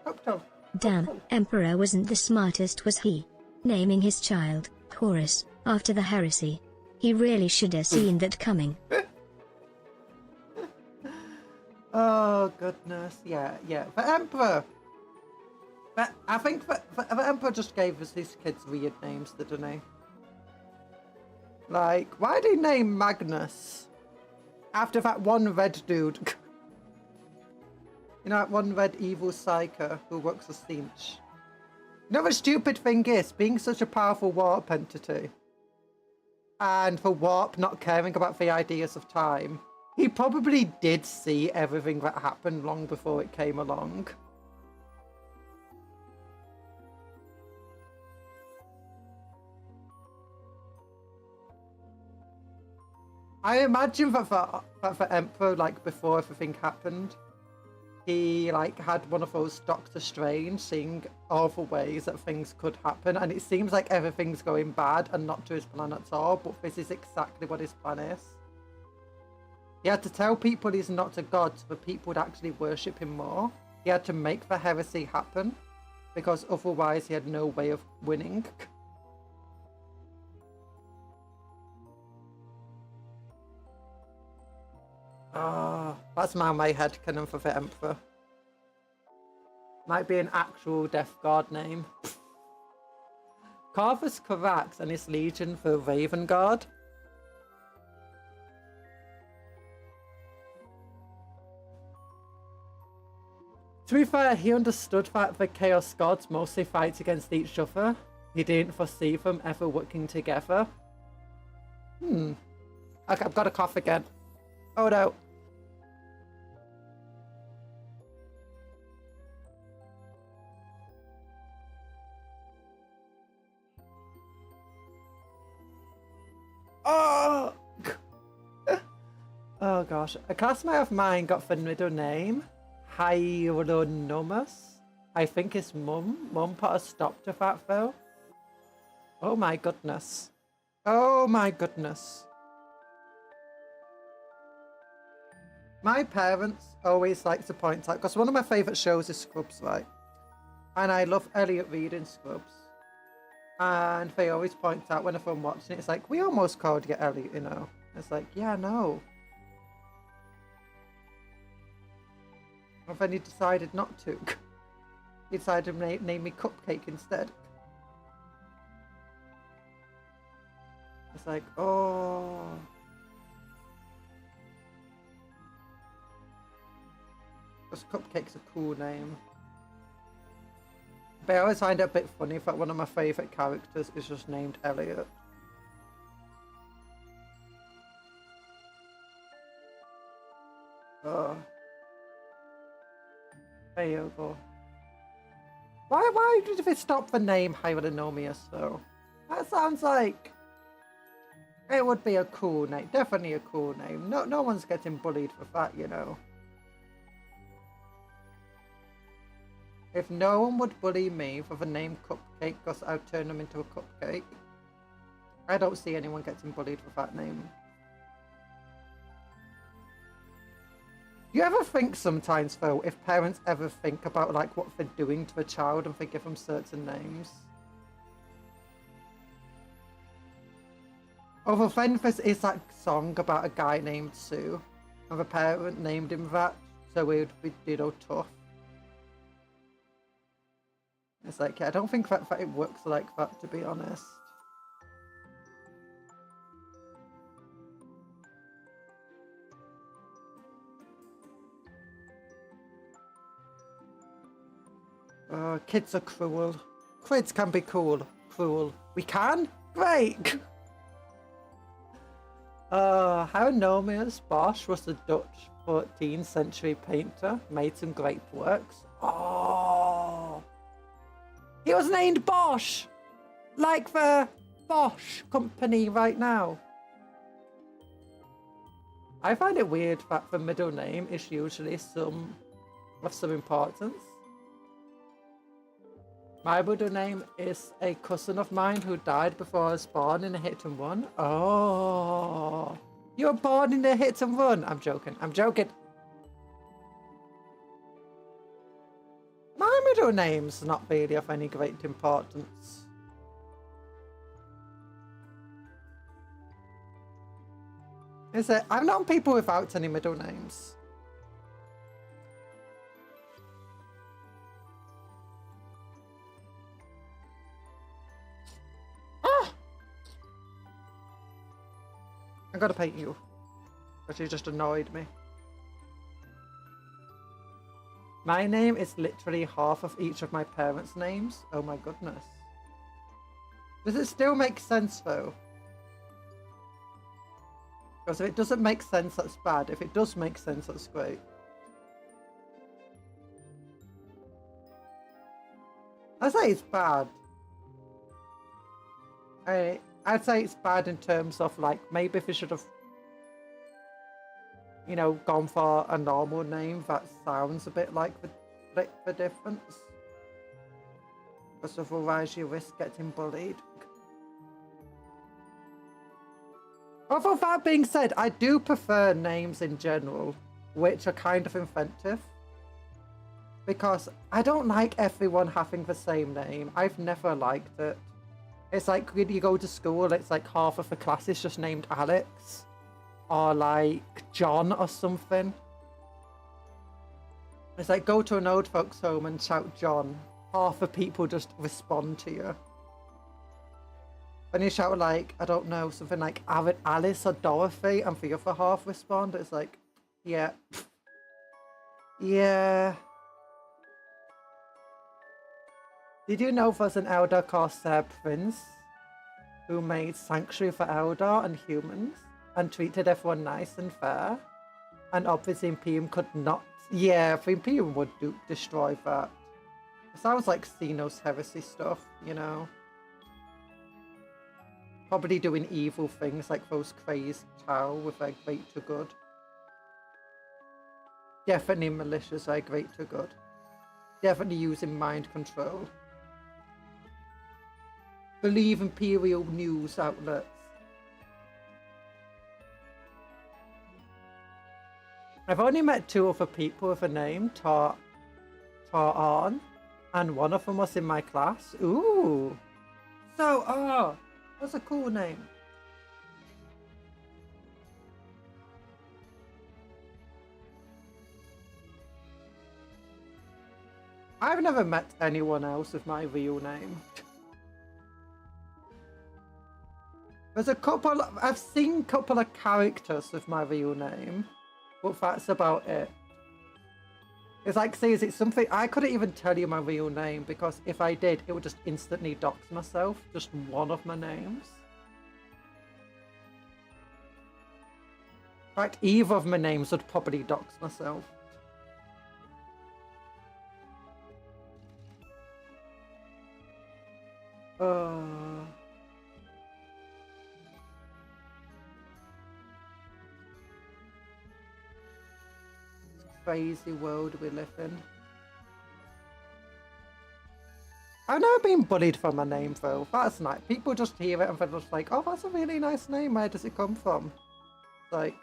Cuptle. Damn, Emperor wasn't the smartest, was he? Naming his child Horus after the heresy. He really should have seen that coming. Oh goodness, yeah. The Emperor. But I think the Emperor just gave us these kids weird names, didn't he? Like, why did he name Magnus after that one red dude? You know, that one red evil psycho who works for Stinch. You know, the stupid thing is, being such a powerful warp entity, and for Warp not caring about the ideas of time, he probably did see everything that happened long before it came along. I imagine that the Emperor, like, before everything happened, he, like, had one of those Doctor Strange seeing all the ways that things could happen, and it seems like everything's going bad and not to his plan at all, but this is exactly what his plan is. He had to tell people he's not a god so the people would actually worship him more. He had to make the heresy happen, because otherwise he had no way of winning. Oh, that's my headcanon for the Emperor. Might be an actual death guard name. Corvus Corax and his legion for Raven Guard. To be fair, he understood that the Chaos Gods mostly fight against each other. He didn't foresee them ever working together. Okay, I've got a cough again. Oh no. Oh! Oh gosh. A classmate of mine got the middle name Hieronymus. I think his mum put a stop to that though. Oh my goodness. Oh my goodness. My parents always like to point out, because one of my favourite shows is Scrubs, right? And I love Elliot reading Scrubs. And they always point out whenever I'm watching it, it's like, we almost called you Elliot, you know? It's like, yeah, no. And then he decided not to. He decided to name me Cupcake instead. It's like, oh. Because Cupcake's a cool name. But I always find it a bit funny that one of my favourite characters is just named Elliot. Oh. There you go. Why did they stop the name Hieronymus though? That sounds like it would be a cool name. Definitely a cool name. No one's getting bullied for that, you know. If no one would bully me for the name Cupcake because I'd turn them into a cupcake, I don't see anyone getting bullied for that name. Do you ever think sometimes, though, if parents ever think about, like, what they're doing to a child and they give them certain names? Although then there's that song about a guy named Sue, and the parent named him that, so it would be, you know, tough. It's like, yeah, I don't think that it works like that, to be honest. Kids are cruel. Kids can be cool. Cruel. We can? Great! Hieronymus Bosch was a Dutch 14th century painter, made some great works. Oh! He was named Bosch! Like the Bosch company right now. I find it weird that the middle name is usually of some importance. My middle name is a cousin of mine who died before I was born in a hit and run. Oh, you were born in a hit and run. I'm joking. I'm joking. My middle name's not really of any great importance. Is it? I've known people without any middle names. I gotta paint you, but you just annoyed me. My name is literally half of each of my parents' names. Oh my goodness. Does it still make sense though? Because if it doesn't make sense, that's bad. If it does make sense, that's great. I say it's bad. I'd say it's bad in terms of, like, maybe if we should have, you know, gone for a normal name that sounds a bit like the difference. Because otherwise you risk getting bullied. Although that being said, I do prefer names in general, which are kind of inventive. Because I don't like everyone having the same name. I've never liked it. It's like when you go to school, it's like half of the class is just named Alex. Or like John or something. It's like go to an old folks home and shout John. Half the people just respond to you. When you shout like, I don't know, something like Alice or Dorothy and the other half respond, it's like, yeah. Yeah. Did you know there's an Elder Corsair prince who made sanctuary for Eldar and humans and treated everyone nice and fair? And obviously Imperium could not... Yeah, the Imperium would destroy that. It sounds like Xenos heresy stuff, you know? Probably doing evil things like those crazed Tau with their great to good. Definitely malicious, their great to good. Definitely using mind control. Believe Imperial news outlets. I've only met 2 other people with a name, Tar-On, and one of them was in my class. Ooh. So, that's a cool name. I've never met anyone else with my real name. There's a couple, I've seen a couple of characters with my real name, but that's about it. It's like, see, is it something, I couldn't even tell you my real name because if I did, it would just instantly dox myself, just one of my names. In fact, either of my names would probably dox myself. Crazy world we live in. I've never been bullied for my name though. That's nice. People just hear it and they're just like, oh, that's a really nice name. Where does it come from? It's like,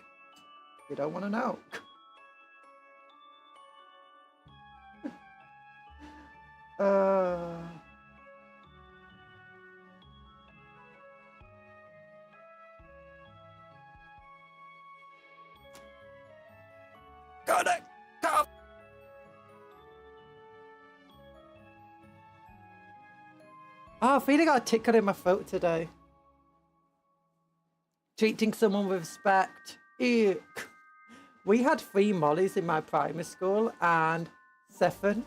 you don't want to know. Uh, got it. Go. Oh, I feel like I got a tickle in my throat today. Treating someone with respect. Ew. We had 3 Mollies in my primary school and 7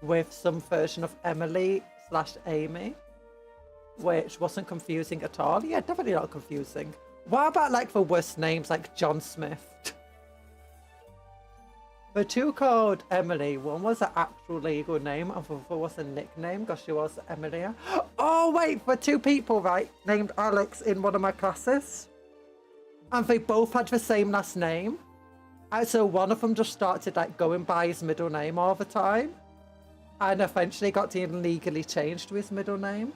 with some version of Emily/Amy, which wasn't confusing at all. Yeah, definitely not confusing. What about like the worst names like John Smith? The 2 called Emily, one was an actual legal name and the other was a nickname because she was Emilia. Oh wait, for 2 people, right, named Alex in one of my classes. And they both had the same last name. And so one of them just started like going by his middle name all the time. And eventually got to legally change to his middle name,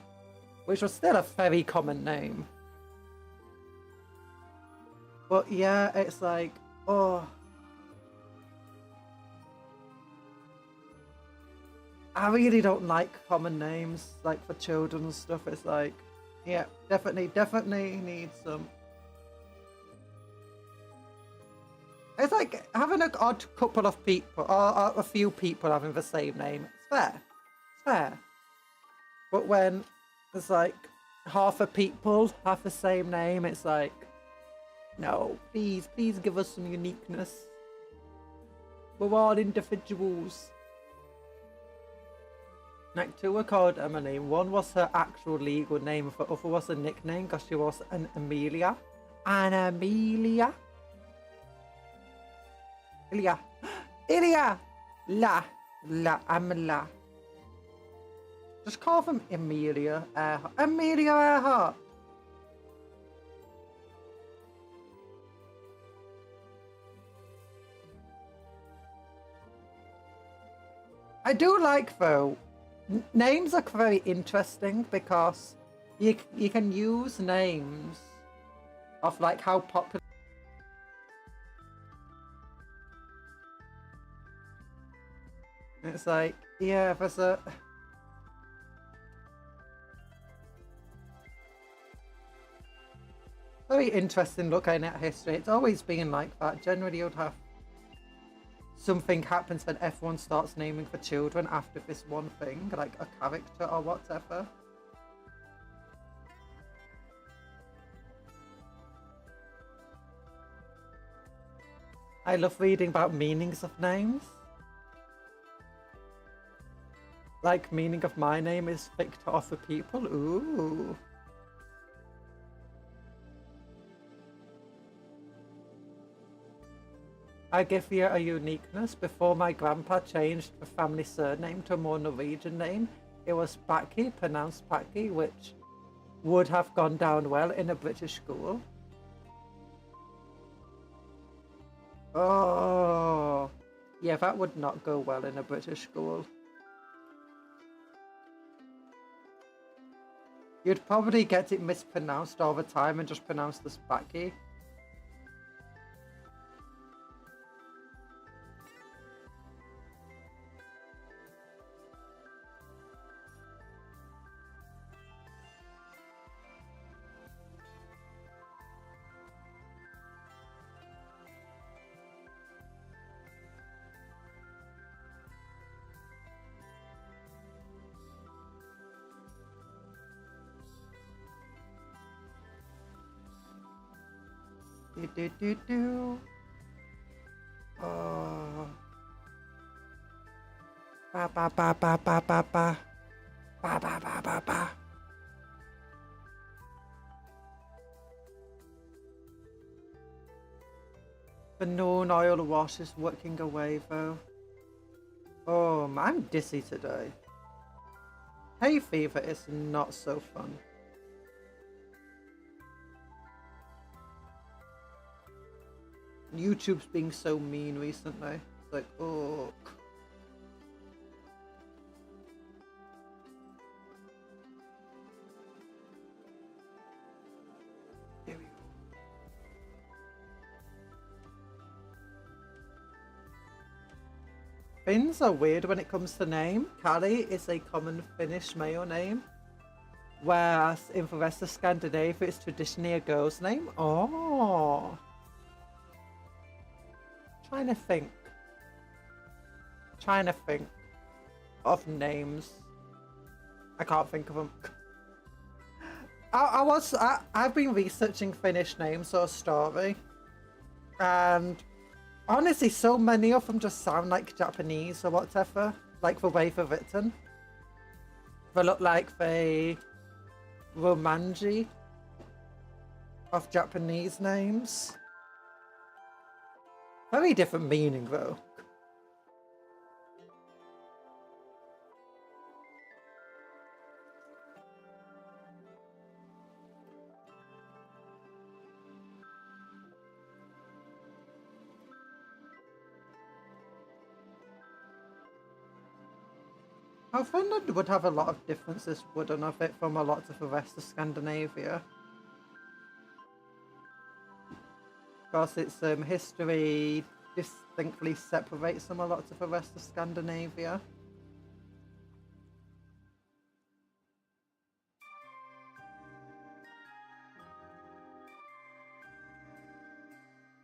which was still a very common name. But yeah, it's like, oh. I really don't like common names, like for children and stuff. It's like, yeah, definitely need some. It's like having an odd couple of people, or a few people having the same name. It's fair. It's fair. But when there's like half the people have the same name, it's like, no, please give us some uniqueness. We're all individuals. Like 2 were called Emily. One was her actual legal name, the other was a nickname because she was an Amelia. An Amelia. Ilya. La. Amela. Just call them Amelia Earhart. Amelia Earhart. I do like, though, names are very interesting because you can use names of like how popular. It's like, yeah, there's a. Very interesting looking at history. It's always been like that. Generally, you'd have something happens when everyone starts naming the children after this one thing, like a character or whatever. I love reading about meanings of names. Like, meaning of my name is thick to other people. Ooh. I give you a uniqueness. Before my grandpa changed the family surname to a more Norwegian name, it was Backy, pronounced Backy, which would have gone down well in a British school. Oh, yeah, that would not go well in a British school. You'd probably get it mispronounced all the time and just pronounce the Backy. Do. Oh. Ba ba ba ba ba ba ba. Ba ba ba ba ba. The non-oil wash is working away though. Oh, I'm dizzy today. Hay fever is not so fun. YouTube's being so mean recently. It's like, oh. Here we go. Finns are weird when it comes to name. Kali is a common Finnish male name, whereas in the rest of Scandinavia it's traditionally a girl's name. Oh. Trying to think of names. I can't think of them. I've been researching Finnish names or story, and honestly, so many of them just sound like Japanese or whatever, like the way they're written. They look like the romanji of Japanese names. Very different meaning though. Oh, Finland would have a lot of differences, wouldn't it, from a lot of the rest of Scandinavia. Because its history distinctly separates from a lot of the rest of Scandinavia.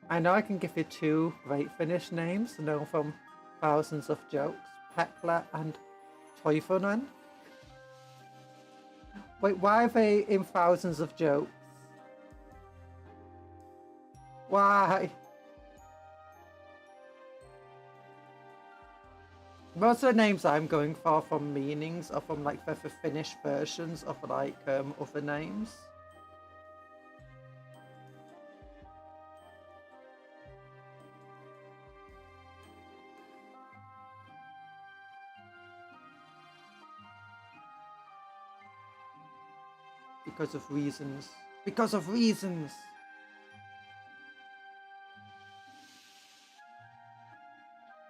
I know I can give you two great Finnish names known from thousands of jokes, Pekla and Toivonen. Wait, why are they in thousands of jokes? Why? Most of the names I'm going for from meanings are from like the Finnish versions of like other names. Because of reasons. Because of reasons!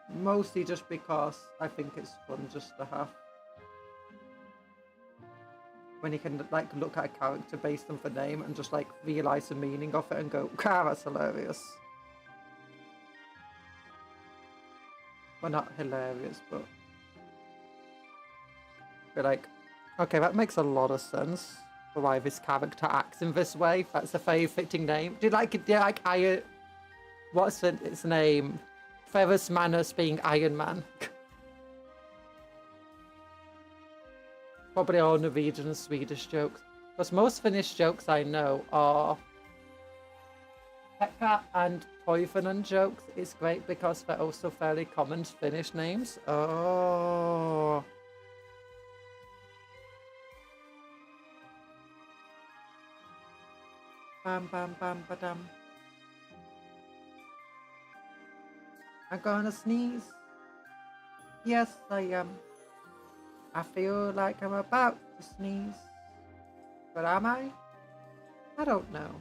Mostly just because I think it's fun just to have. When you can like look at a character based on the name and just like realise the meaning of it and go, "Ah, that's hilarious." Well, not hilarious, but you're like, okay, that makes a lot of sense. Why this character acts in this way. That's a very fitting name. Do you like what's its name? Ferrus Manus being Iron Man. Probably all Norwegian and Swedish jokes. Because most Finnish jokes I know are Pekka and Toivonen jokes. It's great because they're also fairly common Finnish names. Oh. Bam bam bam badam. I'm gonna sneeze. Yes, I am. I feel like I'm about to sneeze. But am I? I don't know.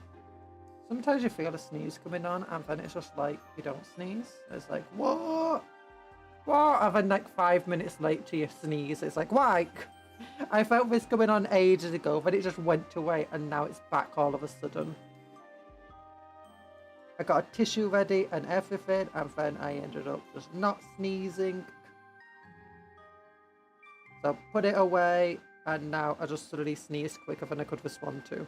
Sometimes you feel a sneeze coming on and then it's just like, you don't sneeze. It's like, what? What? And then like 5 minutes late to your sneeze, it's like, why? I felt this coming on ages ago, but it just went away and now it's back all of a sudden. I got a tissue ready and everything, and then I ended up just not sneezing. So I put it away, and now I just suddenly sneezed quicker than I could respond to.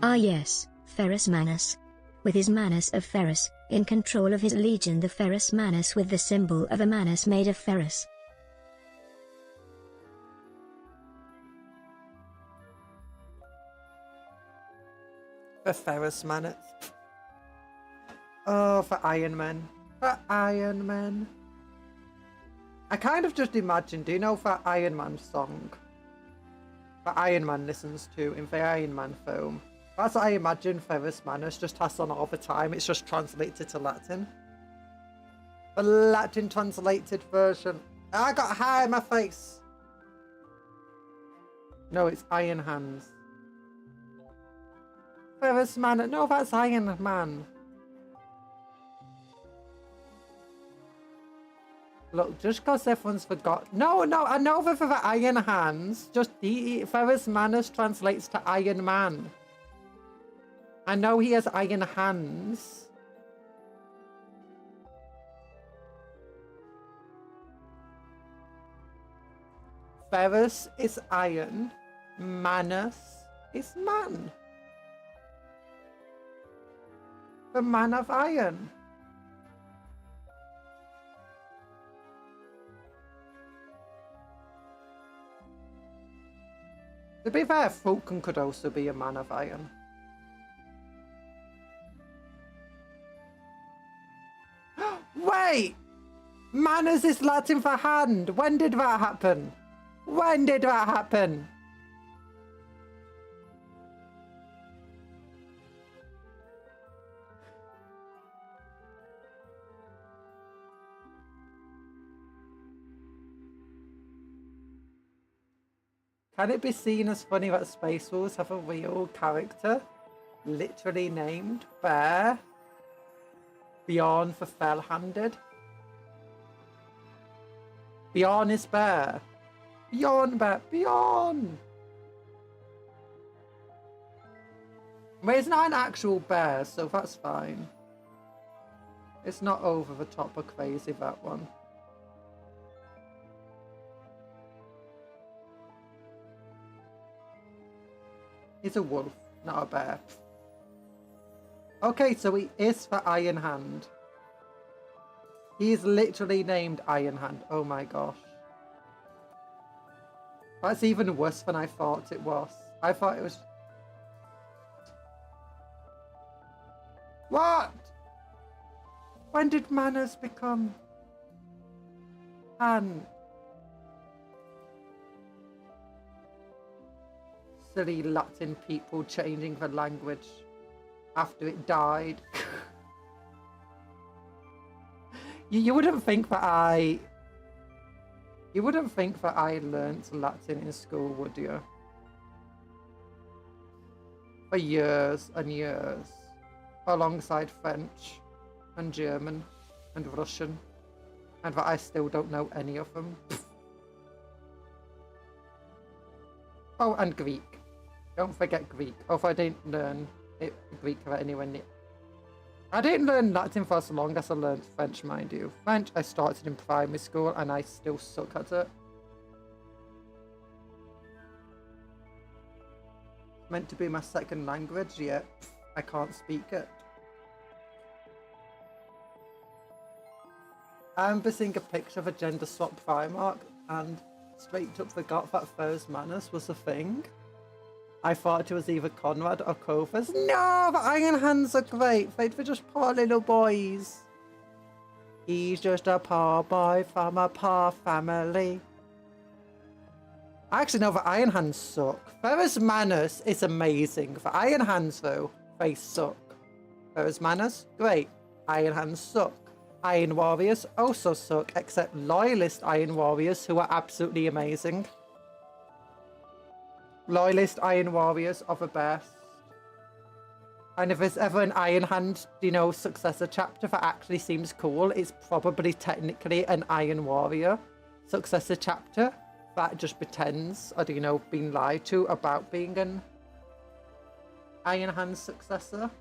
Ah yes, Ferrus Manus. With his Manus of Ferrus, in control of his legion, the Ferrus Manus with the symbol of a Manus made of Ferrus. The Ferrus Manus. Oh, for Iron Man. For Iron Man. I kind of just imagined, do you know that Iron Man song that Iron Man listens to in the Iron Man film? That's what I imagine Ferrus Manus just has on all the time. It's just translated to Latin. The Latin translated version. I got hair in my face. No, it's Iron Hands. Ferrus Manus. No, that's Iron Man. Look, just because everyone's forgot. No, I know for the Iron Hands. Just Ferrus Manus translates to Iron Man. I know he has iron hands. Ferrus is iron. Manus is man. The man of iron. To be fair, Falcon could also be a man of iron. Wait! Manus is Latin for hand. When did that happen? When did that happen? Can it be seen as funny that Space Wolves have a real character, literally named Bear, Bjorn for Fell-Handed? Bjorn is Bear. Bjorn, Bear, Bjorn! But it's not an actual bear, so that's fine. It's not over the top or crazy, that one. He's a wolf, not a bear. Okay, so he is for Iron Hand. He's literally named Iron Hand. Oh my gosh. That's even worse than I thought it was. I thought it was... What? When did Manus become... Hand? Silly Latin people changing the language after it died. You wouldn't think that I... You wouldn't think that I learnt Latin in school, would you? For years and years. Alongside French and German and Russian. And that I still don't know any of them. Oh, and Greek. Don't forget Greek. Although I didn't learn Greek anywhere near. I didn't learn Latin for as long as I learned French, mind you. French I started in primary school and I still suck at it. It's meant to be my second language, yet I can't speak it. I remember seeing a picture of a gender swap Primarch and straight up forgot that Ferrus Manus was a thing. I thought it was either Conrad or Kophas. No, the Iron Hands are great. They're just poor little boys. He's just a poor boy from a poor family. Actually, no, the Iron Hands suck. Ferrus Manus is amazing. The Iron Hands, though, they suck. Ferrus Manus, great. Iron Hands suck. Iron Warriors also suck, except Loyalist Iron Warriors, who are absolutely amazing. Loyalist Iron Warriors are the best. And if there's ever an Iron Hand, you know, successor chapter that actually seems cool, it's probably technically an Iron Warrior successor chapter that just pretends, or, you know, being lied to about being an Iron Hand successor.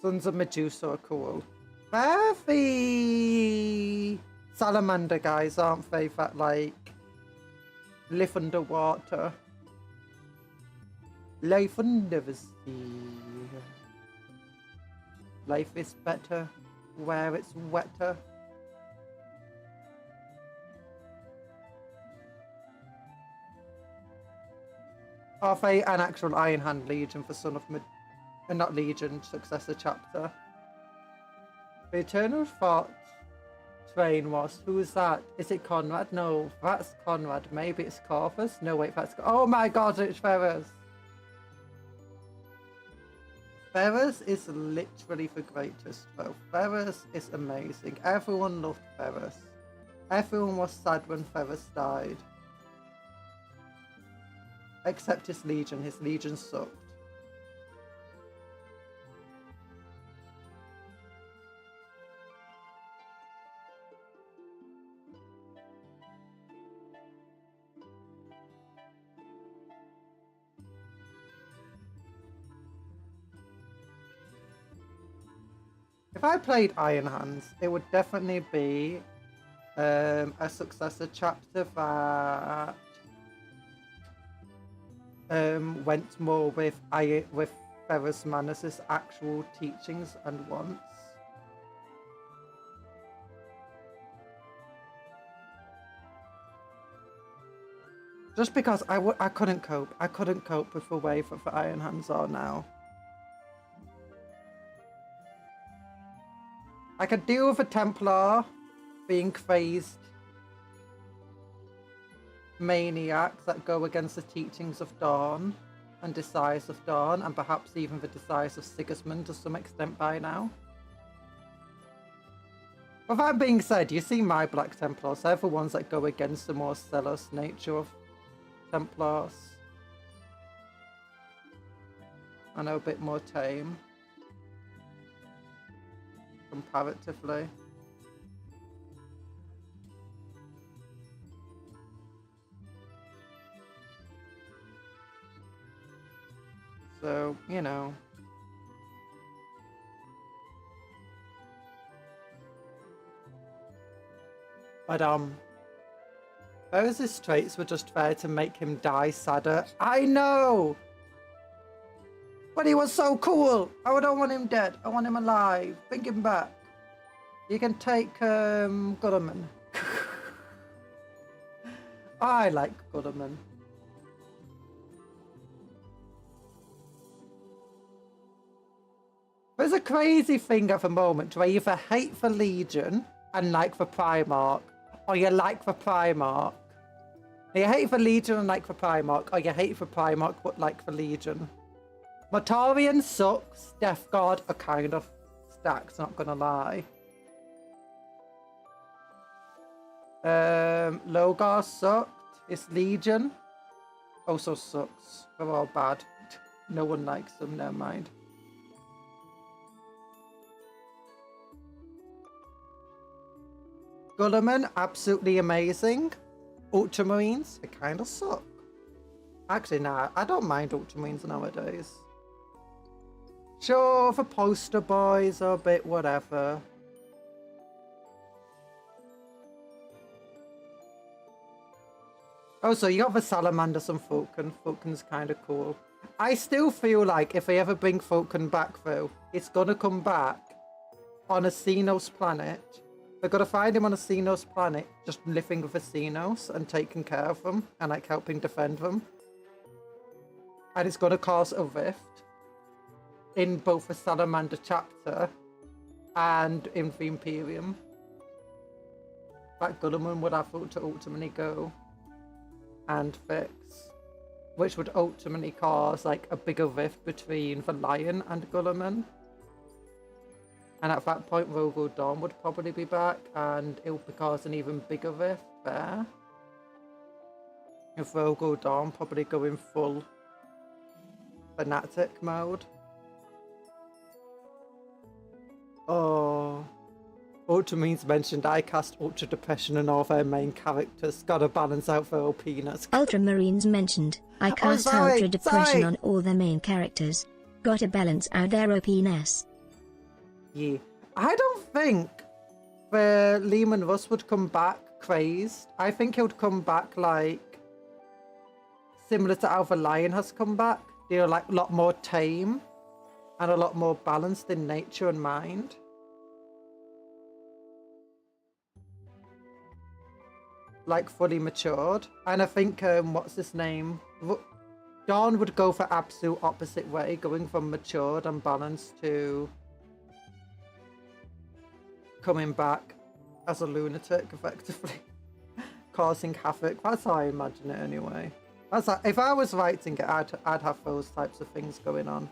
Sons of Medusa are cool. They're the salamander guys, aren't they? That, like, live underwater. Life under the sea. Life is better where it's wetter. Are they an actual Iron Hand Legion for Son of Medusa? And not Legion, successor chapter. The Eternal Thought train was. Who's that? Is it Conrad? No, that's Conrad. Maybe it's Corvus? No, wait, that's... Oh my god, it's Ferrus! Ferrus is literally the greatest, though. Ferrus is amazing. Everyone loved Ferrus. Everyone was sad when Ferrus died. Except his legion. His legion sucked. If I played Iron Hands, it would definitely be a successor chapter that went more with Ferrus Manus's actual teachings and wants. Just because I couldn't cope. I couldn't cope with the way that the Iron Hands are now. I could deal with a Templar being crazed maniacs that go against the teachings of Dawn and desires of Dawn, and perhaps even the desires of Sigismund to some extent by now. With that being said, you see my Black Templars, they're the ones that go against the more zealous nature of Templars. And are a bit more tame. Comparatively. So, you know. But Ferrus's traits were just there to make him die sadder. I know! But he was so cool! I don't want him dead. I want him alive. Bring him back. You can take Guilliman. I like Guilliman. There's a crazy thing at the moment where you either hate the Legion and like the Primarch, or you like the Primarch. You hate the Legion and like the Primarch, or you hate the Primarch but like the Legion. Mortarion sucks. Death Guard are kind of stacked, not gonna lie. Logar sucked. His Legion also sucks. They're all bad. No one likes them, never mind. Guilliman, absolutely amazing. Ultramarines, they kind of suck. Actually, nah, I don't mind Ultramarines nowadays. Sure, the poster boys are a bit whatever. Oh, so you got the Salamanders and Falcon. Falcon's kind of cool. I still feel like if they ever bring Falcon back, though, it's gonna come back on a Xenos planet. They're gonna find him on a Xenos planet, just living with the Xenos and taking care of them and like helping defend them. And it's gonna cause a rift in both the Salamander chapter and in the Imperium. That Guilliman would have to ultimately go and fix, which would ultimately cause like a bigger rift between the Lion and Guilliman. And at that point, Rogo Dawn would probably be back, and it would cause an even bigger rift there. If Rogo Dawn probably go in full fanatic mode. Oh, Ultramarines mentioned I cast Ultra Depression on all their main characters. Gotta balance out their OPness. Ultramarines mentioned I cast Ultra Depression on all their main characters. Gotta balance out their OPness. Yeah, I don't think the Leman Russ would come back crazed. I think he would come back like similar to how the Lion has come back. They're like a lot more tame and a lot more balanced in nature and mind. Like fully matured. And I think what's his name? Dawn would go for absolute opposite way, going from matured and balanced to coming back as a lunatic, effectively. Causing havoc. That's how I imagine it anyway. That's how, if I was writing it, I'd have those types of things going on.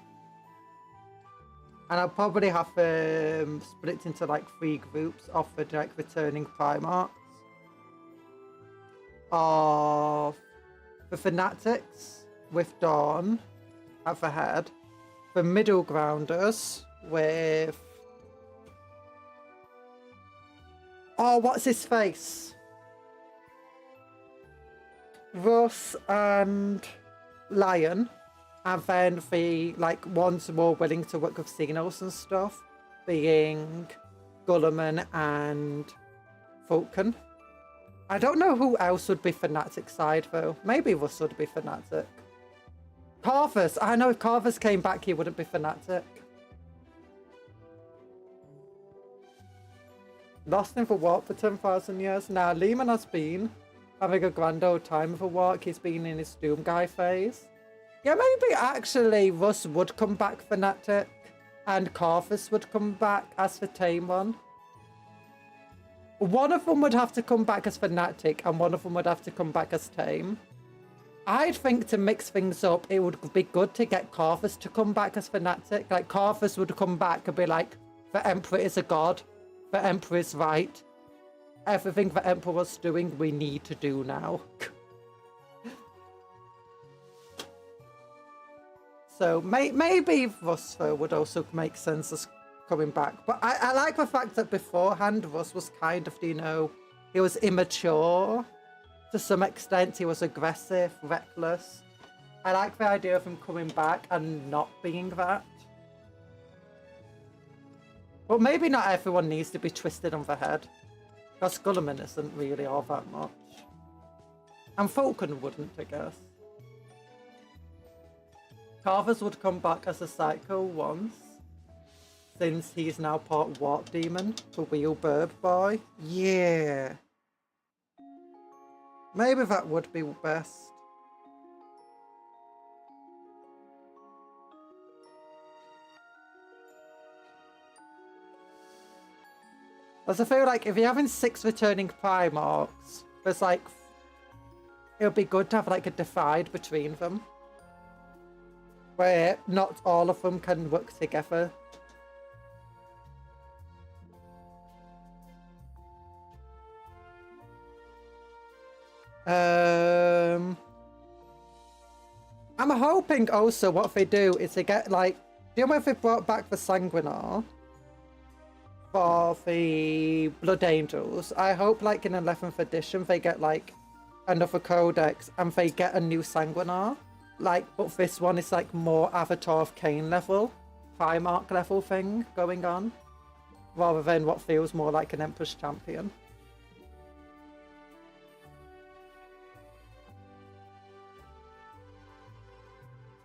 And I'd probably have split into like 3 groups of the like returning Primarchs. of the Fanatics with Dawn at the head, the Middle Grounders with... Oh, what's his face? Russ and Lion, and then the like ones more willing to work with Xenos and stuff, being Gulliman and Falcon. I don't know who else would be Fanatic side though. Maybe Russ would be Fanatic. Carthus, I know if Carthus came back he wouldn't be Fanatic. Lost him for walk for 10,000 years. Now Lehman has been having a grand old time of a walk. He's been in his Doom Guy phase. Yeah, maybe actually Russ would come back Fanatic and Carthus would come back as the tame one. One of them would have to come back as Fanatic and one of them would have to come back as tame. I'd think to mix things up, it would be good to get Carthus to come back as Fanatic. Like Carthus would come back and be like, the Emperor is a god. The Emperor is right. Everything the Emperor was doing, we need to do now. So maybe Russ though would also make sense as coming back. But I like the fact that beforehand Russ was kind of, you know, he was immature. To some extent, he was aggressive, reckless. I like the idea of him coming back and not being that. But maybe not everyone needs to be twisted on the head. Because Gulliman isn't really all that much. And Falcon wouldn't, I guess. Carthus would come back as a Psycho once. Since he's now part Warp Demon for Wheel Bird Boy. Yeah. Maybe that would be best. Because I feel like if you're having 6 returning Primarchs, there's like... it would be good to have like a divide between them. Where not all of them can work together. I'm hoping also what they do is they get like... do you know if they brought back the Sanguinar? For the Blood Angels, I hope like in 11th edition they get like another codex and they get a new Sanguinar. Like, but this one is like more Avatar of Cain level, Primarch level thing going on, rather than what feels more like an Emperor's Champion.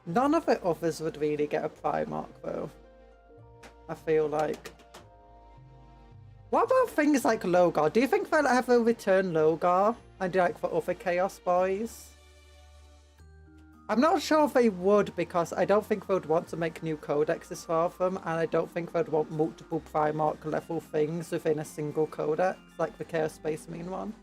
None of the others would really get a Primarch though, I feel like. What about things like Logar? Do you think they'll ever return Logar and do like for other Chaos Boys? I'm not sure if they would, because I don't think they would want to make new codexes for them, and I don't think they'd want multiple Primarch level things within a single codex, like the Chaos Space Marine one.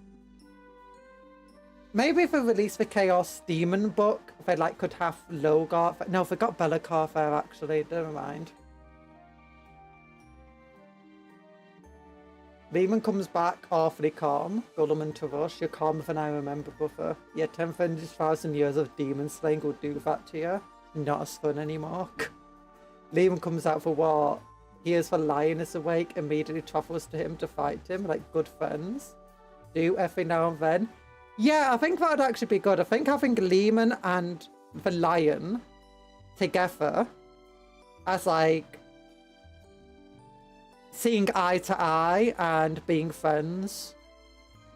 Maybe if they release the Chaos Demon book, they like could have Logar. No, they got Be'lakor there actually, never mind. Lehman comes back awfully calm. Gulliman to Rush, you're calmer than I remember, brother. Yeah, 10,000 years of demon slaying will do that to you. Not as fun anymore. Lehman comes out for war. Hears the lion is awake, immediately travels to him to fight him, like good friends. Do every now and then. Yeah, I think that would actually be good. I think having Lehman and the lion together as like seeing eye to eye and being friends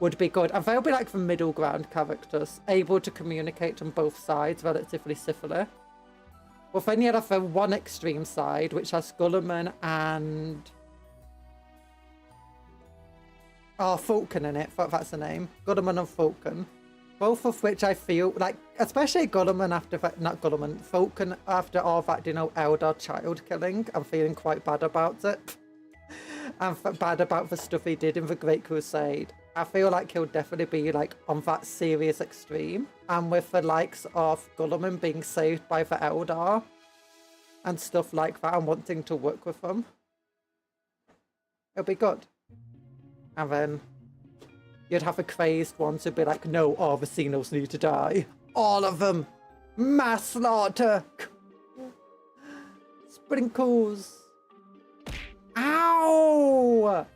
would be good. And they'll be like the middle ground characters, able to communicate on both sides relatively civilly. Well, then you have the one extreme side, which has Gulliman and... oh, Falcon in it. That's the name. Gulliman and Falcon. Both of which I feel like, especially Gulliman after that, not Gulliman, Falcon after all that, you know, Eldar child killing. I'm feeling quite bad about it. And bad about the stuff he did in the Great Crusade. I feel like he'll definitely be like on that serious extreme. And with the likes of Gulliman being saved by the Eldar and stuff like that and wanting to work with them, it'll be good. And then You'd have a crazed one to be like, no, all the Xenos need to die. All of them. Mass slaughter. Sprinkles. Ow!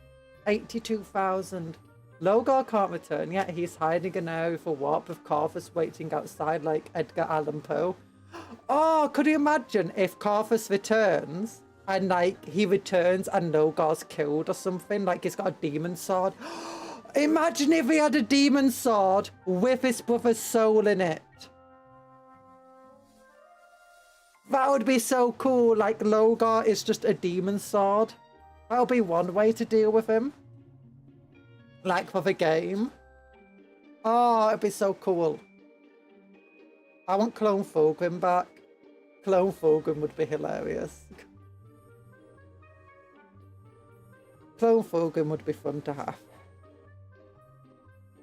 82,000. Logar can't return yet. He's hiding in an area for warp with Carthus waiting outside like Edgar Allan Poe. Oh, could you imagine if Carthus returns and like he returns and Logar's killed or something? Like he's got a demon sword. Imagine if he had a demon sword with his brother's soul in it. That would be so cool. Like Logar is just a demon sword. That would be one way to deal with him. Like for the game. Oh, it'd be so cool. I want Clone Fulgrim back. Clone Fulgrim would be hilarious. Clone Fulgrim would be fun to have.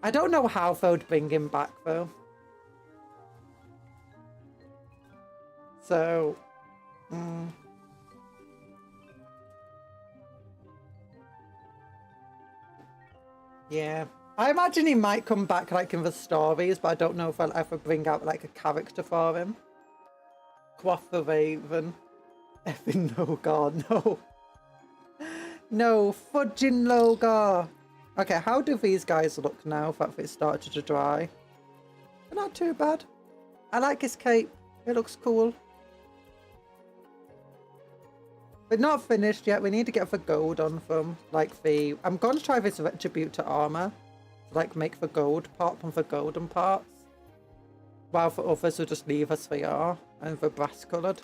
I don't know how they would bring him back though. So, yeah. I imagine he might come back like in the stories, but I don't know if I'll ever bring out like a character for him. Quaff the Raven. Effing Logar, no. No, fudging Logar. Okay, how do these guys look now that they started to dry? They're not too bad. I like his cape. It looks cool. We're not finished yet. We need to get the gold on them. Like the... I'm going to try this Retributor armor. Like make the gold pop on the golden parts. While the others will just leave as they are. And the brass coloured.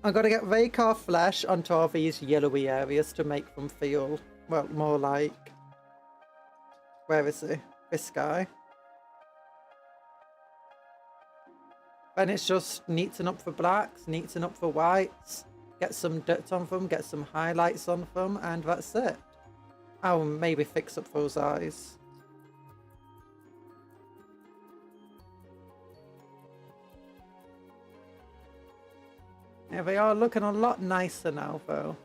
I'm going to get Raycar flesh onto all these yellowy areas to make them feel... Well, more like... Where is he? This guy. And it's just neaten up the blacks, neaten up the whites, get some dirt on them, get some highlights on them, and that's it. I'll maybe fix up those eyes. Yeah, they are looking a lot nicer now, though.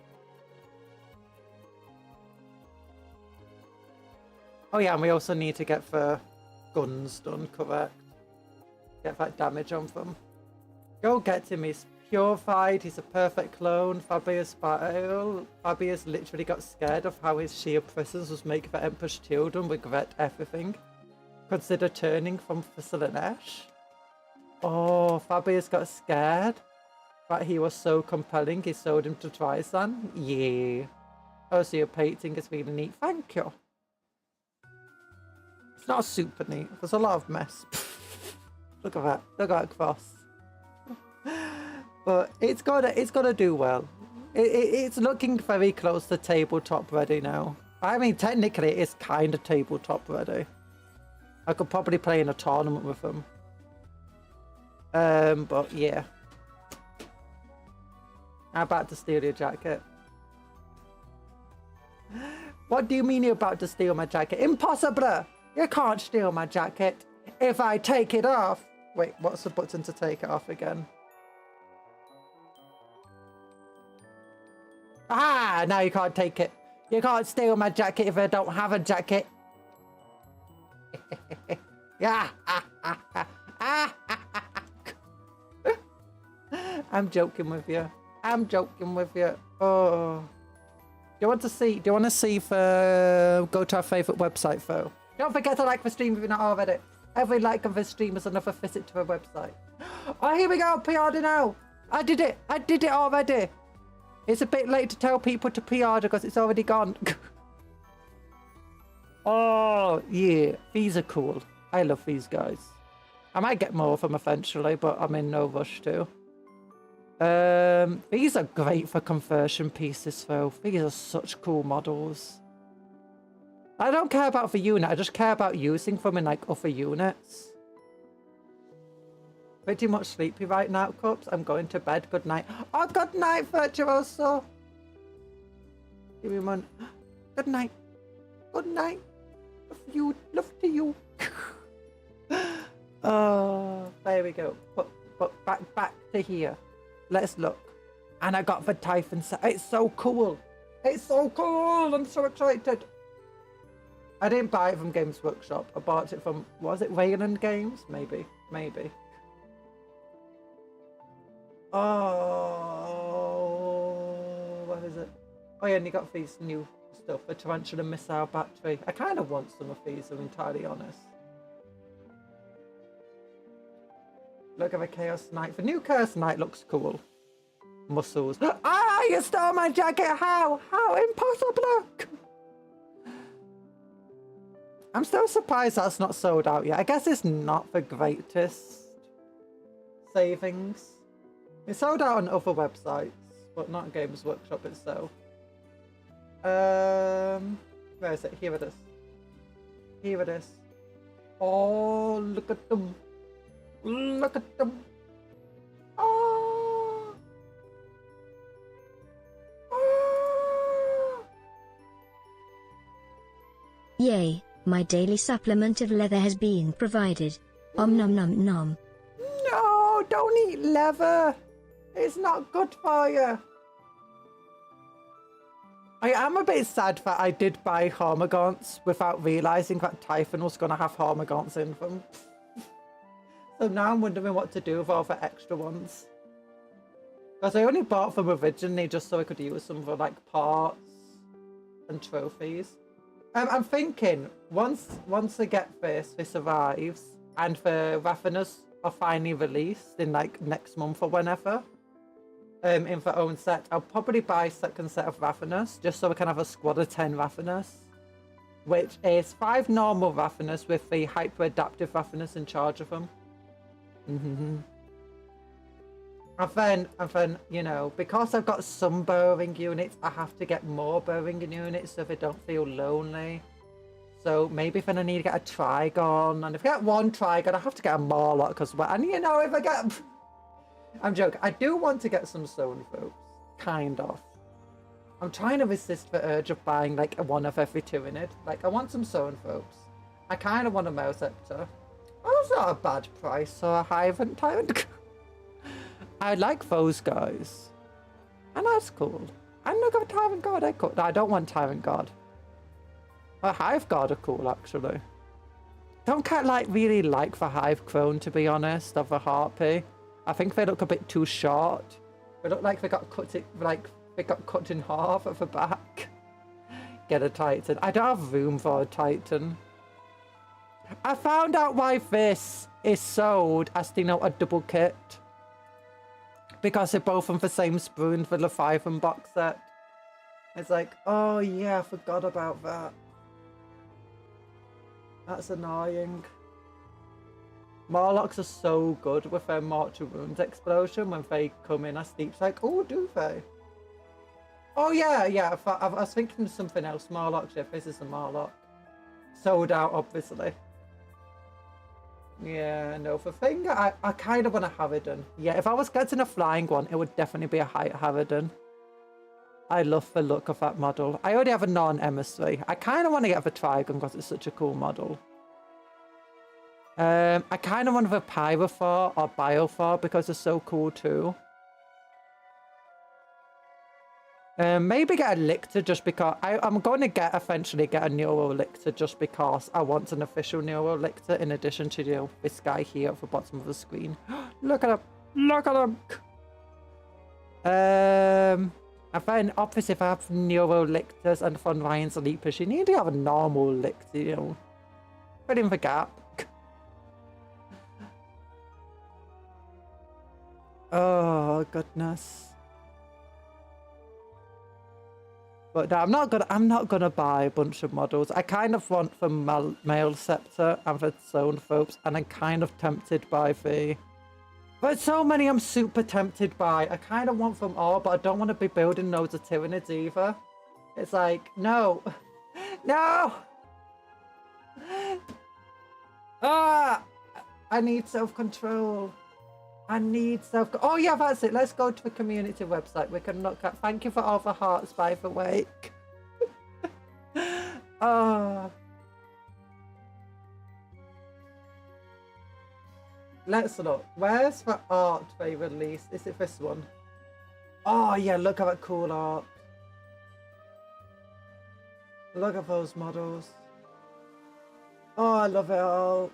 Oh yeah, and we also need to get the guns done, correct? Get that damage on them. Go get him, he's purified, he's a perfect clone. Fabius literally got scared of how his sheer presence was making the Emperor's children regret everything. Consider turning from Thistle and Ash. Oh, Fabius got scared. But he was so compelling, he sold him to Trysan. Yeah. Oh, so your painting is really neat. Thank you. It's not super neat. There's a lot of mess. Look at that. Look at that cross. But it's gotta do well. It's looking very close to tabletop ready now. I mean, technically, it's kind of tabletop ready. I could probably play in a tournament with them. But yeah. I'm about to steal your jacket. What do you mean you're about to steal my jacket? Impossible! You can't steal my jacket if I take it off. Wait, what's the button to take it off again? Ah, now you can't take it. You can't steal my jacket if I don't have a jacket. Yeah. I'm joking with you. I'm joking with you. Oh. Do you want to see? Do you want to see for go to our favourite website though? Don't forget to like the stream if you're not already. Every like of the stream is another visit to a website. Oh, here we go. Pre-order now. I did it. I did it already. It's a bit late to tell people to pre-order because it's already gone. Oh, yeah. These are cool. I love these guys. I might get more of them eventually, but I'm in no rush to. These are great for conversion pieces though. These are such cool models. I don't care about the unit, I just care about using them in like other units. Pretty much sleepy right now, Cups. I'm going to bed. Good night. Oh, good night, Virtuoso. Give me one. Good night. Good night. Love you. Love to you. Oh, there we go. But back to here. Let's look. And I got the Typhon set. It's so cool. It's so cool. I'm so excited. I didn't buy it from Games Workshop. I bought it from, was it Wayland Games? Maybe. Oh, what is it? Oh yeah, and you got these new stuff, a tarantula missile battery. I kind of want some of these, I'm entirely honest. Look at the Chaos Knight. The new Chaos Knight looks cool. Muscles. Ah, you stole my jacket! How? How? Impossible! I'm still surprised that's not sold out yet. I guess it's not the greatest savings. It's sold out on other websites, but not Games Workshop itself. Where is it? Here it is. Here it is. Oh, look at them. Look at them. Oh. Oh. Yay, my daily supplement of leather has been provided. Om nom nom nom. No, don't eat leather. It's not good for you. I am a bit sad that I did buy Hormagaunts without realising that Typhon was going to have Hormagaunts in them. So now I'm wondering what to do with all the extra ones. Because I only bought them originally just so I could use them for like parts and trophies. I'm thinking once I get this arrives and the Raffiners are finally released in like next month or whenever, in their own set, I'll probably buy a second set of Raffiners just so we can have a squad of 10 Raffiners, which is 5 normal Raffiners with the hyper adaptive Raffiners in charge of them. And then, you know, because I've got some burrowing units, I have to get more burrowing units so they don't feel lonely. So maybe then I need to get a Trigon, and if I get one Trigon, I have to get a Morlock as well. And you know, if I get... I'm joking. I do want to get some Zone Folks, kind of. I'm trying to resist the urge of buying like one of every 2 in it. Like, I want some Zone Folks. I kind of want a Mouse Scepter. Oh, that's not a bad price, so a Hive and Tyrant. I like those guys. And that's cool. And look at Tyrant God. I don't want Tyrant God. A Hive God are cool, actually. Don't really like the Hive Crone, to be honest, of the Harpy. I think they look a bit too short. They look like they got cut in half at the back. Get a Titan. I don't have room for a Titan. I found out why this is sold as, you know, a double kit. Because they're both from the same spoon for the Leviathan box set. It's like, oh yeah, I forgot about that. That's annoying. Morlocks are so good with their Mortal Wounds explosion when they come in as deep. Like, oh, do they? Oh yeah, I was thinking of something else. Morlocks, yeah, this is a Morlock. Sold out, obviously. Yeah, no, for thing, I kind of want a Harridan. Yeah, if I was getting a flying one, it would definitely be a Harridan. I love the look of that model. I already have a non-emissary. I kind of want to get the Trigon because it's such a cool model. I kind of want the Pyrophore or Biophore because they're so cool too. Maybe get a Lictor just because I'm going to eventually get a Neuro Lictor just because I want an official Neuro Lictor in addition to, you know, this guy here at the bottom of the screen. Look at him! Look at him! And then obviously if I have Neuro Lictors and Von Ryan's Leapers, you need to have a normal Lictor, you know. Fill in the gap. Oh goodness. But no, I'm not gonna buy a bunch of models. I kind of want the Male Scepter and the Zone Phobes, and I'm kind of tempted by the... But so many I'm super tempted by. I kind of want them all, but I don't want to be building loads of Tyranids either. It's like, no. No! Ah! I need self-control. I need Oh yeah, that's it. Let's go to the community website. We can look at... Thank you for all the hearts, by the way. Oh. Let's look. Where's the art they released? Is it this one? Oh yeah, look at that cool art. Look at those models. Oh, I love it all.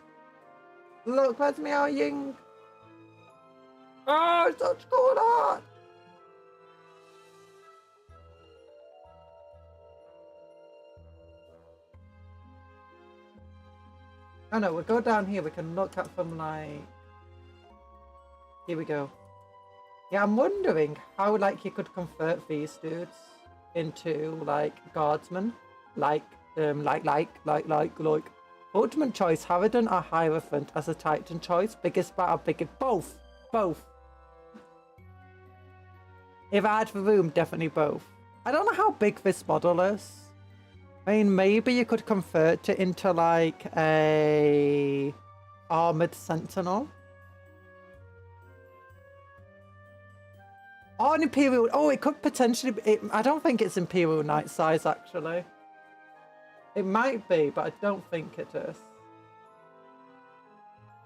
Look, where's Meow Ying? Oh, such cool art. Oh no, we'll go down here. We can look at them like... Here we go. Yeah, I'm wondering how like you could convert these dudes into like guardsmen. Like. Ultimate choice, Harridan or Hierophant as a Titan choice. Biggest battle, biggest... Both. If I had the room, definitely both. I don't know how big this model is. I mean, maybe you could convert it into like a armored sentinel. Oh, an Imperial... Oh, it could potentially be... I don't think it's Imperial Knight size, actually. It might be, but I don't think it is.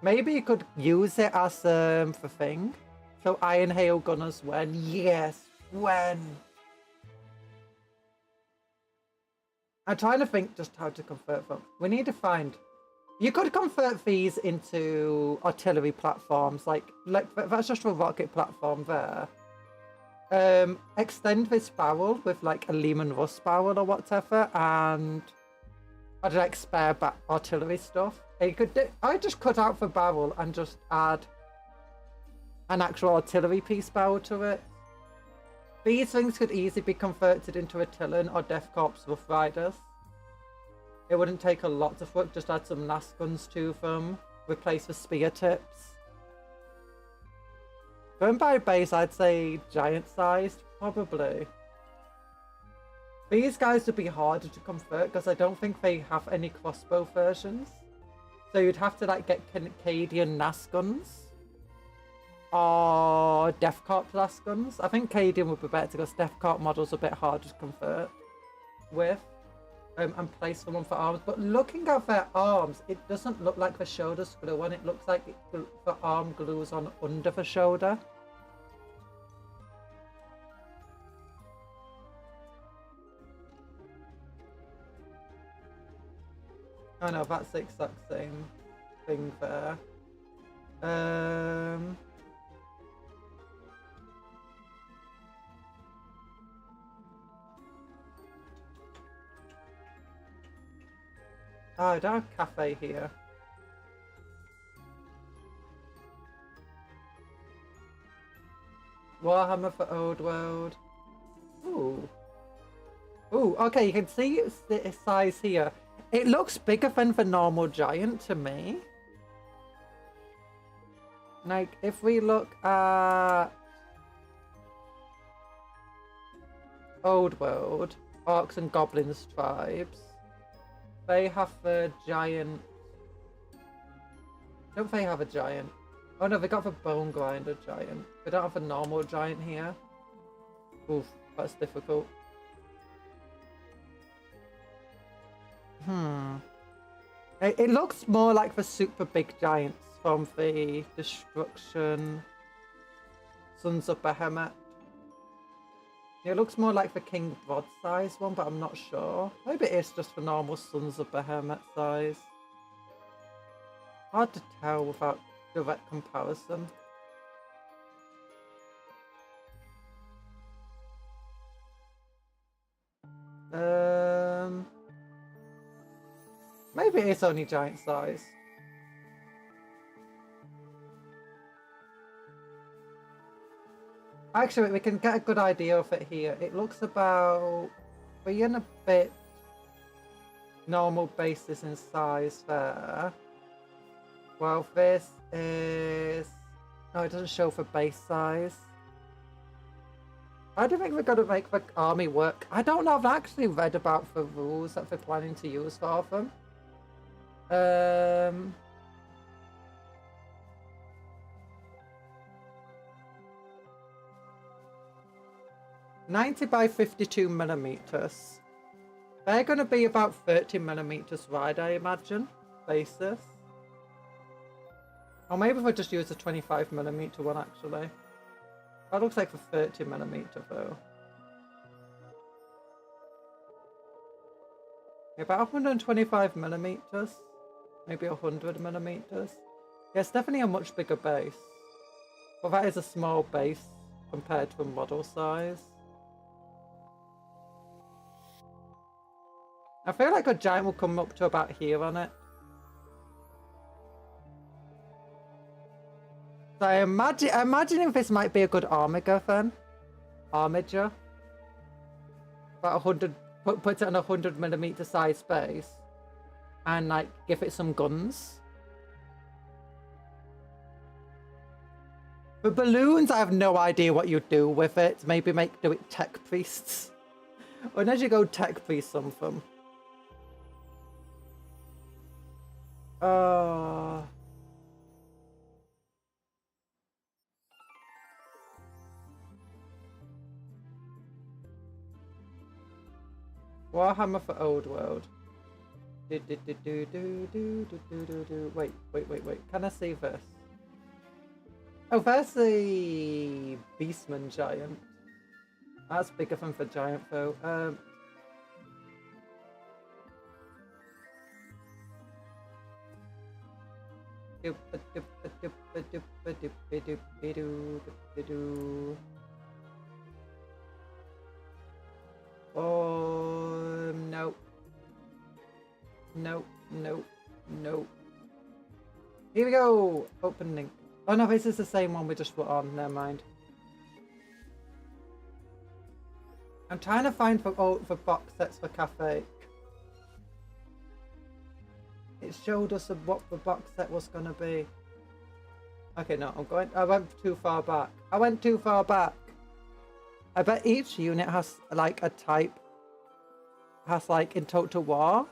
Maybe you could use it as the thing. So Iron Hail Gunners when. Yes, when. I'm trying to think just how to convert them. We need to find... You could convert these into artillery platforms. Like that's just a rocket platform there. Extend this barrel with like a Lehman Russ barrel or whatever, and I'd like spare back artillery stuff. And you could I just cut out the barrel and just add an actual artillery piece barrel to it. These things could easily be converted into Artillery or Death Corps Rough Riders. It wouldn't take a lot of work, just add some NAS guns to them, replace the spear tips. Going by base, I'd say giant sized, probably. These guys would be harder to convert because I don't think they have any crossbow versions. So you'd have to like get Cadian NAS guns or Death Corp NAS guns. I think Cadian would be better because Death Corp models are a bit harder to convert with. And place them on for arms. But looking at their arms, it doesn't look like the shoulders glue on. It looks like the arm glues on under the shoulder. Oh no, that's the exact same thing there. Oh, I don't have cafe here. Warhammer for Old World. Ooh. Ooh, okay, you can see its size here. It looks bigger than the normal giant to me. Like, if we look at Old World, Orcs and Goblins tribes, they have a giant... Don't they have a giant? Oh no, they got the Bone Grinder giant. They don't have a normal giant here. Oof, that's difficult. It looks more like the super big giants from the Destruction Sons of Behemoth. It looks more like the King Broad size one, but I'm not sure. Maybe it is just the normal Sons of Behemoth size. Hard to tell without direct comparison. Maybe it is only giant size. Actually, we can get a good idea of it here. It looks about 3 and a bit normal bases in size there. Well, this is... No, it doesn't show for base size. I don't think we're going to make the army work. I don't know. I've actually read about the rules that they're planning to use for them. 90 by 52 millimeters. They're going to be about 30 millimeters wide, I imagine. Bases. Or maybe we'll just use a 25 millimeter one, actually. That looks like the 30 millimeter, though. About 125 millimeters. Maybe 100mm. Yeah, it's definitely a much bigger base. But that is a small base compared to a model size. I feel like a giant will come up to about here on it. So I'm imagining this might be a good armiger then. Armiger. About 100, put it on 100mm size base. And like give it some guns. For balloons, I have no idea what you do with it. Maybe do it tech priests. Or unless you go tech priest something. Warhammer for Old World. Wait. Can I see this? Oh, there's the Beastman Giant. That's bigger than the Giant though. Oh, no. No. Here we go. Open link. Oh no, this is the same one we just put on. Never mind. I'm trying to find the box sets for Cafe. It showed us what the box set was gonna be. Okay, no, I went too far back. I bet each unit has like a type. Has like in Total War.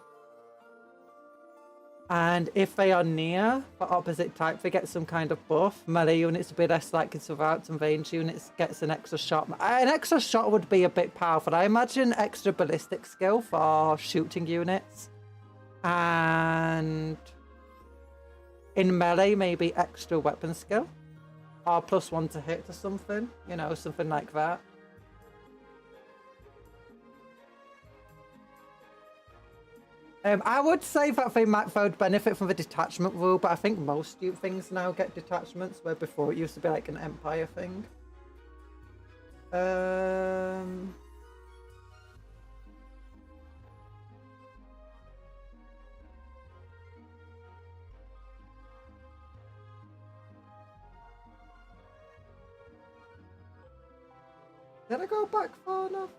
And if they are near the opposite type, they get some kind of buff. Melee units will be less likely to survive, and range units gets an extra shot. An extra shot would be a bit powerful. I imagine extra ballistic skill for shooting units. And in melee, maybe extra weapon skill. Or +1 to hit or something. You know, something like that. I would say that they would benefit from the detachment rule, but I think most things now get detachments, where before it used to be like an empire thing. Did I go back far enough?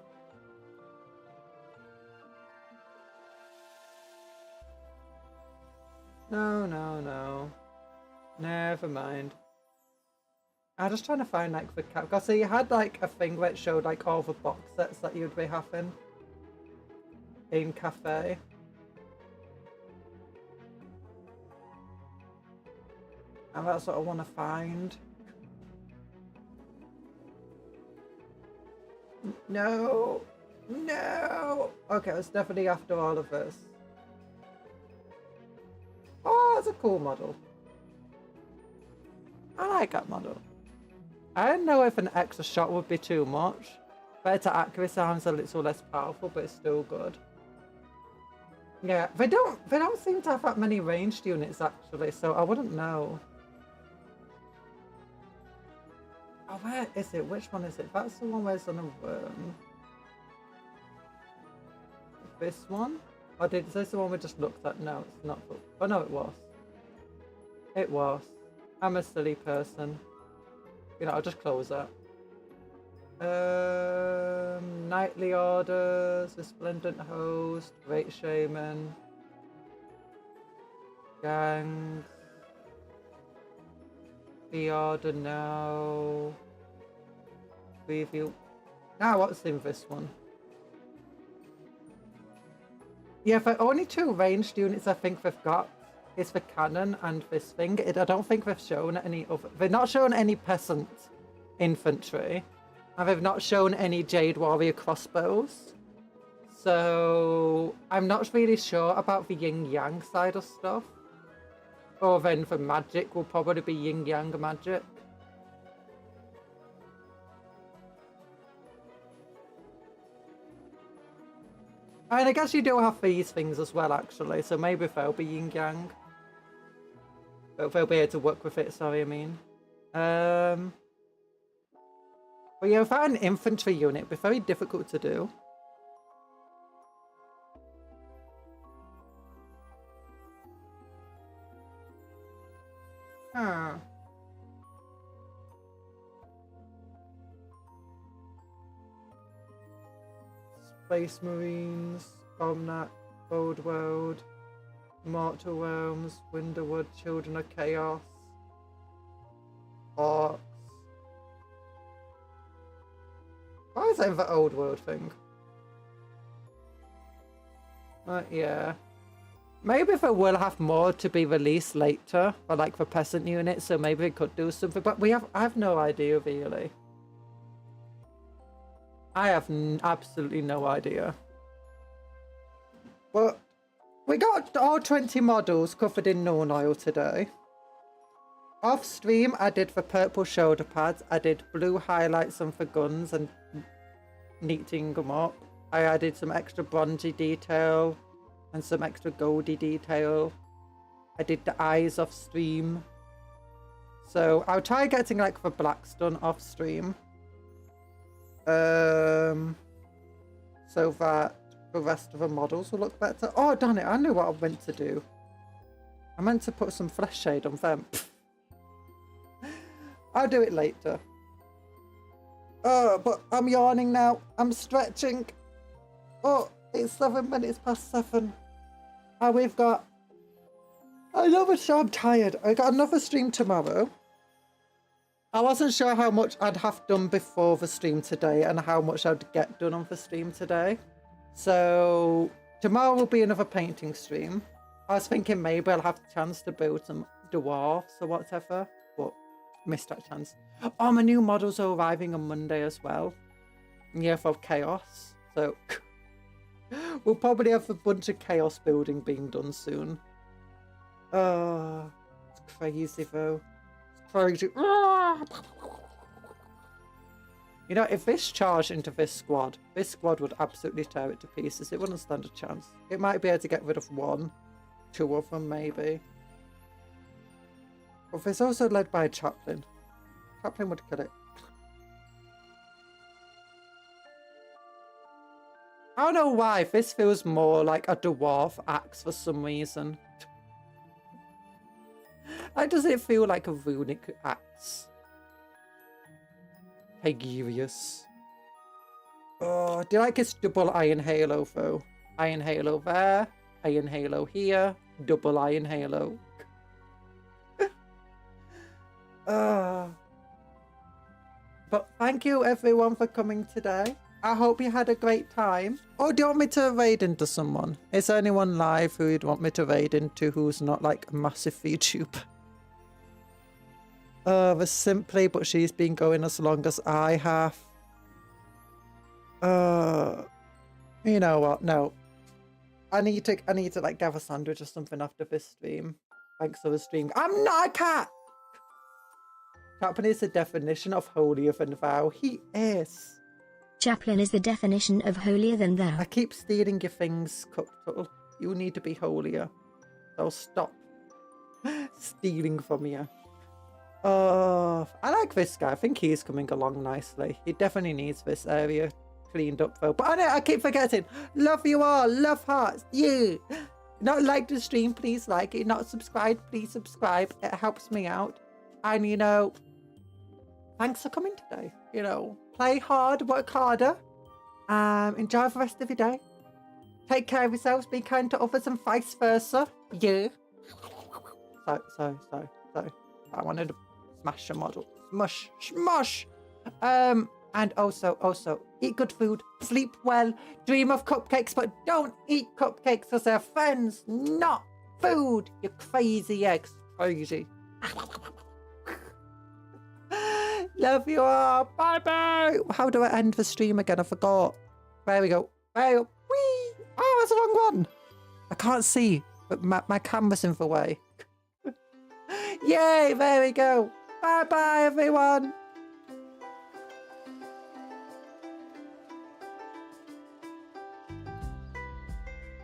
No. Never mind. I'm just trying to find like the cap. Because so you had like a thing where it showed like all the box sets that you'd be having in Cafe. And that's what I want to find. No. Okay, it's definitely after all of this. Oh, it's a cool model. I like that model. I don't know if an extra shot would be too much. Better accuracy sounds a little less powerful, but it's still good. Yeah, they don't seem to have that many ranged units actually, so I wouldn't know. Oh, where is it? Which one is it? That's the one where it's on a worm. This one? Or is this the one we just looked at? No, it's not. Oh no, it was. It was. I'm a silly person. You know, I'll just close that. Nightly Orders, Resplendent Host, Great Shaman, Gangs, The Order now. Preview. Now, what's in this one? Yeah, for only 2 ranged units I think they've got is the cannon and this thing. I don't think they've shown any other. They've not shown any peasant infantry, and they've not shown any Jade Warrior crossbows. So I'm not really sure about the yin yang side of stuff. Or then the magic will probably be yin yang magic. I mean, I guess you do have these things as well, actually, so maybe they'll be yin yang. They'll be able to work with it, sorry, I mean. But yeah, without an infantry unit, it'd be very difficult to do. Huh. Space Marines, Bombnet, Bold World, Mortal Realms, Winterwood, Children of Chaos, Orcs. Why is that the Old World thing? Yeah. Maybe they will have more to be released later, for like the peasant unit, so maybe we could do something, but I have no idea really. I have absolutely no idea. But we got all 20 models covered in known oil today. Off stream, I did the purple shoulder pads, I did blue highlights on the guns and neating them up. I added some extra bronzy detail and some extra goldy detail. I did the eyes off stream. So I'll try getting like the blacks done off stream. So that the rest of the models will look better. Oh, darn it, I knew what I meant to do. I meant to put some flesh shade on them. I'll do it later. Oh, but I'm yawning now. I'm stretching. Oh, it's 7 minutes past 7. And we've got another show. I'm tired. I got another stream tomorrow. I wasn't sure how much I'd have done before the stream today and how much I'd get done on the stream today. So tomorrow will be another painting stream. I was thinking maybe I'll have the chance to build some dwarfs or whatever, but missed that chance. Oh, my new models are arriving on Monday as well. Yeah, for Chaos. So we'll probably have a bunch of Chaos building being done soon. Oh, it's crazy though. It's crazy. You know, if this charged into this squad would absolutely tear it to pieces. It wouldn't stand a chance. It might be able to get rid of 1, 2 of them maybe. But it's also led by a chaplain. Chaplain would kill it. I don't know why, this feels more like a dwarf axe for some reason. Why does it feel like a runic axe? Hegirius. Oh, do you like his double iron halo though? Iron halo there, iron halo here, double iron halo. But thank you everyone for coming today. I hope you had a great time. Oh, do you want me to raid into someone? Is there anyone live who you'd want me to raid into who's not like a massive VTuber? The Simply, but she's been going as long as I have. You know what? No. I need to like gather a sandwich or something after this stream. Thanks for the stream. I'm not a cat! Chaplain is the definition of holier than thou. He is. Chaplain is the definition of holier than thou. I keep stealing your things, Cuptle. You need to be holier. So stop stealing from you. I like this guy. I think he's coming along nicely. He definitely needs this area cleaned up though. But I keep forgetting. Love you all. Love hearts. You. Not like the stream, please like it. Not subscribed, please subscribe. It helps me out. And you know, thanks for coming today. You know, play hard, work harder. Enjoy the rest of your day. Take care of yourselves, be kind to others and vice versa. Yeah. So. I wanted to smash a model. Smush. And also, eat good food, sleep well, dream of cupcakes, but don't eat cupcakes because they're friends, not food. You crazy eggs. Crazy. Love you all. Bye. How do I end the stream again? I forgot. There we go. Whee! Oh, that's the wrong one. I can't see, but my camera's in the way. Yay, there we go. Bye, everyone.